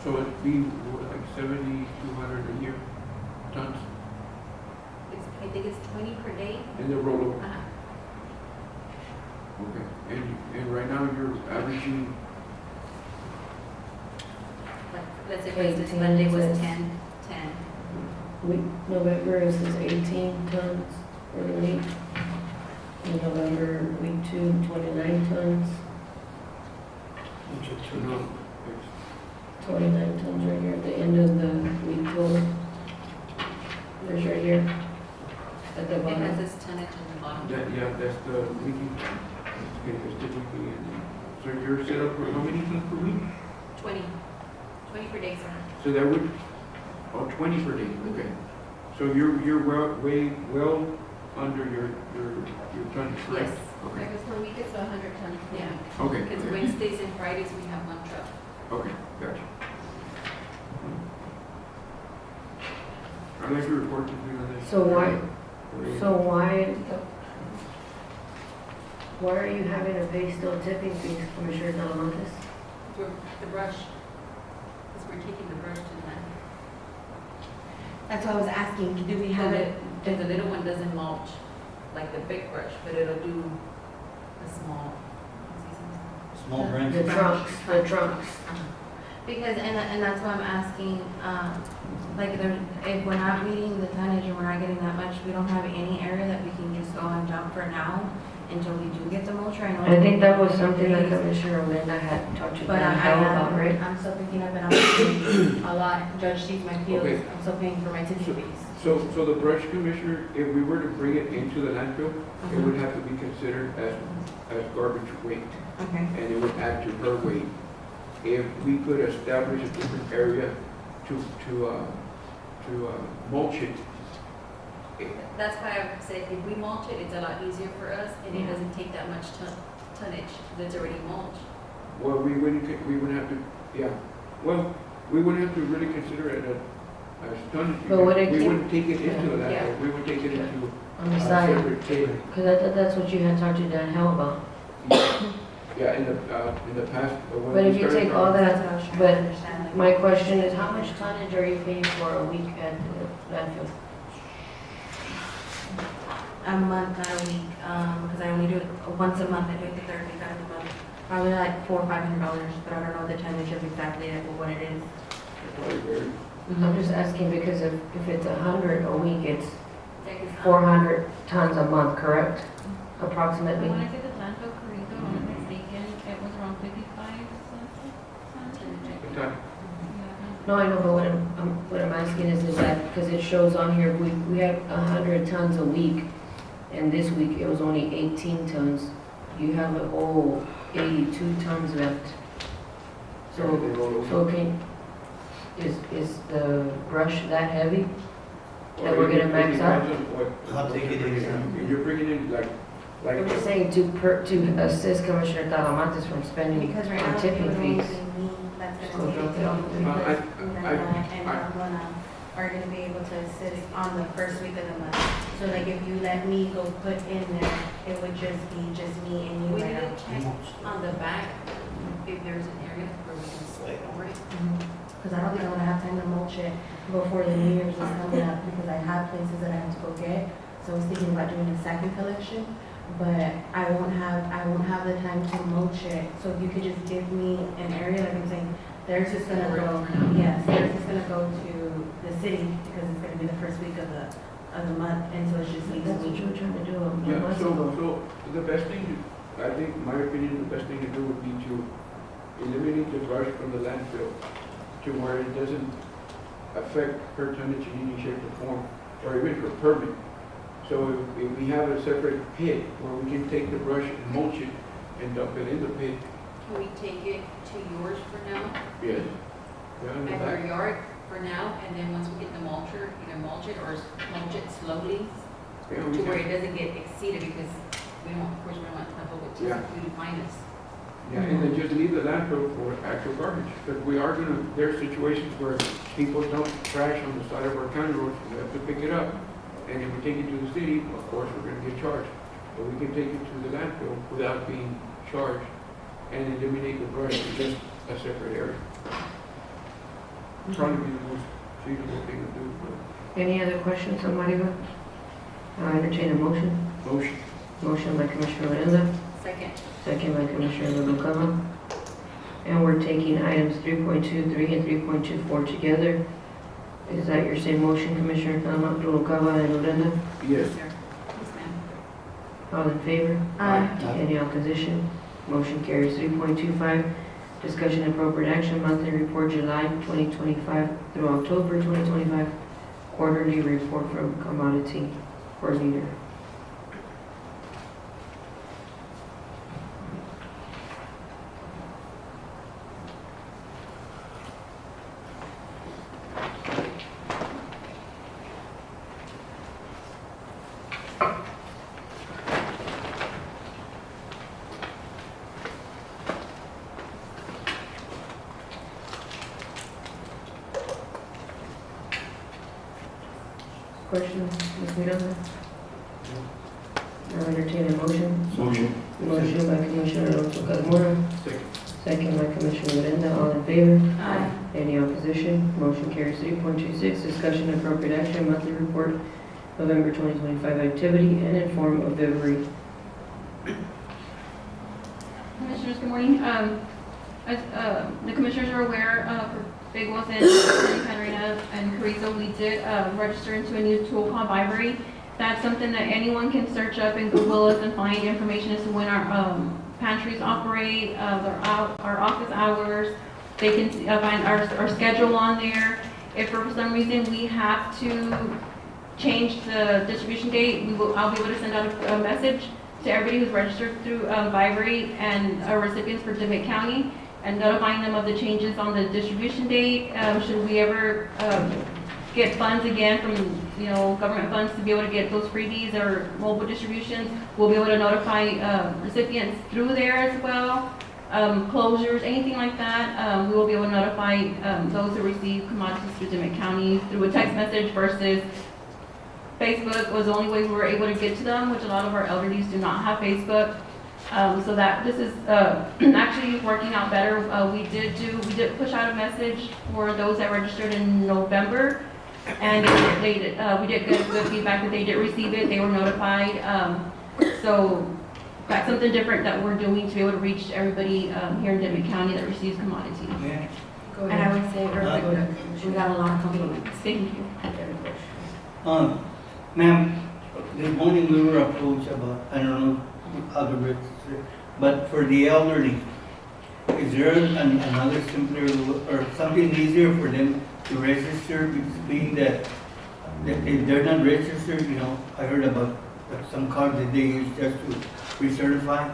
So it'd be what, like 7,200 a year, tons, I think it's 20 per day. and the rollover? Uh-huh. Okay, and right now you're averaging, Like, let's say for instance, Monday was 10. Week, November is 18 tons for the week. In November, week 2, 29 tons. no, 29 tons right here at the end of the week total. There's right here at the It has bottom. this tonnage on the bottom. yeah, that's the weekly, okay, that's typically, so you're set up for how many tons per week? 20. 20 per day, sir. So that would, 20 per day, okay. So you're well under your tonnage, correct? Yes. Okay, Because per week it's 100 tons. Yeah. okay. Because Wednesdays and Fridays we have one truck. Okay, gotcha. I'd like to report to you on this. So why are you having to pay still tipping fees, Commissioner Talamantes? For the brush. Because we're taking the brush to the land. That's what I was asking, do we So have that, it? that the little one doesn't mulch like the big brush, but it'll do the small. Small branch. The trunks. Because, and that's why I'm asking, like, if we're not meeting the tonnage and we're not getting that much, we don't have any area that we can just go and jump for now until we do get the mulcher. I think that was something that Commissioner Amanda had talked to But Dan about, right? I'm still picking up and I'm paying a lot. Judge sees my appeals, Okay. I'm still paying for my tipping fees. So the brush commissioner, if we were to bring it into the landfill, it would have to be considered as garbage weight, Okay. and it would add to her weight. If we could establish a different area to mulch it, That's why I said if we mulch it, it's a lot easier for us and it doesn't take that much tonnage that's already mulched. well, we wouldn't have to, yeah, well, we wouldn't have to really consider it as tonnage. But would it We keep- wouldn't take it into the Yeah. landfill, we would take it into On the a side, separate table. because I thought that's what you had talked to Dan about. Yeah, in the past. when But we if you started take all from- That's that, what I was trying to but understand. like- my question is, how much tonnage are you paying for a week at the landfill? A month, not a week, because I only do it once a month, I do it the third week out of the month. Probably like $400 or $500, but I don't know the tonnage of exactly what it is. Very, very. I'm just asking because if it's 100 a week, it's Yeah, 'cause, 400 tons a month, correct? I Approximately. want to say the landfill corrido, if I'm not mistaken, it was around 55 cents. The time. No, I know, but what I'm asking is that, because it shows on here, we have 100 tons a week, and this week it was only 18 tons. You have a whole 82 tons left. So is the brush that heavy? That we're gonna max out? I'll take it in. If you're bringing in like. I'm just saying to assist Commissioner Talamantes from spending Because right now, on it tipping would only fees. be me that's Just gonna go take drop it off. and I'm gonna be able to assist on the first week of the month. So like if you let me go put in there, it would just be just me and you we right need now. to check on the back if there's an area where we can slide over it. Because I don't think I'm gonna have time to mulch it before the New Year's is coming up, because I have places that I have to go get. So I was thinking about doing a second collection, but I won't have the time to mulch it. So if you could just give me an area, like I'm saying, theirs is gonna go, yes, theirs is gonna go to the city, because it's gonna be the first week of the month, and so it's just needs That's a what week. you were trying to do a Yeah, month ago. so the best thing, I think, my opinion, the best thing to do would be to eliminate the brush from the landfill to where it doesn't affect her tonnage in any shape or form, or even her permit. So if we have a separate pit where we can take the brush and mulch it and dump it in the pit. Can we take it to yours for now, Yes. Yeah, in the at back. your yard for now, and then once we get the mulcher, either mulch it or mulch it slowly Yeah, to we where can. it doesn't get exceeded, because we don't, of course, we don't want to go to Yeah. you to find us. Yeah, and then just leave the landfill for actual garbage, because we are gonna, there are situations where people dump trash on the side of our county roads, we have to pick it up. And if we take it to the city, of course, we're gonna get charged. But we can take it to the landfill without being charged and eliminate the brush in just a separate area. Probably be the most feasible thing to do, but Any other questions on Mariva? I entertain a motion. motion. Motion by Commissioner Odena, Second. second by Commissioner Noguera. And we're taking items 3.23 and 3.24 together. Is that your same motion, Commissioner Noguera and Odena? Yes. Sir. Yes, ma'am. All in favor? Aye. Any opposition? Motion carries. 3.25, discussion and appropriate action, monthly report July 2025 through October 2025, quarterly report from commodity coordinator. Questions, Ms. Miranda? I'll entertain a motion. Motion. Motion by Commissioner Alonso Carmona, Second. second by Commissioner Odena. All in favor? Aye. Any opposition? Motion carries. 3.26, discussion and appropriate action, monthly report, November 2025 activity and inform of February. Commissioners, good morning. As the commissioners are aware, for Big Wolf and Henrietta and Carrizo, we did register into a new tool called Vibrary. That's something that anyone can search up and Google us and find information as to when our pantries operate, our office hours. They can find our schedule on there. If for some reason we have to change the distribution date, I'll be able to send out a message to everybody who's registered through Vibrary and recipients for Dimmit County, and notifying them of the changes on the distribution date. Should we ever get funds again from, government funds to be able to get those freebies or mobile distributions, we'll be able to notify recipients through there as well. Closures, anything like that, we will be able to notify those who receive commodities through Dimmit County through a text message versus Facebook was the only way we were able to get to them, which a lot of our elderlies do not have Facebook. So that this is actually working out better. We did push out a message for those that registered in November, and we did get good feedback that they did receive it. They were notified. So that's something different that we're doing to be able to reach everybody here in Dimmit County that receives commodities. Yeah. Go And I would say, real quick, we got a lot of compliments. Thank you. Ma'am, this morning we were approached about, I don't know how to register, but for the elderly, is there another simpler or something easier for them to register, being that if they're not registered, I heard about some cards that they use just to recertify,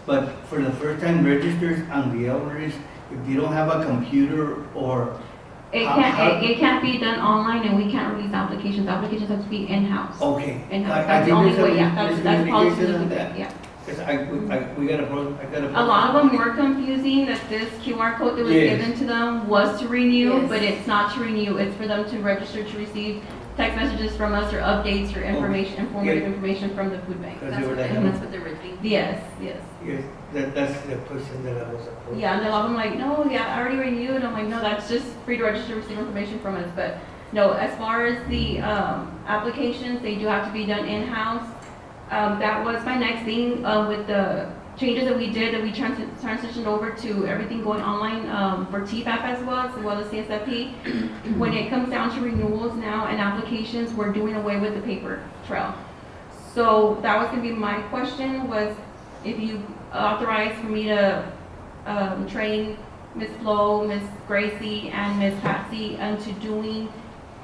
but for the first time registers on the elderly, if they don't have a computer or It can't be done online, and we can't release applications. Applications have to be in-house. Okay. In-house. That's the only way, yeah. That's policy. miscommunication on that. Yeah. Because I got a. A lot of them were confusing that this QR code that was Yes. given to them was to renew, Yes. but it's not to renew. It's for them to register to receive text messages from us or updates or information, informative Yeah. information from the food bank. Because That's they were what like, they, that's what they were thinking. Yes, yes. yes, that's the person that I was approaching. Yeah, and a lot of them like, no, yeah, I already renewed. I'm like, no, that's just free to register, receive information from us. But no, as far as the applications, they do have to be done in-house. That was my next thing with the changes that we did, that we transitioned over to everything going online for TFAP as well as CSFP. When it comes down to renewals now and applications, we're doing away with the paper trail. So that was gonna be my question, was if you authorize for me to train Ms. Flo, Ms. Gracie, and Ms. Patsy into doing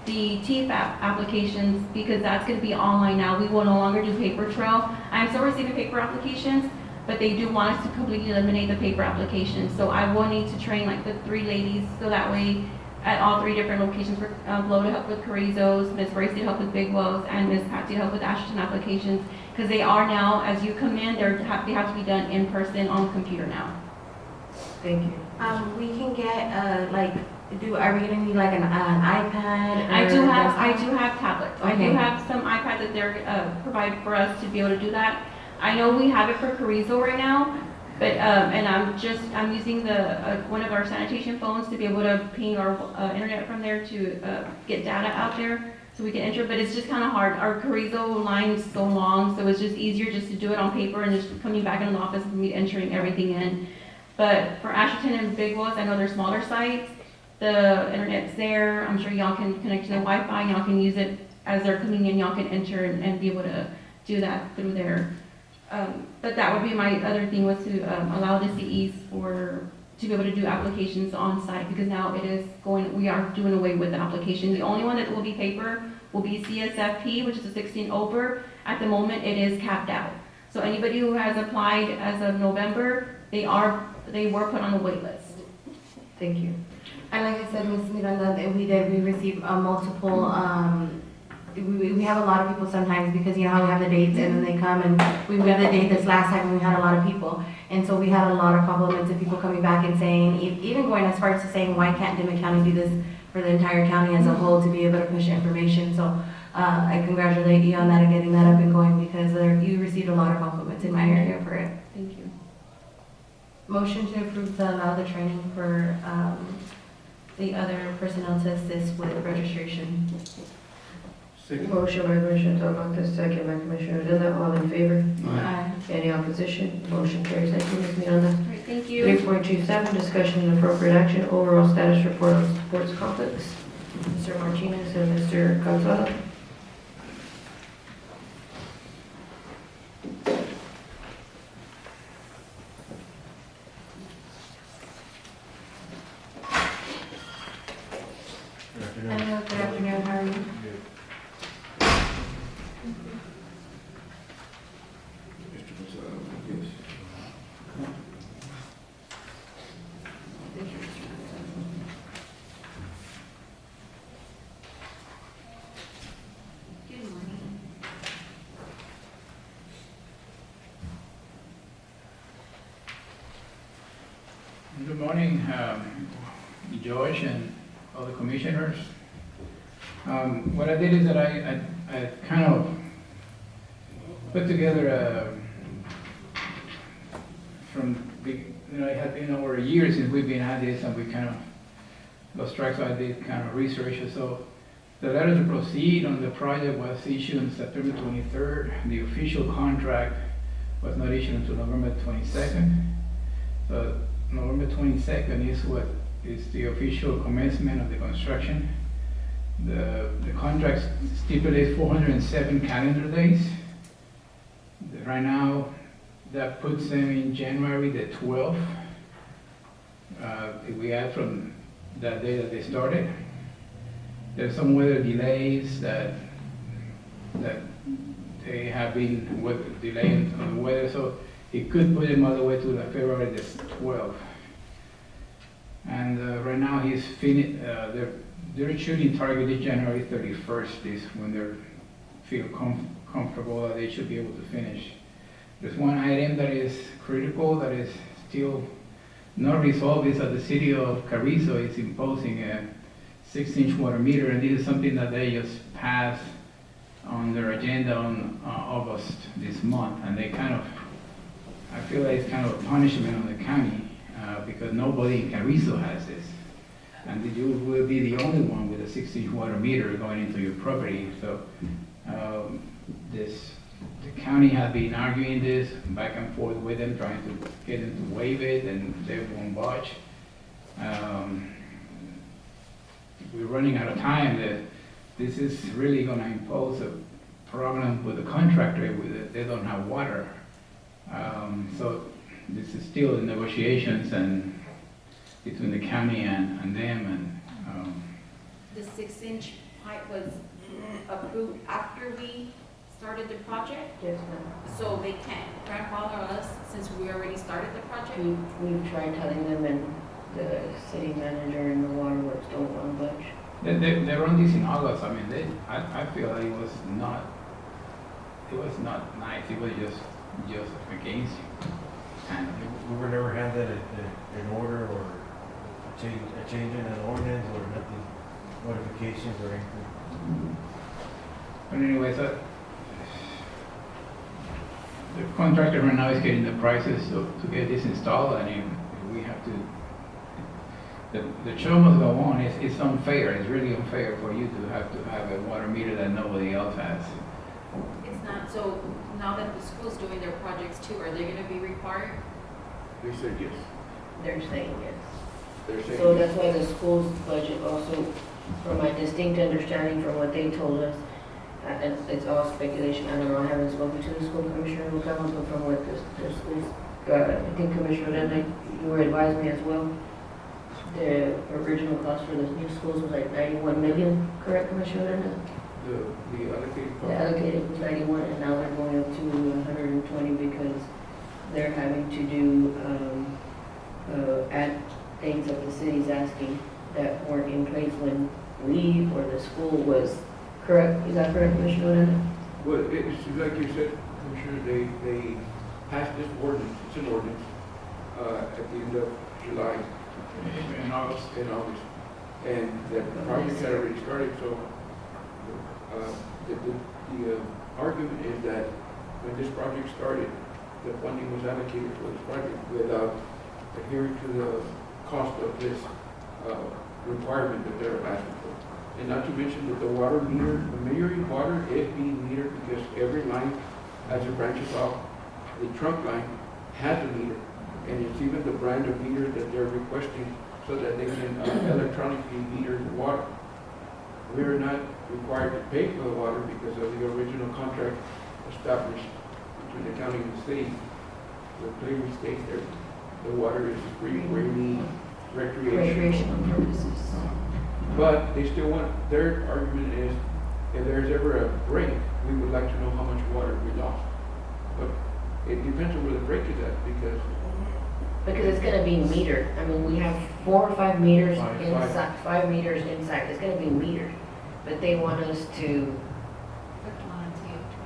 the TIF applications, because that's gonna be online now. We will no longer do paper trail. I'm still receiving paper applications, but they do want us to completely eliminate the paper applications. So I will need to train like the 3 ladies, so that way at all 3 different locations, for Flo to help with Carrizo's, Ms. Gracie to help with Big Wells, and Ms. Patsy to help with Ashton applications, because they are now, as you come in, they have to be done in person on the computer now. Thank you. We can get, are we gonna need like an iPad? I or do desktop? have tablets. I Okay. do have some iPads that they're provide for us to be able to do that. I know we have it for Carrizo right now, but and I'm using the one of our sanitation phones to be able to ping our internet from there to get data out there so we can enter. But it's just kind of hard. Our Carrizo line is so long, so it's just easier just to do it on paper and just coming back in the office and me entering everything in. But for Ashton and Big Wells, I know they're smaller sites. The internet's there. I'm sure y'all can connect to the Wi-Fi. Y'all can use it as they're coming in. Y'all can enter and be able to do that through there. But that would be my other thing, was to allow the CEs to be able to do applications on site, because now we are doing away with the application. The only one that will be paper will be CSFP, which is a 16 over. At the moment, it is capped out. So anybody who has applied as of November, they were put on the wait list. Thank you. And like I said, Ms. Miranda, we receive multiple, we have a lot of people sometimes, because you know how we have the dates and then they come, and we have the date this last time and we had a lot of people. And so we had a lot of compliments of people coming back and saying, even going as far as to saying, why can't Dimmit County do this for the entire county as a whole, to be able to push information? So I congratulate you on that and getting that up and going, because you received a lot of compliments in my area for it. Thank you. Motion to approve to allow the training for the other personnel to assist with registration. Motion by Commissioner Almonte, second by Commissioner Odena. All in favor? Aye. Any opposition? Motion carries. Thank you, Ms. Miranda. All right, thank you. 3.27, discussion and appropriate action, overall status report on sports complex. Mr. Martinez and Mr. Gonzalez. Hello, good afternoon, how are you? Good morning. Good morning, George and all the commissioners. What I did is that I kind of put together it had been over a year since we've been at this, and we kind of lost track, so I did kind of research. So the letter to proceed on the project was issued on September 23rd. The official contract was not issued until November 22nd. So November 22nd is the official commencement of the construction. The contract stipulates 407 calendar days. Right now, that puts them in January the 12th. If we add from that day that they started, there's some weather delays that they have been with delaying on the weather, so it could put them all the way to the February the 12th. And right now he's finished. They're shooting targeted January 31st is when they feel comfortable that they should be able to finish. There's one item that is critical that is still not resolved, is that the city of Carrizo is imposing a 6-inch water meter, and this is something that they just passed on their agenda on August this month, and they I feel like it's kind of a punishment on the county because nobody in Carrizo has this. And you will be the only one with a 6-inch water meter going into your property. So the county has been arguing this back and forth with them, trying to get them to waive it, and they won't budge. We're running out of time. This is really going to impose a problem with the contractor. They don't have water. So this is still in negotiations, and between the county and them, and, The 6-inch pipe was approved after we started the project, Yes, ma'am. so they can't grandfather us since we already started the project? We've tried telling them, and the city manager and the waterworks don't want to budge. they run this in August. I mean, I feel like it was not nice. It was just against you. And We were never handed an order or a change in an ordinance or nothing, modifications or anything. but anyway, so the contractor right now is getting the prices to get this installed, and if we have to, the show must go on. It's unfair. It's really unfair for you to have a water meter that nobody else has. It's not, so now that the school's doing their projects too, are they gonna be required? They said yes. They're saying yes. They're saying So yes. that's why the school's budget also, from my distinct understanding from what they told us, and it's all speculation, I don't know, I haven't spoken to the school commissioner who come up, but from what the schools, I think Commissioner Lenda, you were advising me as well, the original cost for the new schools was like 91 million, correct, Commissioner Lenda? The allocated The cost. allocated was 91, and now they're going up to 120 because they're having to do, add things that the city's asking that weren't in place when we or the school was, correct? Is that correct, Commissioner Landa? Well, it's like you said, Commissioner, they passed this ordinance, it's an ordinance, at the end of July. In August. In August. And the project had already started, so, the argument is that when this project started, the funding was allocated for this project without adhering to the cost of this, requirement that they're asking for. And not to mention that the water meter, the metering water is being metered because every line, as it branches off, the trunk line has a meter. And it's even the brand of meter that they're requesting so that they can electronically meter the water. We're not required to pay for the water because of the original contract established between the county and the city. So clearly states there, the water is free for any Recreational purposes. But they still want, their argument is, if there's ever a break, we would like to know how much water we lost. But it depends on where the break is at, because Because it's gonna be metered. I mean, we have 4 or 5 meters Five. inside, 5 meters inside. It's gonna be metered. But they want us to,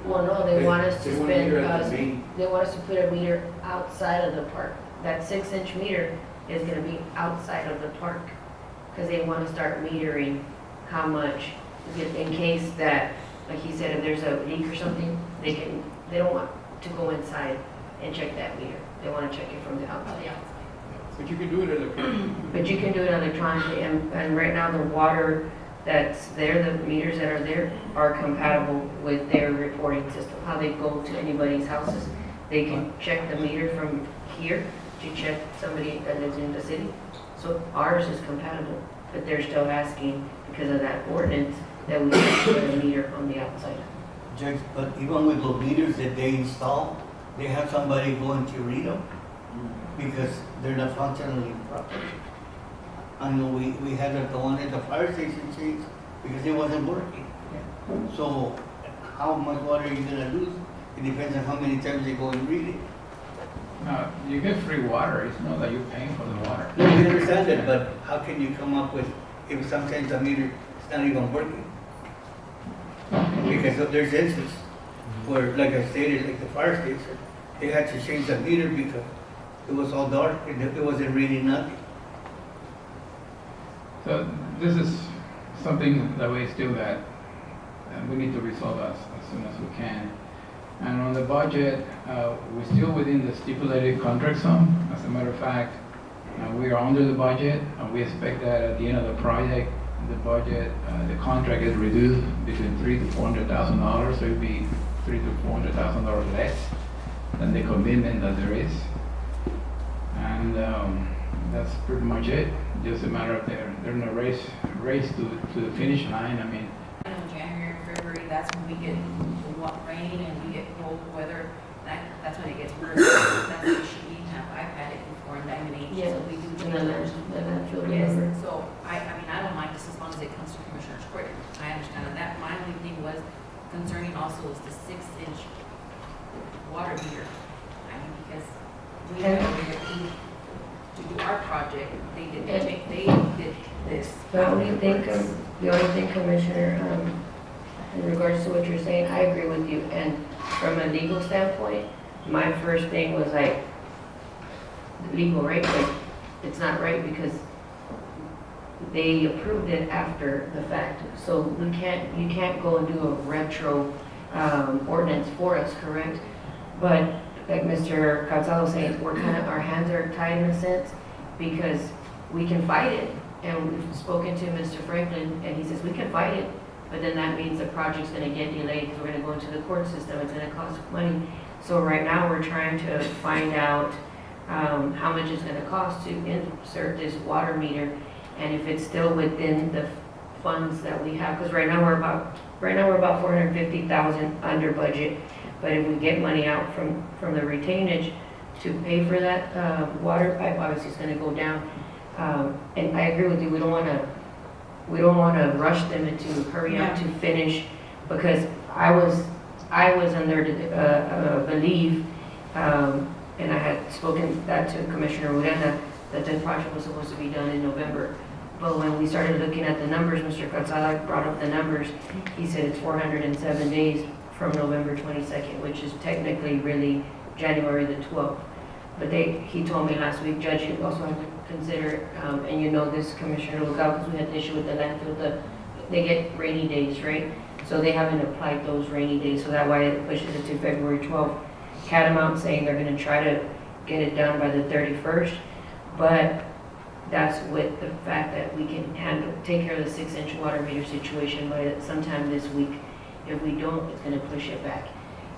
well, no, they want us to They want to spend, meter at the main. they want us to put a meter outside of the park. That 6-inch meter is gonna be outside of the park. Because they want to start metering how much, in case that, like he said, if there's a leak or something, they don't want to go inside and check that meter. They want to check it from the outside. But you can do it electronically. But you can do it electronically, and right now the water that's there, the meters that are there are compatible with their reporting system. How they go to anybody's houses, they can check the meter from here to check somebody that lives in the city. So ours is compatible, but they're still asking, because of that ordinance, that we put a meter on the outside. Judge, but even with those meters that they install, they have somebody going to read them because they're not functioning properly. I know we had the one at the fire station changed because it wasn't working. So how much water are you gonna lose? It depends on how many times they go and read it. You get free water. It's not that you're paying for the water. No, we understand that, but how can you come up with, if sometimes the meter is not even working? Because there's instances where, like I stated, like the fire station, they had to change the meter because it was all dark and it wasn't reading nothing. So this is something that we still got, we need to resolve as soon as we can. And on the budget, we're still within the stipulated contract sum. As a matter of fact, we are under the budget, and we expect that at the end of the project, the budget, the contract is reduced between $300,000 to $400,000, so it'd be $300,000 to $400,000 less than the commitment that there is. And that's pretty much it. Just a matter of they're in a race to the finish line. I mean, In January, February, that's when we get rain and we get cold weather. that's when it gets worse. That's the issue we have. I've had it before in Diamond H, Yeah, so we do. and then there's the landfill. Yes, remember? so I mean, I don't mind just as long as it comes to Commissioner's Court. I understand that. My only thing was concerning also is the 6-inch water meter. I mean, because we had already approved to do our project, they did this. The only thing, Commissioner, in regards to what you're saying, I agree with you. And from a legal standpoint, my first thing was like, legal, right? Like, it's not right because they approved it after the fact. So you can't go and do a retro ordinance for us, correct? But like Mr. Gonzalo was saying, our hands are tied in a sense because we can fight it. And we've spoken to Mr. Franklin and he says, we can fight it, but then that means the project's gonna get delayed because we're gonna go into the court system, it's gonna cost money. So right now, we're trying to find out how much it's gonna cost to insert this water meter, and if it's still within the funds that we have, because right now we're about 450,000 under budget, but if we get money out from the retainage to pay for that water pipe, obviously it's gonna go down. And I agree with you, we don't wanna rush them into hurry up to finish, because I was under the belief, and I had spoken that to Commissioner Urena, that the project was supposed to be done in November. But when we started looking at the numbers, Mr. Gonzalez brought up the numbers, he said it's 407 days from November 22nd, which is technically really January the 12th. But he told me last week, Judge, you also have to consider, and you know this, Commissioner, look out, because we had the issue with the landfill, they get rainy days, right? So they haven't applied those rainy days, so that's why it pushes it to February 12th. Catamount saying they're gonna try to get it done by the 31st, but that's with the fact that we can take care of the 6-inch water meter situation by sometime this week. If we don't, it's gonna push it back.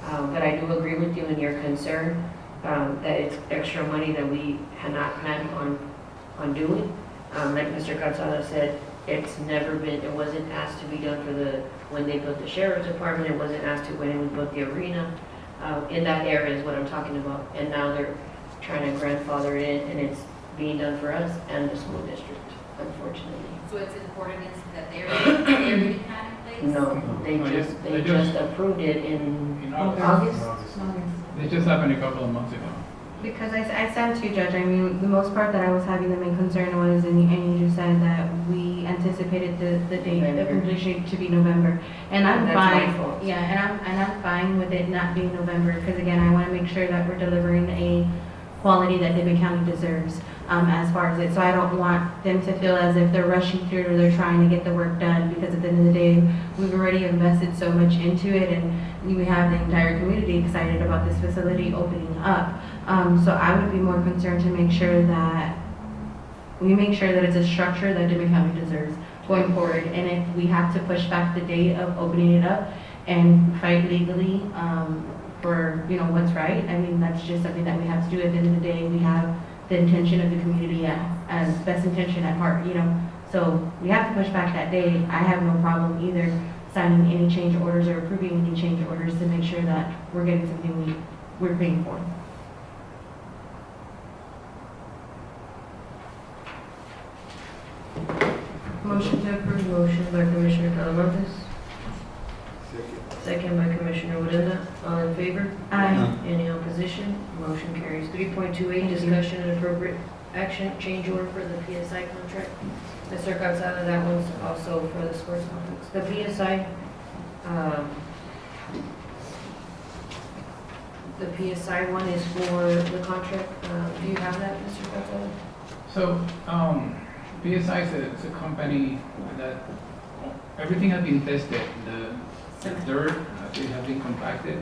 But I do agree with you in your concern that it's extra money that we had not planned on doing. Like Mr. Gonzalez said, it wasn't asked to be done when they built the sheriff's department, it wasn't asked to when we built the arena. In that area is what I'm talking about. And now they're trying to grandfather it in, and it's being done for us and the school district, unfortunately. So it's important that they already had in place? No, they just approved it in August. It just happened a couple of months ago. Because I stand to Judge, I mean, the most part that I was having the main concern was, and you just said that we anticipated the date of completion to be November. And I'm That's my fine, fault. yeah, and I'm fine with it not being November, because again, I want to make sure that we're delivering a quality that Dimmit County deserves, as far as it. So I don't want them to feel as if they're rushing through or they're trying to get the work done, because at the end of the day, we've already invested so much into it, and we have the entire community excited about this facility opening up. So I would be more concerned to make sure that it's a structure that Dimmit County deserves going forward. And if we have to push back the date of opening it up and fight legally for what's right, I mean, that's just something that we have to do. At the end of the day, we have the intention of the community as best intention at heart, So we have to push back that date. I have no problem either signing any change orders or approving any change orders to make sure that we're getting something we're paying for. Motion to approve, motion by Commissioner Talamantes. Second by Commissioner Odena. All in favor? Aye. Any opposition? Motion carries. 3.28, discussion and appropriate action, change order for the PSI contract. Mr. Gonzalez, that one's also for the sports complex. The PSI, the PSI one is for the contract. Do you have that, Mr. Gonzalez? So, PSI is a company that everything has been tested. The dirt has been compacted.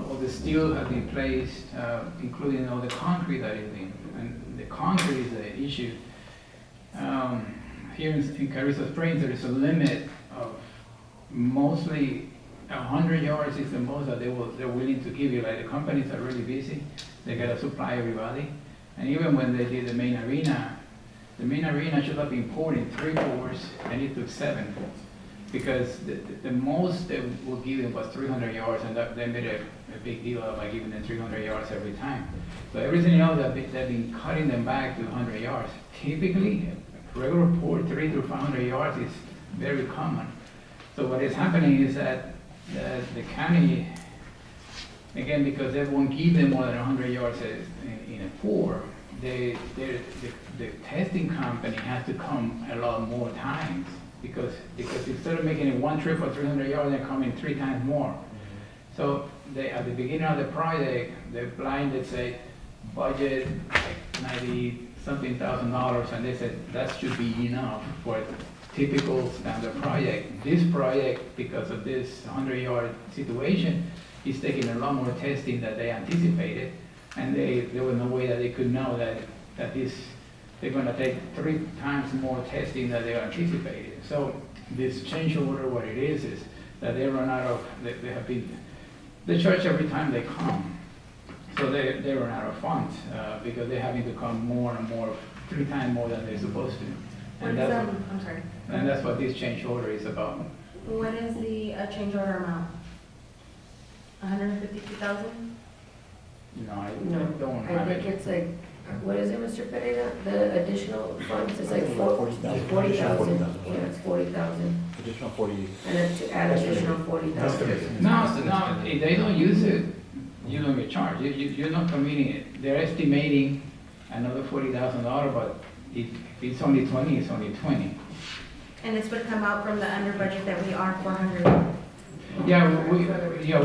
All the steel has been placed, including all the concrete that is in. And the concrete is the issue. Here in Carrizo Springs, there is a limit of mostly 100 yards is the most that they're willing to give you. Like the companies are really busy. They gotta supply everybody. And even when they did the main arena should have been poured in 3 pours, and it took 7. because the most they will give them was 300 yards, and they made a big deal of like giving them 300 yards every time. So everything else, they've been cutting them back to 100 yards. Typically, a regular report, 300 to 500 yards is very common. So what is happening is that the county, again, because they won't give them more than 100 yards in a pour, the testing company has to come a lot more times, because instead of making it one trip for 300 yards, they're coming 3 times more. So they, at the beginning of the project, they're blinded, say, budget like 90-something thousand dollars, and they said that should be enough for a typical standard project. This project, because of this 100-yard situation, is taking a lot more testing than they anticipated, and there was no way that they could know that they're gonna take 3 times more testing than they anticipated. So this change order, what it is that they run out of, they charge every time they come. So they run out of funds, because they're having to come more and more, 3 times more than they're supposed to. What And is, that's, I'm sorry. and that's what this change order is about. What is the change order amount? 152,000? No, I No, don't I have think it. it's like, what is it, Mr. Pereira? The additional funds is like 40,000. 40,000. Yeah, it's 40,000. Additional 40. And then to add additional 40,000. No, if they don't use it, you don't get charged. You're not committing it. They're estimating another $40,000, but if it's only 20, it's only 20. And this would come out from the under budget that we are 400. Yeah,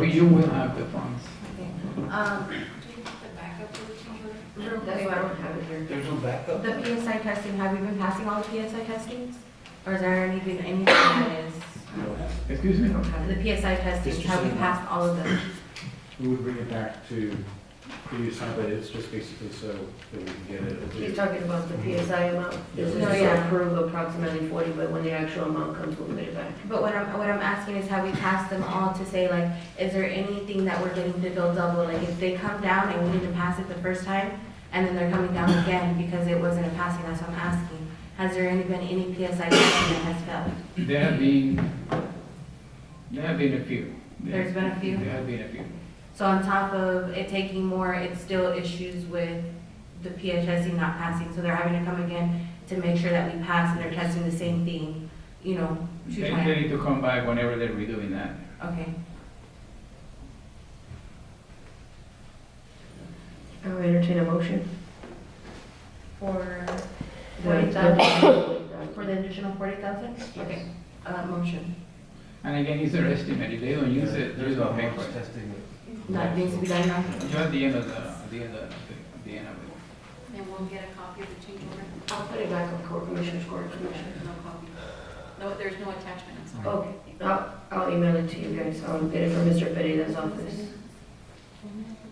you will have the funds. Okay. Do you have the backup for the change order? That's why I don't have it here. There's no backup? The PSI testing, have we been passing all the PSI testings? Or is there anything that is, Excuse me? the PSI testings, have we passed all of them? We would bring it back to you, but it's just basically so that we can get it. He's talking about the PSI amount. This is No, to yeah. approve approximately 40, but when the actual amount comes, we'll put it back. But what I'm asking is, have we passed them all to say, like, is there anything that we're getting to go double? Like, if they come down and we didn't pass it the first time, and then they're coming down again because it wasn't a passing, that's what I'm asking. Has there been any PSI testing that has failed? There have been a few. There's been a few? There have been a few. So on top of it taking more, it's still issues with the PSI testing not passing, so they're having to come again to make sure that we pass, and they're testing the same thing, 2 They times? need to come back whenever they're redoing that. Okay. I'll entertain a motion. For The- 40,000, for the additional 40,000? Okay, motion. And again, it's their estimate. If they don't use it, you There's no don't pay much for it. testing. That needs to be done now? You're at the end of it. Then we'll get a copy of the change order? I'll put it back on court, Commissioner's Court. No copy. No, there's no attachment, I'm sorry. Okay, I'll email it to you guys. I'll get it from Mr. Pereira's office.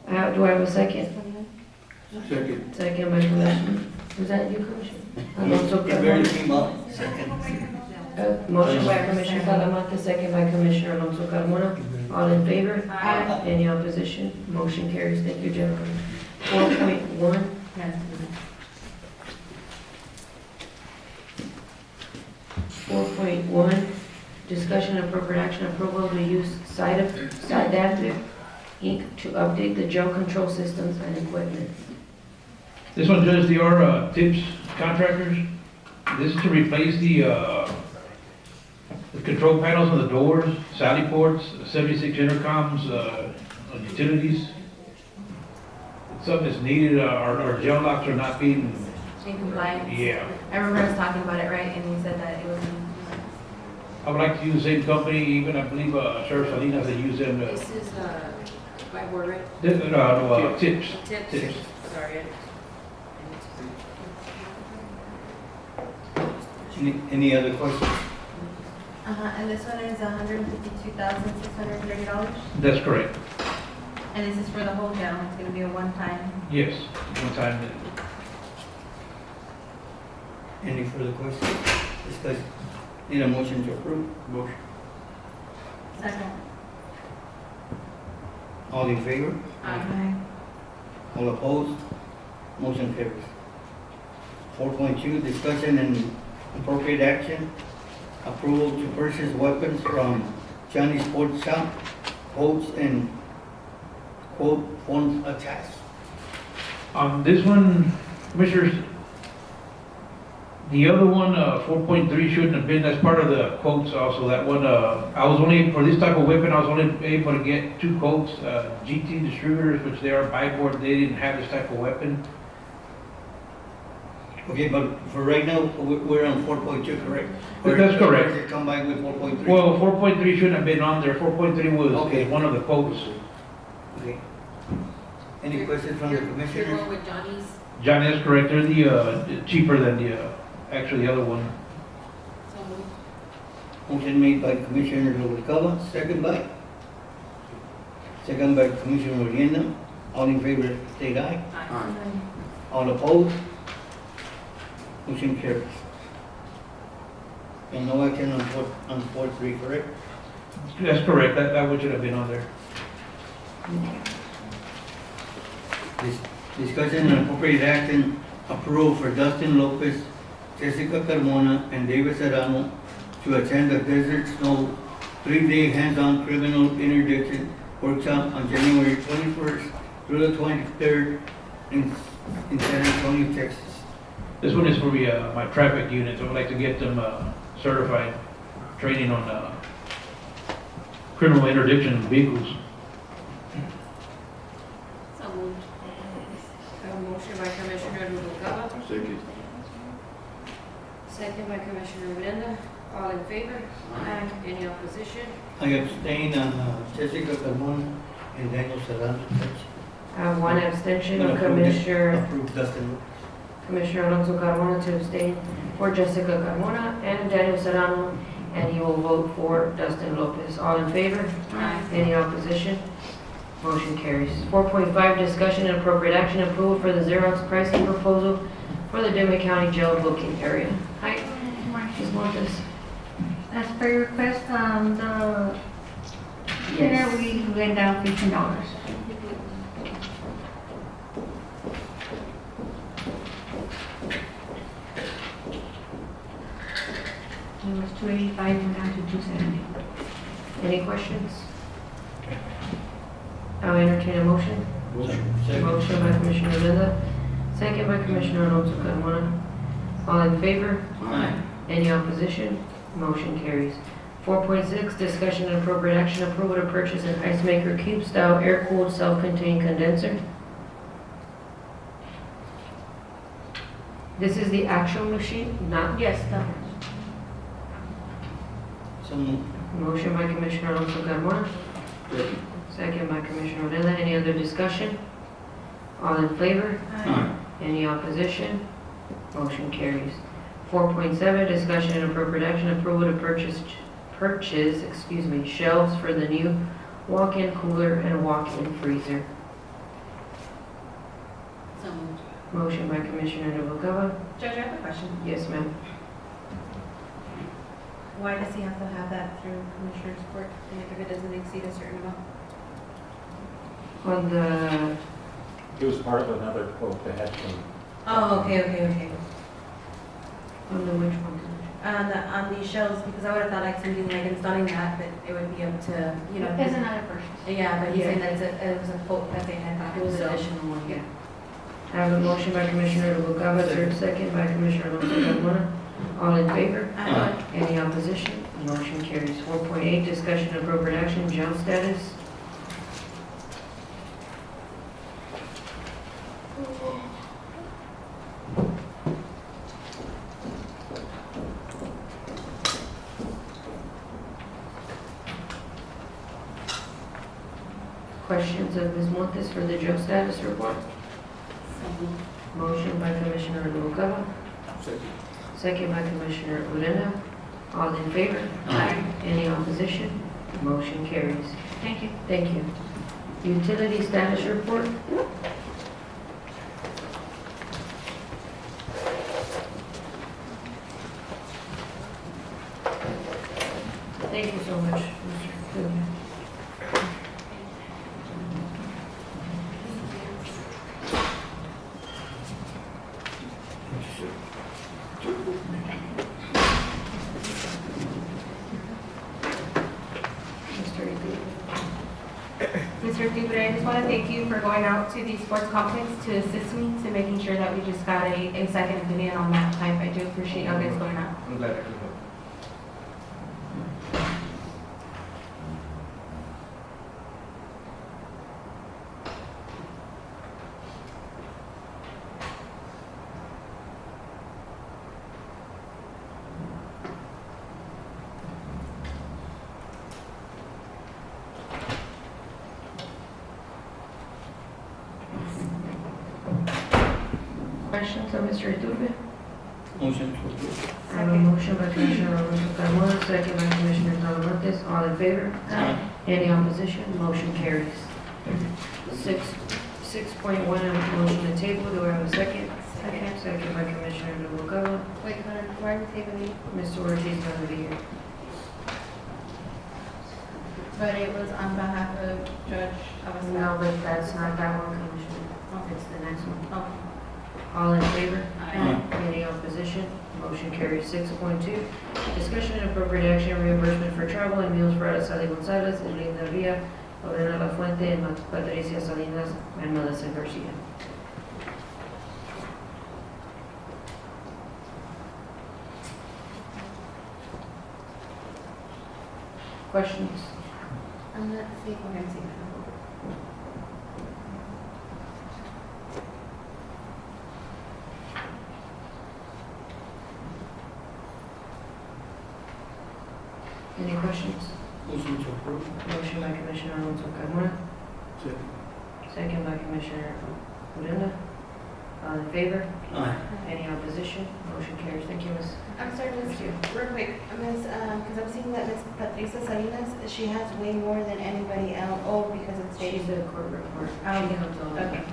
Do I have a second? Second. Second by Commissioner. Was that you, Commissioner? Alonso It barely Carmona. came up. Second. Motion by Commissioner Talamontes, second by Commissioner Alonso Carmona. All in favor? Aye. Any opposition? Motion carries. Thank you, gentlemen. 4.1. Yes. 4.1, discussion and appropriate action approval to use Adaptive Inc. to update the jail control systems and equipment. This one, Judge, they are tips contractors. This is to replace the control panels on the doors, sally ports, 76 intercoms, on utilities. It's something that's needed. Our jail locks are not being, In compliance? yeah. I remember us talking about it, right, and you said that it was in compliance. I would like to use the same company, even I believe Sheriff Salinas, they use them. This is, by Warren? Tips. Tips. Sorry. Any other questions? And this one is $152,630? That's correct. And this is for the whole jail, it's gonna be a one-time? Yes, one time. Any further questions? Discussion. Need a motion to approve? Motion. Second. All in favor? Aye. All opposed? Motion carries. 4.2, discussion and appropriate action approval to purchase weapons from Johnny Sports Shop, quotes and quote forms attached. On this one, Commissioners, the other one, 4.3 shouldn't have been, that's part of the quotes also, that one, I was only, for this type of weapon, I was only able to get 2 quotes, GT distributors, which they are buy board, they didn't have this type of weapon. Okay, but for right now, we're on 4.2, correct? That's correct. Or did it come back with 4.3? Well, 4.3 shouldn't have been on there, 4.3 was Okay. one of the quotes. Okay. Any questions from the You're commissioners? going with Johnny's. Johnny, that's correct, they're the, cheaper than the, actually the other one. So moved. Motion made by Commissioner Noguera, second by? Second by Commissioner Odena. All in favor, state aye. Aye. All opposed? Motion carries. And no action on 4.3, correct? That's correct, that one should have been on there. Discussion and appropriate action approved for Dustin Lopez, Jessica Carmona, and David Serrano to attend the Desert Snow 3-day hands-on criminal interdiction workshop on January 21st through the 23rd in San Antonio, Texas. This one is for my traffic units, I would like to get them certified, training on criminal interdiction of vehicles. So moved. A motion by Commissioner Noguera, Second. second by Commissioner Odena. All in favor? Aye. Any opposition? I abstain on Jessica Carmona and Daniel Serrano. I have one abstention And of approve Dustin Lopez. Commissioner Alonso Carmona to abstain for Jessica Carmona and Daniel Serrano, and he will vote for Dustin Lopez. All in favor? Aye. Any opposition? Motion carries. 4.5, discussion and appropriate action approval for the Xerox pricing proposal for the Dimmit County Jail booking area. Hi, Ms. Montes. As per your request, the dinner, we went down $15. It was 285, went down to 270. Any questions? I'll entertain a motion. Motion by Commissioner Odena, second by Commissioner Alonso Carmona. All in favor? Aye. Any opposition? Motion carries. 4.6, discussion and appropriate action approval to purchase an ice maker cube style air-cooled self-contained condenser. This is the actual machine, not... Yes, the So moved. Motion by Commissioner Alonso Carmona, second by Commissioner Odena. Any other discussion? All in favor? Aye. Any opposition? Motion carries. 4.7, discussion and appropriate action approval to purchase, shelves for the new walk-in cooler and walk-in freezer. So moved. Motion by Commissioner Noguera. Judge, I have a question. Yes, ma'am. Why does he have to have that through Commissioner's Court if it doesn't exceed a certain amount? On the, It was part of another quote that had some. Oh, okay. on the which one? On the shelves, because I would have thought like something like installing that, but it would be up to, you know. It's another purchase. Yeah, but he's saying that it was a quote that they had got. It was so- additional one, yeah. I have a motion by Commissioner Noguera, third second by Commissioner Alonso Carmona. All in favor? Aye. Any opposition? Motion carries. 4.8, discussion and appropriate action, jail status. Questions of Ms. Montes for the jail status report? So moved. Motion by Commissioner Noguera, second by Commissioner Odena. All in favor? Aye. Any opposition? Motion carries. Thank you. Thank you. Utility status report? Thank you so much, Mr. Coogan. Mr. Dubre, I just want to thank you for going out to the sports complex to assist me, to making sure that we just got a second opinion on that pipe. I do appreciate you guys going out. I'm glad I could help. Questions of Mr. Iturbe? Motion to approve. I have a motion by Commissioner Alonso Carmona, second by Commissioner Talamontes. All in favor? Aye. Any opposition? Motion carries. 6.1, motion to table. Do I have a second? Second. Second by Commissioner Noguera. Wait, hold on, why are we tabling? Mr. Ortiz is going to be here. But it was on behalf of Judge Abascal. No, but that's not that one, Commissioner. It's the next one. Okay. All in favor? Aye. Any opposition? Motion carries. 6.2, discussion and appropriate action reimbursement for travel and meals for Araceli Gonzalez, Elena Villa, Lorena La Fuente, and Patricia Salinas, and Melissa Garcia. Questions? Let's see if we're going to see that. Any questions? Motion to approve. Motion by Commissioner Alonso Carmona, Second. second by Commissioner Odena. All in favor? Aye. Any opposition? Motion carries. Thank you, Ms. I'm sorry, Ms. Garcia. Real quick, Ms., because I'm seeing that Ms. Patricia Salinas, she has way more than anybody else, because it's She's dated. a court report. Oh, She comes all the okay. time.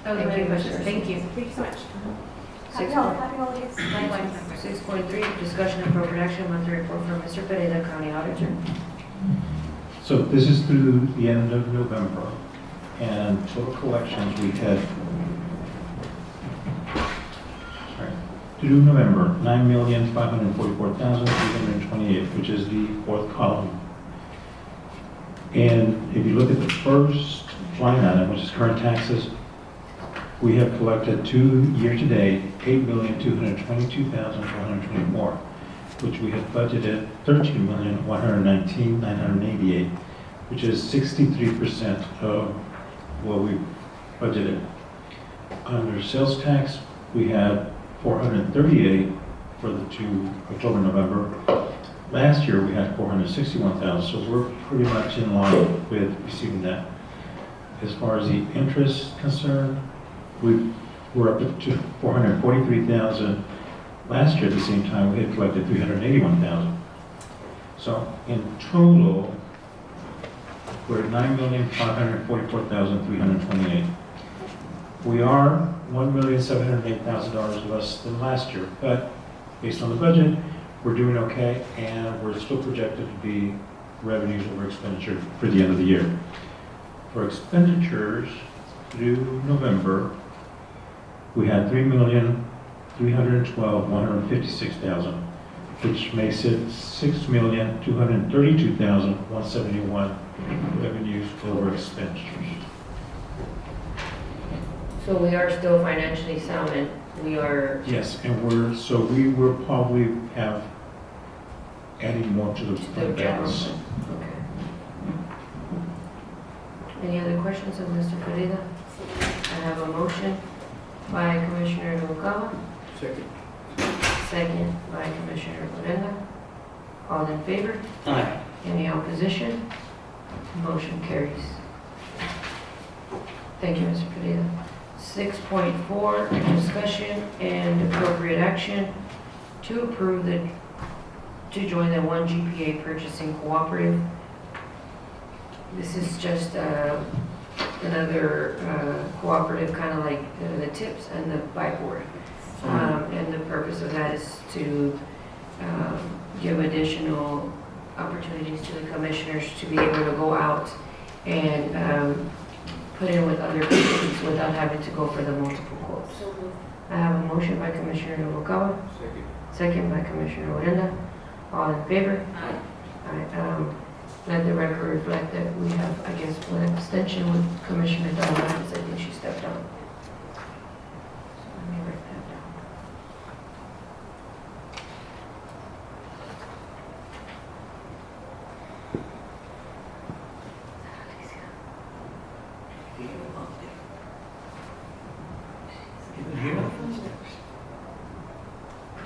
That was Thank my you, question. Ms. Thank you. Thank you so much. Six Happy holidays. 6.3, discussion and appropriate action, monthly report from Mr. Pereira, County Auditor. So this is through the end of November, and total collections, we had, sorry, through November, 9,544,328, which is the fourth column. And if you look at the first line item, which is current taxes, we have collected year-to-date, 8,222,424, which we had budgeted 13,119,988, which is 63% of what we budgeted. Under sales tax, we had 438 for the two October, November. Last year, we had 461,000, so we're pretty much in line with receiving that. As far as the interest is concerned, we're up to 443,000. Last year at the same time, we had collected 381,000. So in total, we're at 9,544,328. We are $1,708,000 less than last year, but based on the budget, we're doing okay, and we're still projected to be revenues over expenditure for the end of the year. For expenditures through November, we had $3,312,156,000, which makes it $6,232,171 revenues over expenditures. So we are still financially sound, and we are, Yes, and we will probably have adding more to the the fund general balance. fund. Okay. Any other questions of Mr. Pereira? I have a motion by Commissioner Noguera, Second. second by Commissioner Odena. All in favor? Aye. Any opposition? Motion carries. Thank you, Mr. Pereira. 6.4, discussion and appropriate action to approve to join the One GPA Purchasing Cooperative. This is just another cooperative, kind of like the TIPS and the buy board. And the purpose of that is to give additional opportunities to the commissioners to be able to go out and put in with other companies without having to go for the multiple quotes. I have a motion by Commissioner Noguera, second by Commissioner Odena. All in favor? Aye. Let the record reflect that we have, I guess, one extension with Commissioner Donovan, I think she stepped down. So let me write that down.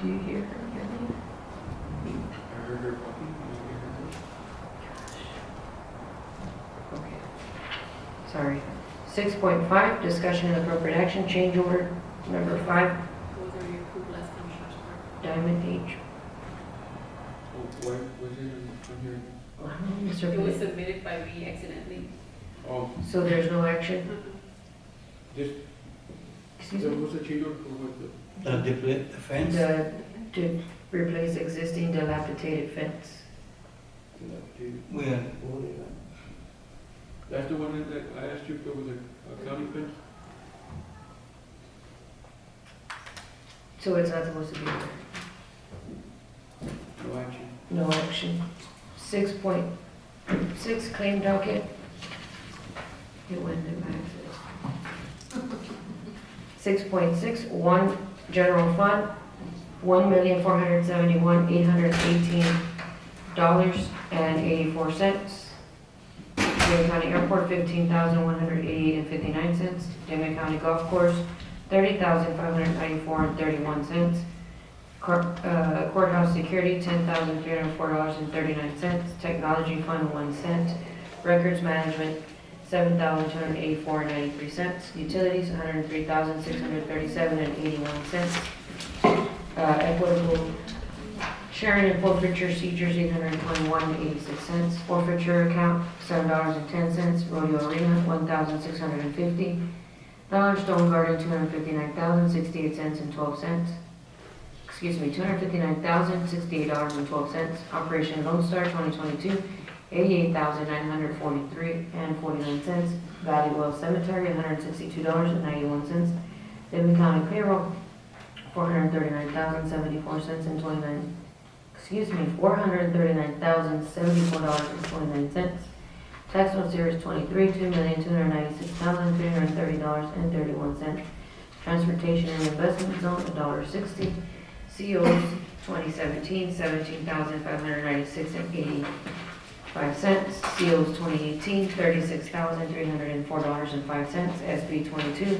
Do you hear her? I heard her talking. Okay. Sorry. 6.5, discussion and appropriate action, change order number 5, Those are your approved last Commissioner's Court. Diamond H. Oh, why was it on here? Mr. It was Pena. submitted by me accidentally. Oh, So there's no action? just, Excuse there me? was a change order for what The fence? To replace existing dilapidated fence. We had, That's the one that I asked you if there was a county fence? So it's not supposed to be there. No action. No action. 6.6, claim docket. It went in my accident. 6.6, 1, general fund, $1,471,818.84. Dimmit County Airport, $15,188.59. Dimmit County Golf Course, $30,594.31. Courthouse security, $10,304.39. Technology fund, 1 cent. Records management, $7,284.93. Utilities, $103,637.81. Equitable sharing and forfeiture seizures, $821.86. Forfeiture account, $7.10. Rodeo Arena, $1,650. Stone Garden, $259,068.12. Excuse me, $259,068.12. Operation Lone Star 2022, $88,943.49. Valley Well Cemetery, $162.91. Dimmit County payroll, $439,074.29. Excuse me, $439,074.29. Tax note series 23, $2,296,330.31. Transportation and investment zone, $1.60. COs 2017, $17,596.85. COs 2018, $36,304.05. SB 22,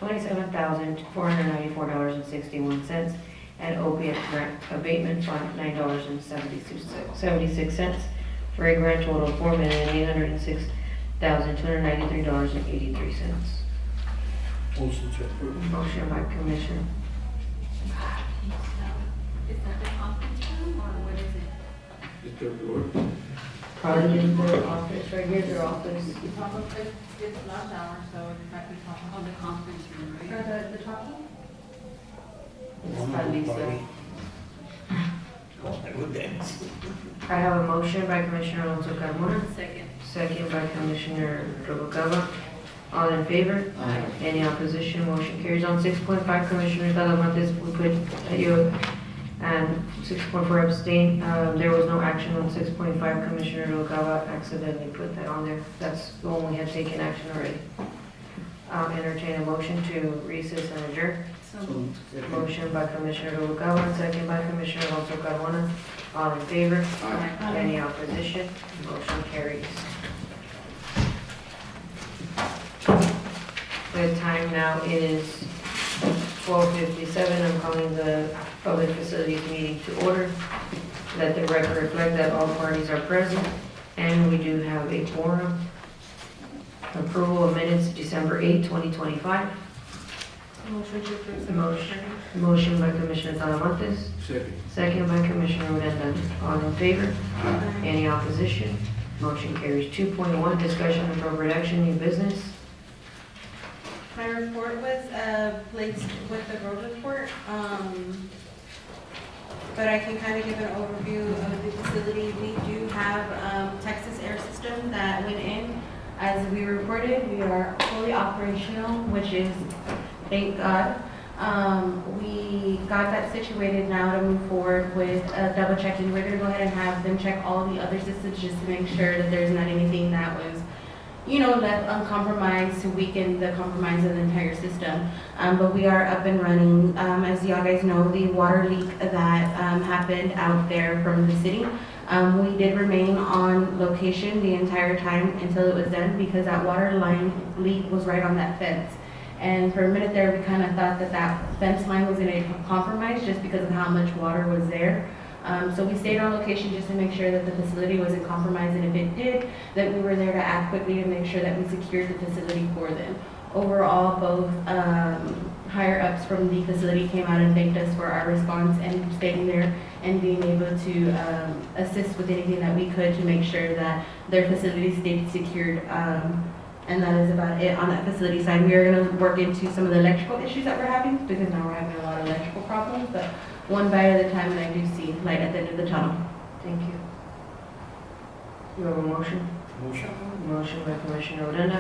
$27,494.61. And opiate grant abatement fund, $9.76, for a grand total of $4,806,293.83. Motion to approve. Motion by Commissioner. Is that the conference room or what is it? It's the floor. Probably in their office, right here, their office. It's lunch hour, so it might be talking on the conference room, right? Or the talking? It's by Lisa. I would dance. I have a motion by Commissioner Alonso Carmona, Second. second by Commissioner Rubalcaba. All in favor? Aye. Any opposition? Motion carries. On 6.5, Commissioner Talamantes, we put you, and 6.4 abstain. There was no action on 6.5. Commissioner Rubalcaba accidentally put that on there. That's the one we had taken action already. Entertain a motion to recess and adjourn. Motion by Commissioner Rubalcaba, second by Commissioner Alonso Carmona. All in favor? Aye. Any opposition? Motion carries. The time now is 12:57. I'm calling the Public Facilities meeting to order. Let the record reflect that all parties are present, and we do have a quorum. Approval of minutes, December 8, 2025. Motion to approve. Motion by Commissioner Talamantes, Second. second by Commissioner Uranda. All in favor? Any opposition? Motion carries. 2.1, discussion of appropriate action, new business. My report was placed with the road report, but I can kind of give an overview of the facility. We do have Texas Air System that went in. As we reported, we are fully operational, which is, thank God. We we got that situated now to move forward with double checking. We're gonna go ahead and have them check all the other systems just to make sure that there's not anything that was, left uncompromised to weaken the compromise of the entire system. But we are up and running. As y'all guys know, the water leak that happened out there from the city, we did remain on location the entire time until it was done because that water line leak was right on that fence. And for a minute there, we kind of thought that that fence line was going to compromise just because of how much water was there. So we stayed on location just to make sure that the facility wasn't compromised, and if it did, that we were there to act quickly to make sure that we secured the facility for them. Overall, both higher ups from the facility came out and thanked us for our response and staying there and being able to assist with anything that we could to make sure that their facility stayed secured. And that is about it on that facility side. We are going to work into some of the electrical issues that we're having because now we're having a lot of electrical problems, but one bite at a time, and I do see light at the end of the tunnel. Thank you. You have a motion? Motion. Motion by Commissioner Odena,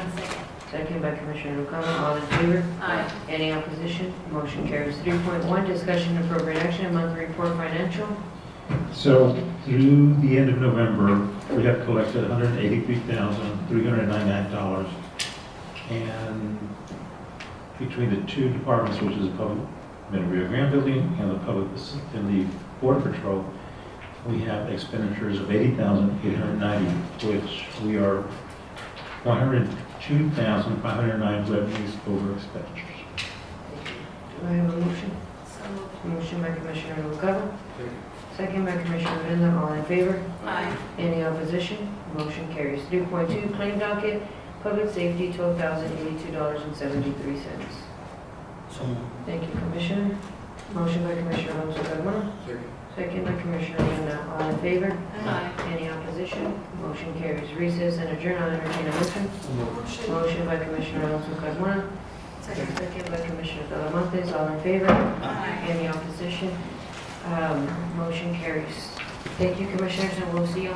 second by Commissioner Lucano. All in favor? Aye. Any opposition? Motion carries. 3.1, discussion and appropriate action, monthly report financial. So through the end of November, we have collected $183,399. And between the two departments, which is the Public Rio Grande Building and the Public and the Border Patrol, we have expenditures of $80,890, which we are 102,509 revenues over expenditures. Do I have a motion? Motion by Commissioner Lucano, second by Commissioner Odena. All in favor? Aye. Any opposition? Motion carries. 3.2, claim docket, public safety, $12,082.73. So moved. Thank you, Commissioner. Motion by Commissioner Alonso Carmona, second by Commissioner Odena. All in favor? Aye. Any opposition? Motion carries. Recess and adjourn. I'll entertain a motion. Motion by Commissioner Alonso Carmona, second by Commissioner Talamontes. All in favor? Aye. Any opposition? Motion carries. Thank you, Commissioners, and we'll see you